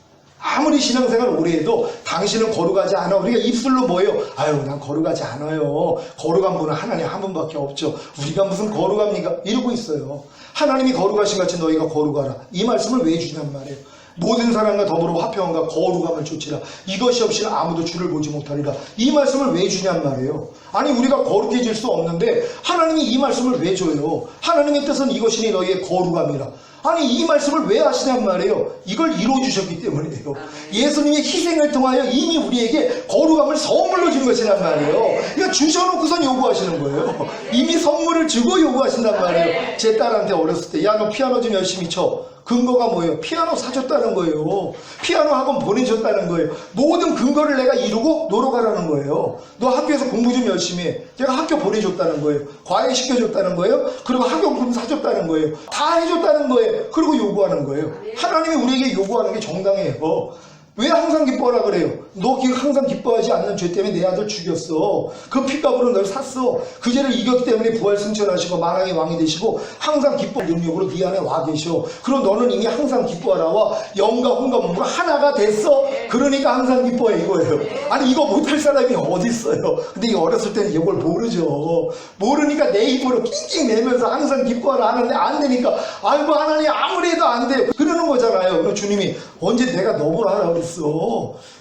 아무리 신앙생활 오래 해도 당신은 거룩하지 않아. 우리가 입술로 뭐예요? 난 거룩하지 않아요. 거룩한 분은 하나님 한 분밖에 없죠. 우리가 무슨 거룩합니까? 이러고 있어요. 하나님이 거룩하신 같이 너희가 거룩하라. 이 말씀을 왜 주냔 말이에요. 모든 사람과 더불어 화평함과 거룩함을 좇으라. 이것이 없이는 아무도 주를 보지 못하리라. 이 말씀을 왜 주냔 말이에요. 아니 우리가 거룩해질 수 없는데 하나님이 이 말씀을 왜 줘요? 하나님의 뜻은 이것이니 너희의 거룩함이라. 아니 이 말씀을 왜 하시냔 말이에요. 이걸 이루어주셨기 때문이에요. 예수님의 희생을 통하여 이미 우리에게 거룩함을 선물로 준 것이란 말이에요. 그러니까 주셔놓고선 요구하시는 거예요. 이미 선물을 주고 요구하신단 말이에요. 제 딸한테 어렸을 때 야 너 피아노 좀 열심히 쳐. 근거가 뭐예요? 피아노 사줬다는 거예요. 피아노 학원 보내줬다는 거예요. 모든 근거를 내가 이루고 놀러 가라는 거예요. 너 학교에서 공부 좀 열심히 해. 제가 학교 보내줬다는 거예요. 과외 시켜줬다는 거예요. 그리고 학용품 사줬다는 거예요. 다 해줬다는 거예요. 그리고 요구하는 거예요. 하나님이 우리에게 요구하는 게 정당해요. 왜 항상 기뻐하라 그래요? 너 항상 기뻐하지 않는 죄 때문에 내 아들 죽였어. 그 피값으로 널 샀어. 그 죄를 이겼기 때문에 부활 승천하시고 만왕의 왕이 되시고 항상 기뻐 능력으로 네 안에 와 계셔. 그럼 너는 이미 항상 기뻐하라와 영과 혼과 몸으로 하나가 됐어. 그러니까 항상 기뻐해 이거예요. 아니 이거 못할 사람이 어디 있어요? 근데 이 어렸을 때는 이걸 모르죠. 모르니까 내 입으로 낑낑 내면서 항상 기뻐하라 하는데 안 되니까 아이고 하나님 아무리 해도 안 돼. 그러는 거잖아요. 그럼 주님이 언제 내가 너무나 하라고 그랬어.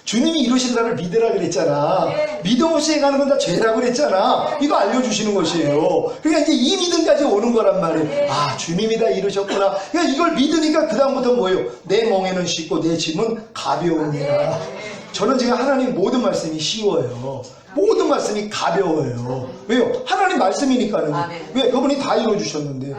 주님이 이루신 나를 믿으라 그랬잖아. 믿음 없이 행하는 건 다 죄라고 그랬잖아. 이거 알려주시는 것이에요. 그러니까 이제 이 믿음까지 오는 거란 말이에요. 아 주님이 다 이루셨구나. 그러니까 이걸 믿으니까 그 다음부터 뭐예요? 내 멍에는 쉽고 내 짐은 가벼우니라. 저는 지금 하나님 모든 말씀이 쉬워요. 모든 말씀이 가벼워요. 왜요? 하나님 말씀이니까는. 왜? 그분이 다 이루어주셨는데.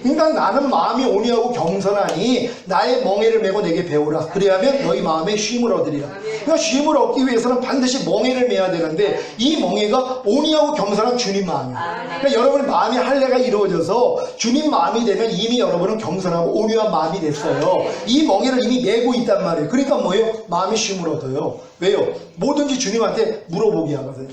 그러니까 나는 마음이 온유하고 겸손하니 나의 멍에를 메고 내게 배우라. 그래야면 너희 마음에 쉼을 얻으리라. 그러니까 쉼을 얻기 위해서는 반드시 멍에를 메야 되는데 이 멍에가 온유하고 겸손한 주님 마음이에요. 그러니까 여러분의 마음이 할례가 이루어져서 주님 마음이 되면 이미 여러분은 겸손하고 온유한 마음이 됐어요. 이 멍에를 이미 메고 있단 말이에요. 그러니까 뭐예요? 마음이 쉼을 얻어요. 왜요? 뭐든지 주님한테 물어보게 하거든요.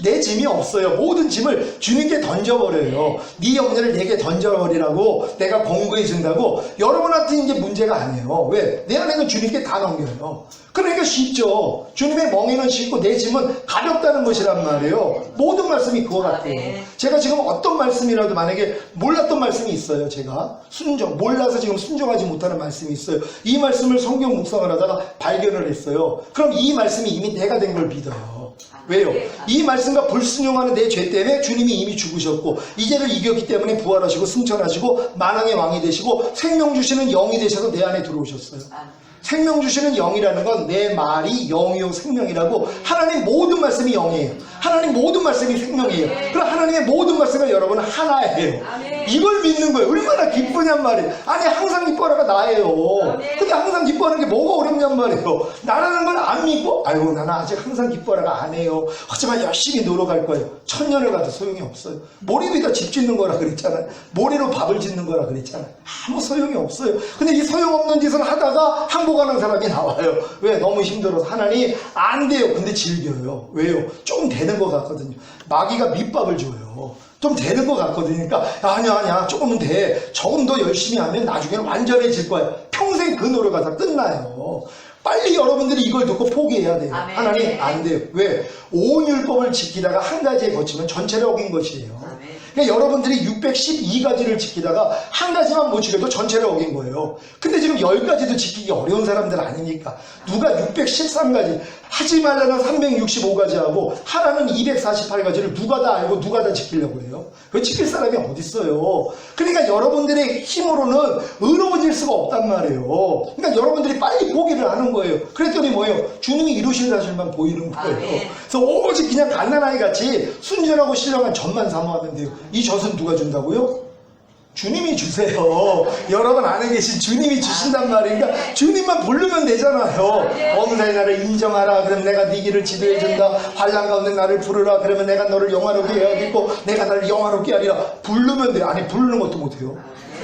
내 짐이 없어요. 모든 짐을 주님께 던져버려요. 네 염려를 내게 던져버리라고 내가 공부해 준다고. 여러분한테 이제 문제가 아니에요. 왜? 내 안에는 주님께 다 넘겨요. 그러니까 쉽죠. 주님의 멍에는 쉽고 내 짐은 가볍다는 것이란 말이에요. 모든 말씀이 그거 같아요. 제가 지금 어떤 말씀이라도 만약에 몰랐던 말씀이 있어요. 제가 몰라서 지금 순종하지 못하는 말씀이 있어요. 이 말씀을 성경 묵상을 하다가 발견을 했어요. 그럼 이 말씀이 이미 내가 된 걸 믿어요. 왜요? 이 말씀과 불순종하는 내 죄 때문에 주님이 이미 죽으셨고 이 죄를 이겼기 때문에 부활하시고 승천하시고 만왕의 왕이 되시고 생명 주시는 영이 되셔서 내 안에 들어오셨어요. 생명 주시는 영이라는 건 내 말이 영이요 생명이라고. 하나님 모든 말씀이 영이에요. 하나님 모든 말씀이 생명이에요. 그럼 하나님의 모든 말씀은 여러분은 하나예요. 이걸 믿는 거예요. 얼마나 기쁘냔 말이에요. 아니 항상 기뻐하라가 나예요. 근데 항상 기뻐하는 게 뭐가 어렵냔 말이에요. 나라는 걸 안 믿고 아이고 나는 아직 항상 기뻐하라가 안 해요. 하지만 열심히 놀아갈 거예요. 천년을 가도 소용이 없어요. 모래 위에다 집 짓는 거라 그랬잖아요. 모래로 밥을 짓는 거라 그랬잖아요. 아무 소용이 없어요. 근데 이 소용없는 짓을 하다가 항복하는 사람이 나와요. 왜? 너무 힘들어서. 하나님 안 돼요. 근데 즐겨요. 왜요? 좀 되는 것 같거든요. 마귀가 밑밥을 줘요. 좀 되는 것 같거든요. 그러니까 아니야 조금은 돼. 조금 더 열심히 하면 나중에는 완전해질 거야. 평생 그 노래가 다 끝나요. 빨리 여러분들이 이걸 듣고 포기해야 돼요. 하나님 안 돼요. 왜? 온 율법을 지키다가 한 가지에 거치면 전체를 어긴 것이에요. 그러니까 여러분들이 612가지를 지키다가 한 가지만 못 지켜도 전체를 어긴 거예요. 근데 지금 10가지도 지키기 어려운 사람들 아니니까 누가 613가지 하지 말라는 365가지 하고 하라는 248가지를 누가 다 알고 누가 다 지키려고 해요? 그 지킬 사람이 어디 있어요? 그러니까 여러분들의 힘으로는 의로워질 수가 없단 말이에요. 그러니까 여러분들이 빨리 포기를 하는 거예요. 그랬더니 뭐예요? 주님이 이루실 사실만 보이는 거예요. 그래서 오직 그냥 갓난아이 같이 순전하고 신령한 젖만 사모하면 돼요. 이 젖은 누가 준다고요? 주님이 주세요. 여러분 안에 계신 주님이 주신단 말이니까 주님만 부르면 되잖아요. 범사의 나를 인정하라. 그럼 내가 네 길을 지도해준다. 환난 가운데 나를 부르라. 그러면 내가 너를 영화롭게 해야겠고 내가 나를 영화롭게 하리라. 부르면 돼요. 아니 부르는 것도 못해요.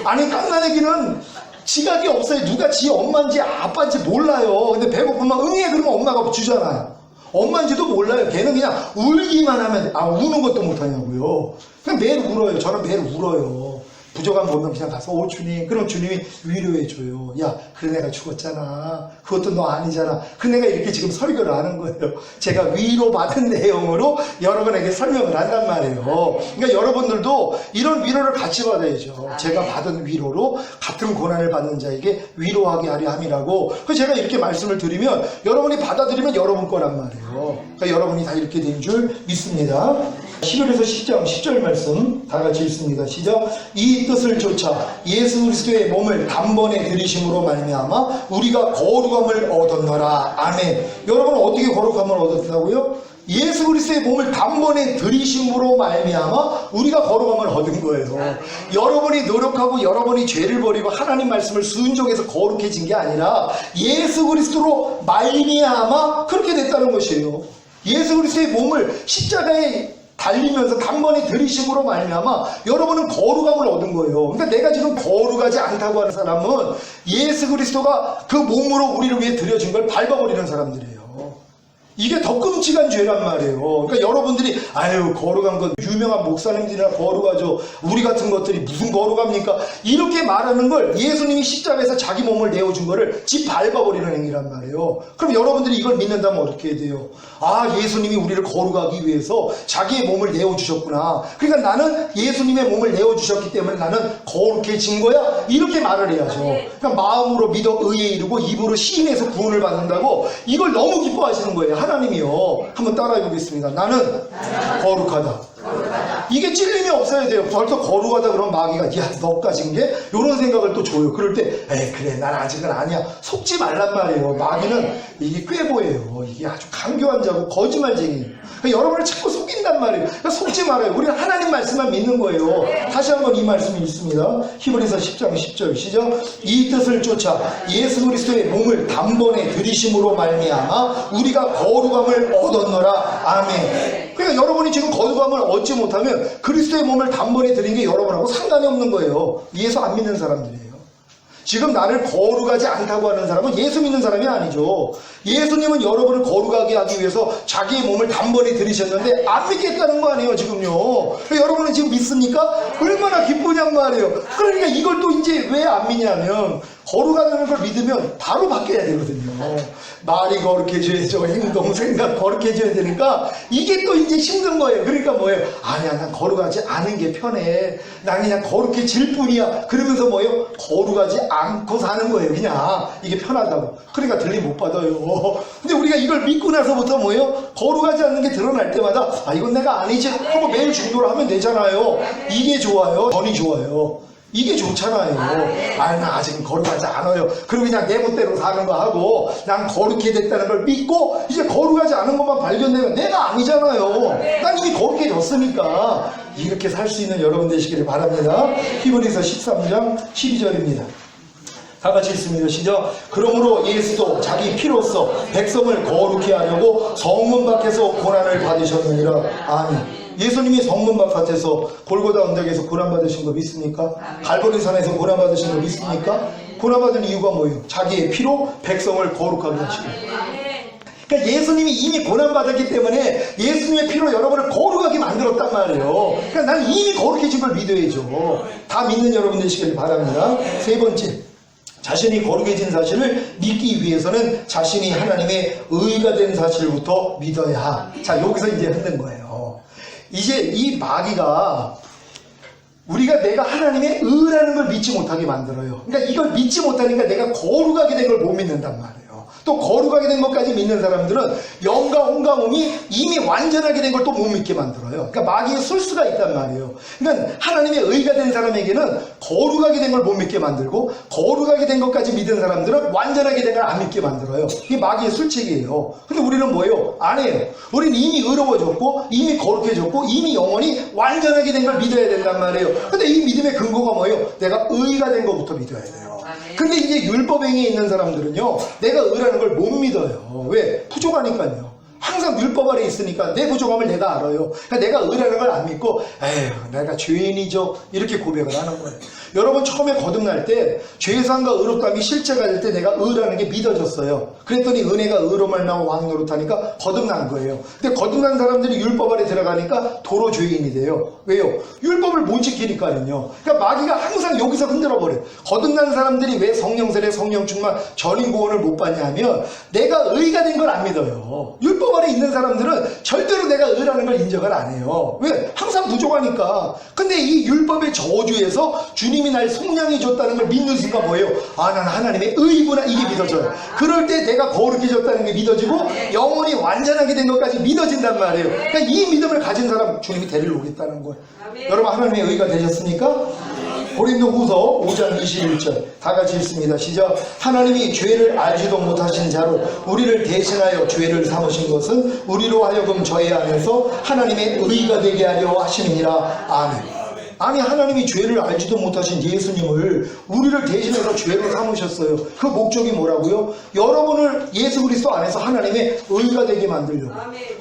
아니 갓난아기는 지각이 없어요. 누가 지 엄마인지 아빠인지 몰라요. 근데 배고프면 응애 그러면 엄마가 주잖아요. 엄마인지도 몰라요. 걔는 그냥 울기만 하면 우는 것도 못하냐고요. 그냥 매일 울어요. 저는 매일 울어요. 부족한 보면 그냥 가서 오 주님. 그럼 주님이 위로해줘요. 야 그래 내가 죽었잖아. 그것도 너 아니잖아. 그 내가 이렇게 지금 설교를 하는 거예요. 제가 위로받은 내용으로 여러분에게 설명을 한단 말이에요. 그러니까 여러분들도 이런 위로를 같이 받아야죠. 제가 받은 위로로 같은 고난을 받는 자에게 위로하게 하려 함이라고. 그래서 제가 이렇게 말씀을 드리면 여러분이 받아들이면 여러분 거란 말이에요. 그러니까 여러분이 다 이렇게 된 줄 믿습니다. 11에서 10장 10절 말씀 다 같이 읽습니다. 시작. 이 뜻을 쫓아 예수 그리스도의 몸을 단번에 들이심으로 말미암아 우리가 거룩함을 얻었노라. 아멘. 여러분 어떻게 거룩함을 얻었다고요? 예수 그리스도의 몸을 단번에 들이심으로 말미암아 우리가 거룩함을 얻은 거예요. 여러분이 노력하고 여러분이 죄를 버리고 하나님 말씀을 순종해서 거룩해진 게 아니라 예수 그리스도로 말미암아 그렇게 됐다는 것이에요. 예수 그리스도의 몸을 십자가에 달리면서 단번에 들이심으로 말미암아 여러분은 거룩함을 얻은 거예요. 그러니까 내가 지금 거룩하지 않다고 하는 사람은 예수 그리스도가 그 몸으로 우리를 위해 들여진 걸 밟아버리는 사람들이에요. 이게 더 끔찍한 죄란 말이에요. 그러니까 여러분들이 아유 거룩한 건 유명한 목사님들이나 거룩하죠. 우리 같은 것들이 무슨 거룩합니까? 이렇게 말하는 걸 예수님이 십자가에서 자기 몸을 내어준 거를 지 밟아버리는 행위란 말이에요. 그럼 여러분들이 이걸 믿는다면 어떻게 해야 돼요? 아 예수님이 우리를 거룩하기 위해서 자기의 몸을 내어주셨구나. 그러니까 나는 예수님의 몸을 내어주셨기 때문에 나는 거룩해진 거야. 이렇게 말을 해야죠. 그러니까 마음으로 믿어 의에 이르고 입으로 시인해서 구원을 받는다고 이걸 너무 기뻐하시는 거예요. 하나님이요. 한번 따라해 보겠습니다. 나는 거룩하다. 이게 찔림이 없어야 돼요. 벌써 거룩하다 그러면 마귀가 야 너까진 게? 이런 생각을 또 줘요. 그럴 때 에이 그래 난 아직은 아니야. 속지 말란 말이에요. 마귀는 이게 꾀보예요. 이게 아주 강교한 자고 거짓말쟁이에요. 그러니까 여러분을 자꾸 속인단 말이에요. 그러니까 속지 말아요. 우리는 하나님 말씀만 믿는 거예요. 다시 한번 이 말씀이 있습니다. 히브리서 10장 10절 시작. 이 뜻을 쫓아 예수 그리스도의 몸을 단번에 들이심으로 말미암아 우리가 거룩함을 얻었노라. 아멘. 그러니까 여러분이 지금 거룩함을 얻지 못하면 그리스도의 몸을 단번에 드린 게 여러분하고 상관이 없는 거예요. 예수 안 믿는 사람들이에요. 지금 나를 거룩하지 않다고 하는 사람은 예수 믿는 사람이 아니죠. 예수님은 여러분을 거룩하게 하기 위해서 자기의 몸을 단번에 들이셨는데 안 믿겠다는 거 아니에요 지금요. 여러분은 지금 믿습니까? 얼마나 기쁘냔 말이에요. 그러니까 이걸 또 이제 왜 안 믿냐면 거룩하다는 걸 믿으면 바로 바뀌어야 되거든요. 말이 거룩해져야죠. 행동, 생각 거룩해져야 되니까 이게 또 이제 힘든 거예요. 그러니까 뭐예요? 아니야 난 거룩하지 않은 게 편해. 난 그냥 거룩해질 뿐이야. 그러면서 뭐예요? 거룩하지 않고 사는 거예요. 그냥 이게 편하다고. 그러니까 들림 못 받아요. 근데 우리가 이걸 믿고 나서부터 뭐예요? 거룩하지 않는 게 드러날 때마다 아 이건 내가 아니지 하고 매일 중도를 하면 되잖아요. 이게 좋아요? 전이 좋아요? 이게 좋잖아요. 나 아직은 거룩하지 않아요. 그리고 그냥 내 멋대로 사는 거 하고 난 거룩해 됐다는 걸 믿고 이제 거룩하지 않은 것만 발견되면 내가 아니잖아요. 난 이미 거룩해졌으니까 이렇게 살 수 있는 여러분 되시기를 바랍니다. 히브리서 13장 12절입니다. 다 같이 읽습니다. 시작. 그러므로 예수도 자기 피로써 백성을 거룩히 하려고 성문 밖에서 고난을 받으셨느니라. 아멘. 예수님이 성문 바깥에서 골고다 언덕에서 고난받으신 거 믿습니까? 갈보리 산에서 고난받으신 거 믿습니까? 고난받은 이유가 뭐예요? 자기의 피로 백성을 거룩하게 하시고. 그러니까 예수님이 이미 고난받았기 때문에 예수님의 피로 여러분을 거룩하게 만들었단 말이에요. 그러니까 나는 이미 거룩해진 걸 믿어야죠. 다 믿는 여러분 되시길 바랍니다. 세 번째. 자신이 거룩해진 사실을 믿기 위해서는 자신이 하나님의 의가 된 사실부터 믿어야. 자, 여기서 이제 흔든 거예요. 이제 이 마귀가 우리가 내가 하나님의 의라는 걸 믿지 못하게 만들어요. 그러니까 이걸 믿지 못하니까 내가 거룩하게 된 걸 못 믿는단 말이에요. 또 거룩하게 된 것까지 믿는 사람들은 영과 혼과 몸이 이미 완전하게 된 걸 또 못 믿게 만들어요. 그러니까 마귀의 술수가 있단 말이에요. 그러니까 하나님의 의가 된 사람에게는 거룩하게 된 걸 못 믿게 만들고 거룩하게 된 것까지 믿은 사람들은 완전하게 된 걸 안 믿게 만들어요. 이게 마귀의 술책이에요. 근데 우리는 뭐예요? 안 해요. 우리는 이미 의로워졌고 이미 거룩해졌고 이미 영원히 완전하게 된 걸 믿어야 된단 말이에요. 근데 이 믿음의 근거가 뭐예요? 내가 의가 된 것부터 믿어야 돼요. 근데 이제 율법행위에 있는 사람들은요, 내가 의라는 걸 못 믿어요. 왜? 부족하니까요. 항상 율법 아래 있으니까 내 부족함을 내가 알아요. 그러니까 내가 의라는 걸 안 믿고 에휴 내가 죄인이죠 이렇게 고백을 하는 거예요. 여러분 처음에 거듭날 때 죄상과 의롭다함이 실제가 될 때 내가 의라는 게 믿어졌어요. 그랬더니 은혜가 의로 말미암아 왕 노릇하니까 거듭난 거예요. 근데 거듭난 사람들이 율법 아래 들어가니까 도로 죄인이 돼요. 왜요? 율법을 못 지키니까요. 그러니까 마귀가 항상 여기서 흔들어 버려요. 거듭난 사람들이 왜 성령 세례 성령 충만 전인 구원을 못 받냐면 내가 의가 된 걸 안 믿어요. 율법 아래 안에 있는 사람들은 절대로 내가 의라는 걸 인정을 안 해요. 왜? 항상 부족하니까. 근데 이 율법의 저주에서 주님이 날 속량해 줬다는 걸 믿는 순간 뭐예요? 아, 난 하나님의 의구나, 이게 믿어져요. 그럴 때 내가 거룩해졌다는 게 믿어지고 영혼이 완전하게 된 것까지 믿어진단 말이에요. 그러니까 이 믿음을 가진 사람 주님이 데리러 오겠다는 거예요. 여러분, 하나님의 의가 되셨습니까? 고린도후서 5장 21절 다 같이 읽습니다. 시작. 하나님이 죄를 알지도 못하신 자로 우리를 대신하여 죄를 삼으신 것은 우리로 하여금 저희 안에서 하나님의 의가 되게 하려 하심이니라. 아멘. 아니, 하나님이 죄를 알지도 못하신 예수님을 우리를 대신해서 죄를 삼으셨어요. 그 목적이 뭐라고요? 여러분을 예수 그리스도 안에서 하나님의 의가 되게 만들려고.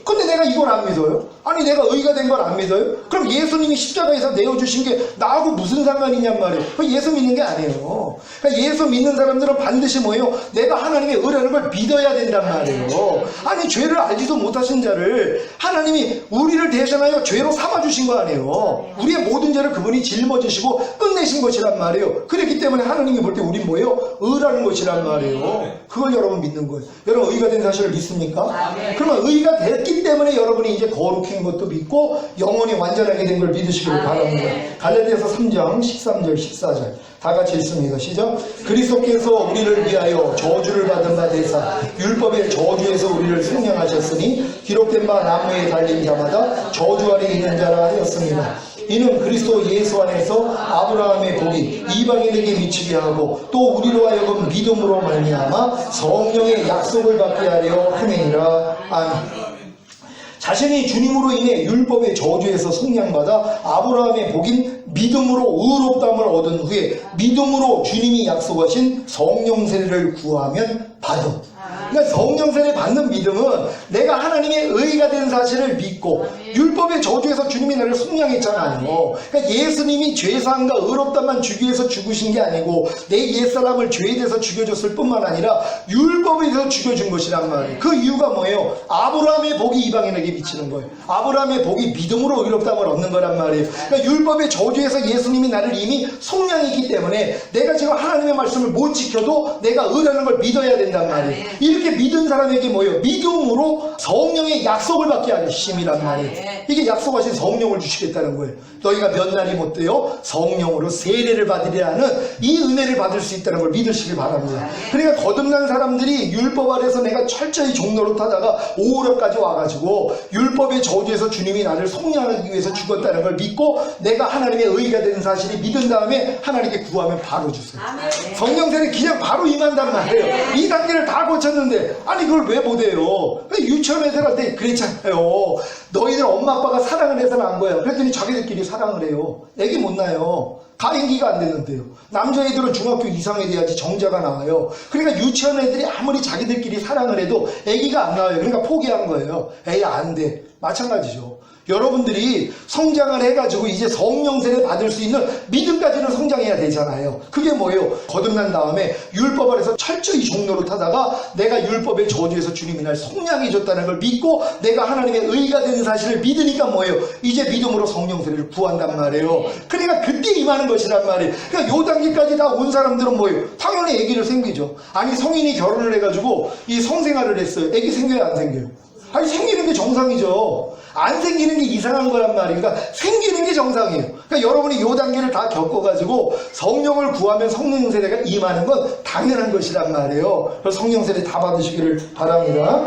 근데 내가 이걸 안 믿어요? 아니, 내가 의가 된 걸 안 믿어요? 그럼 예수님이 십자가에서 내어주신 게 나하고 무슨 상관이냔 말이에요. 그 예수 믿는 게 아니에요. 그러니까 예수 믿는 사람들은 반드시 뭐예요? 내가 하나님의 의라는 걸 믿어야 된단 말이에요. 아니, 죄를 알지도 못하신 자를 하나님이 우리를 대신하여 죄로 삼아주신 거 아니에요. 우리의 모든 죄를 그분이 짊어지시고 끝내신 것이란 말이에요. 그렇기 때문에 하나님이 볼 때 우린 뭐예요? 의라는 것이란 말이에요. 그걸 여러분 믿는 거예요. 여러분, 의가 된 사실을 믿습니까? 그러면 의가 됐기 때문에 여러분이 이제 거룩한 것도 믿고 영혼이 완전하게 된 걸 믿으시기를 바랍니다. 갈라디아서 3장 13절 14절 다 같이 읽습니다. 시작. 그리스도께서 우리를 위하여 저주를 받은 바 되사 율법의 저주에서 우리를 생명하셨으니 기록된 바 나무에 달린 자마다 저주 아래 있는 자라 하였습니다. 이는 그리스도 예수 안에서 아브라함의 복이 이방인에게 미치게 하고 또 우리로 하여금 믿음으로 말미암아 성령의 약속을 받게 하려 함이니라. 아멘. 자신이 주님으로 인해 율법의 저주에서 속량받아 아브라함의 복인 믿음으로 의롭다함을 얻은 후에 믿음으로 주님이 약속하신 성령 세례를 구하면 받음. 그러니까 성령 세례 받는 믿음은 내가 하나님의 의가 된 사실을 믿고 율법의 저주에서 주님이 나를 속량했잖아요. 그러니까 예수님이 죄사함과 의롭다만 주기 위해서 죽으신 게 아니고 내 옛사람을 죄에 대해서 죽여줬을 뿐만 아니라 율법에 대해서 죽여준 것이란 말이에요. 그 이유가 뭐예요? 아브라함의 복이 이방인에게 미치는 거예요. 아브라함의 복이 믿음으로 의롭다함을 얻는 거란 말이에요. 그러니까 율법의 저주에서 예수님이 나를 이미 속량했기 때문에 내가 지금 하나님의 말씀을 못 지켜도 내가 의라는 걸 믿어야 된단 말이에요. 이렇게 믿은 사람에게 뭐예요? 믿음으로 성령의 약속을 받게 하심이란 말이에요. 이게 약속하신 성령을 주시겠다는 거예요. 너희가 몇 날이 못 돼요? 성령으로 세례를 받으려 하는 이 은혜를 받을 수 있다는 걸 믿으시길 바랍니다. 그러니까 거듭난 사람들이 율법 아래서 내가 철저히 종로로 타다가 오후까지 와가지고 율법의 저주에서 주님이 나를 속량하기 위해서 죽었다는 걸 믿고 내가 하나님의 의가 되는 사실이 믿은 다음에 하나님께 구하면 바로 주세요. 성령 세례 그냥 바로 임한단 말이에요. 이 단계를 다 거쳤는데 아니 그걸 왜 못해요? 유치원 애들한테 그랬잖아요. 너희들 엄마 아빠가 사랑을 해서 난 거야. 그랬더니 자기들끼리 사랑을 해요. 애기 못 낳아요. 가임기가 안 되는데요. 남자애들은 중학교 이상이 돼야지 정자가 나와요. 그러니까 유치원 애들이 아무리 자기들끼리 사랑을 해도 애기가 안 나와요. 그러니까 포기한 거예요. 에이 안 돼. 마찬가지죠. 여러분들이 성장을 해가지고 이제 성령 세례 받을 수 있는 믿음까지는 성장해야 되잖아요. 그게 뭐예요? 거듭난 다음에 율법 아래서 철저히 종로를 타다가 내가 율법의 저주에서 주님이 날 속량해 줬다는 걸 믿고 내가 하나님의 의가 되는 사실을 믿으니까 뭐예요? 이제 믿음으로 성령 세례를 구한단 말이에요. 그러니까 그때 임하는 것이란 말이에요. 그러니까 요 단계까지 다 온 사람들은 뭐예요? 당연히 아기를 생기죠. 아니 성인이 결혼을 해가지고 이 성생활을 했어요. 아기 생겨요? 안 생겨요? 아니 생기는 게 정상이죠. 안 생기는 게 이상한 거란 말이에요. 그러니까 생기는 게 정상이에요. 그러니까 여러분이 이 단계를 다 겪어가지고 성령을 구하면 성령 세례가 임하는 건 당연한 것이란 말이에요. 그래서 성령 세례 다 받으시기를 바랍니다.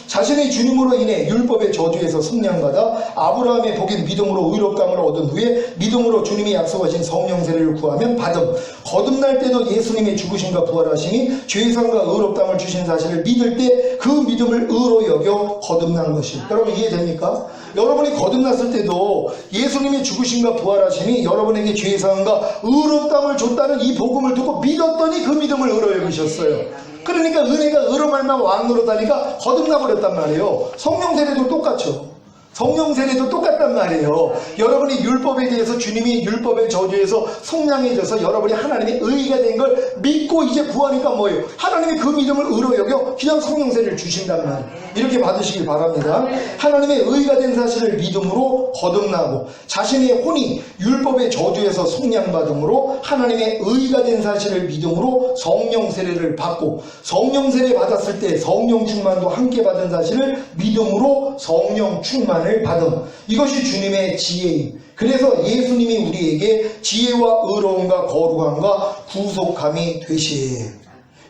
자신의 주님으로 인해 율법의 저주에서 속량받아 아브라함의 복인 믿음으로 의롭다함을 얻은 후에 믿음으로 주님이 약속하신 성령 세례를 구하면 받음. 거듭날 때도 예수님의 죽으심과 부활하심이 죄사함과 의롭다함을 주신 사실을 믿을 때 그 믿음을 의로 여겨 거듭난 것이. 여러분 이해됩니까? 여러분이 거듭났을 때도 예수님의 죽으심과 부활하심이 여러분에게 죄사함과 의롭다함을 줬다는 이 복음을 듣고 믿었더니 그 믿음을 의로 여기셨어요. 그러니까 은혜가 의로 말미암아 왕노릇하니까 거듭나 버렸단 말이에요. 성령 세례도 똑같죠. 성령 세례도 똑같단 말이에요. 여러분이 율법에 대해서 주님이 율법의 저주에서 속량해져서 여러분이 하나님의 의가 된 걸 믿고 이제 구하니까 뭐예요? 하나님이 그 믿음을 의로 여겨 그냥 성령 세례를 주신단 말이에요. 이렇게 받으시길 바랍니다. 하나님의 의가 된 사실을 믿음으로 거듭나고 자신의 혼이 율법의 저주에서 속량받음으로 하나님의 의가 된 사실을 믿음으로 성령 세례를 받고 성령 세례 받았을 때 성령 충만도 함께 받은 사실을 믿음으로 성령 충만을 받음. 이것이 주님의 지혜임. 그래서 예수님이 우리에게 지혜와 의로움과 거룩함과 구속함이 되시.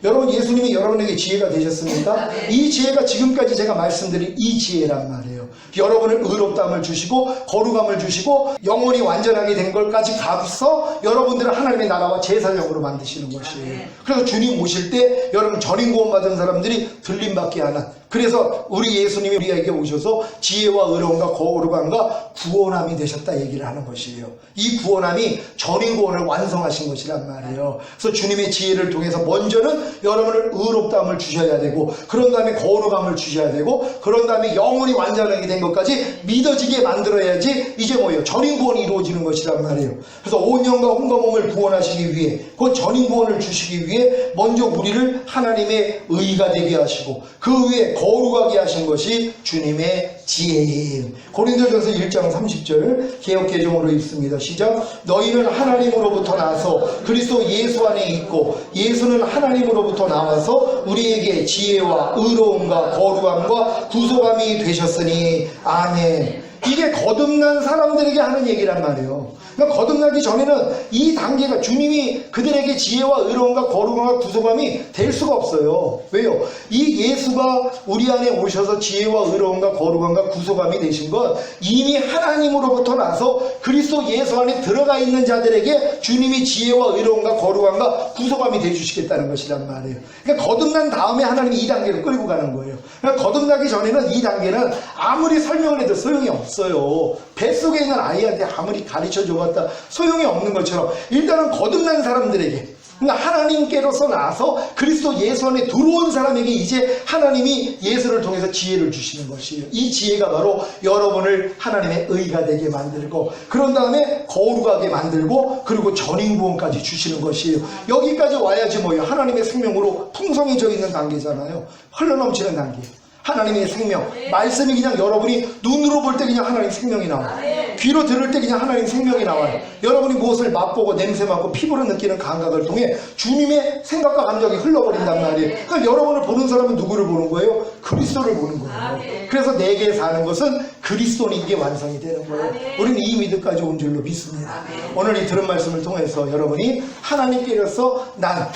여러분, 예수님이 여러분에게 지혜가 되셨습니까? 이 지혜가 지금까지 제가 말씀드린 이 지혜란 말이에요. 여러분을 의롭다함을 주시고 거룩함을 주시고 영혼이 완전하게 된 걸까지 가서 여러분들을 하나님의 나라와 제사장으로 만드시는 것이에요. 그래서 주님 오실 때 여러분 전인 구원 받은 사람들이 들림받게 하는, 그래서 우리 예수님이 우리에게 오셔서 지혜와 의로움과 거룩함과 구원함이 되셨다 얘기를 하는 것이에요. 이 구원함이 전인 구원을 완성하신 것이란 말이에요. 그래서 주님의 지혜를 통해서 먼저는 여러분을 의롭다함을 주셔야 되고, 그런 다음에 거룩함을 주셔야 되고, 그런 다음에 영혼이 완전하게 된 것까지 믿어지게 만들어야지 이제 뭐예요? 전인 구원이 이루어지는 것이란 말이에요. 그래서 온 영과 혼과 몸을 구원하시기 위해, 그 전인 구원을 주시기 위해 먼저 우리를 하나님의 의가 되게 하시고 그 위에 거룩하게 하신 것이 주님의 지혜임. 고린도전서 1장 30절 개역개정으로 읽습니다. 시작. 너희는 하나님으로부터 나서 그리스도 예수 안에 있고 예수는 하나님으로부터 나와서 우리에게 지혜와 의로움과 거룩함과 구속함이 되셨으니 아멘. 이게 거듭난 사람들에게 하는 얘기란 말이에요. 그러니까 거듭나기 전에는 이 단계가 주님이 그들에게 지혜와 의로움과 거룩함과 구속함이 될 수가 없어요. 왜요? 이 예수가 우리 안에 오셔서 지혜와 의로움과 거룩함과 구속함이 되신 건 이미 하나님으로부터 나서 그리스도 예수 안에 들어가 있는 자들에게 주님이 지혜와 의로움과 거룩함과 구속함이 되주시겠다는 것이란 말이에요. 그러니까 거듭난 다음에 하나님이 이 단계를 끌고 가는 거예요. 그러니까 거듭나기 전에는 이 단계는 아무리 설명을 해도 소용이 없어요. 뱃속에 있는 아이한테 아무리 가르쳐줘 봤다 소용이 없는 것처럼 일단은 거듭난 사람들에게, 그러니까 하나님께로서 나서 그리스도 예수 안에 들어온 사람에게 이제 하나님이 예수를 통해서 지혜를 주시는 것이에요. 이 지혜가 바로 여러분을 하나님의 의가 되게 만들고 그런 다음에 거룩하게 만들고 그리고 전인구원까지 주시는 것이에요. 여기까지 와야지 뭐예요? 하나님의 생명으로 풍성해져 있는 단계잖아요. 흘러넘치는 단계. 하나님의 생명, 말씀이 그냥 여러분이 눈으로 볼 때 그냥 하나님 생명이 나와요. 귀로 들을 때 그냥 하나님 생명이 나와요. 여러분이 무엇을 맛보고 냄새 맡고 피부로 느끼는 감각을 통해 주님의 생각과 감정이 흘러버린단 말이에요. 그러니까 여러분을 보는 사람은 누구를 보는 거예요? 그리스도를 보는 거예요. 그래서 내게 사는 것은 그리스도니 이게 완성이 되는 거예요. 우리는 이 믿음까지 온 줄로 믿습니다. 오늘 이 들은 말씀을 통해서 여러분이 하나님께로서 난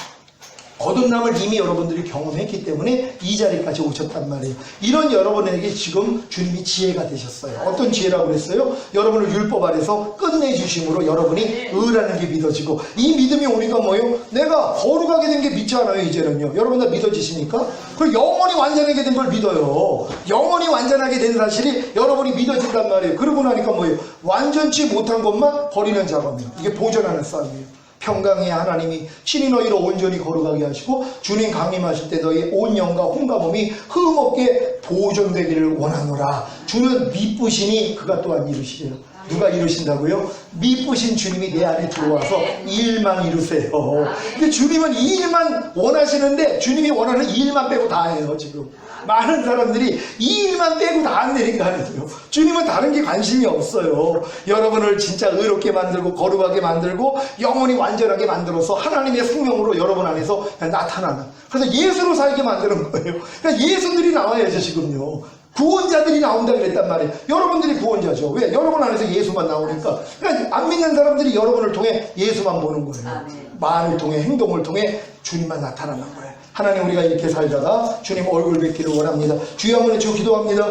거듭남을 이미 여러분들이 경험했기 때문에 이 자리까지 오셨단 말이에요. 이런 여러분에게 지금 주님이 지혜가 되셨어요. 어떤 지혜라고 그랬어요? 여러분을 율법 아래서 끝내주심으로 여러분이 의라는 게 믿어지고, 이 믿음이 오니까 뭐예요? 내가 거룩하게 된 게 믿지 않아요. 이제는요. 여러분 다 믿어지십니까? 그리고 영원히 완전하게 된 걸 믿어요. 영원히 완전하게 된 사실이 여러분이 믿어진단 말이에요. 그러고 나니까 뭐예요? 완전치 못한 것만 버리는 작업이에요. 이게 보존하는 싸움이에요. 평강의 하나님이 친히 너희를 온전히 거룩하게 하시고 주님 강림하실 때 너희 온 영과 혼과 몸이 흠없게 보존되기를 원하노라. 주는 미쁘시니 그가 또한 이루시리라. 누가 이루신다고요? 미쁘신 주님이 내 안에 들어와서 이 일만 이루세요. 근데 주님은 이 일만 원하시는데 주님이 원하는 이 일만 빼고 다 해요. 지금 많은 사람들이 이 일만 빼고 다 안 내린 거 아니에요. 주님은 다른 게 관심이 없어요. 여러분을 진짜 의롭게 만들고 거룩하게 만들고 영혼이 완전하게 만들어서 하나님의 생명으로 여러분 안에서 나타나는, 그래서 예수로 살게 만드는 거예요. 그러니까 예수들이 나와야죠. 지금요 구원자들이 나온다 그랬단 말이에요. 여러분들이 구원자죠. 왜? 여러분 안에서 예수만 나오니까. 그러니까 안 믿는 사람들이 여러분을 통해 예수만 보는 거예요. 말을 통해 행동을 통해 주님만 나타나는 거예요. 하나님, 우리가 이렇게 살다가 주님 얼굴 뵙기를 원합니다. 주여 한번 외치고 기도합니다.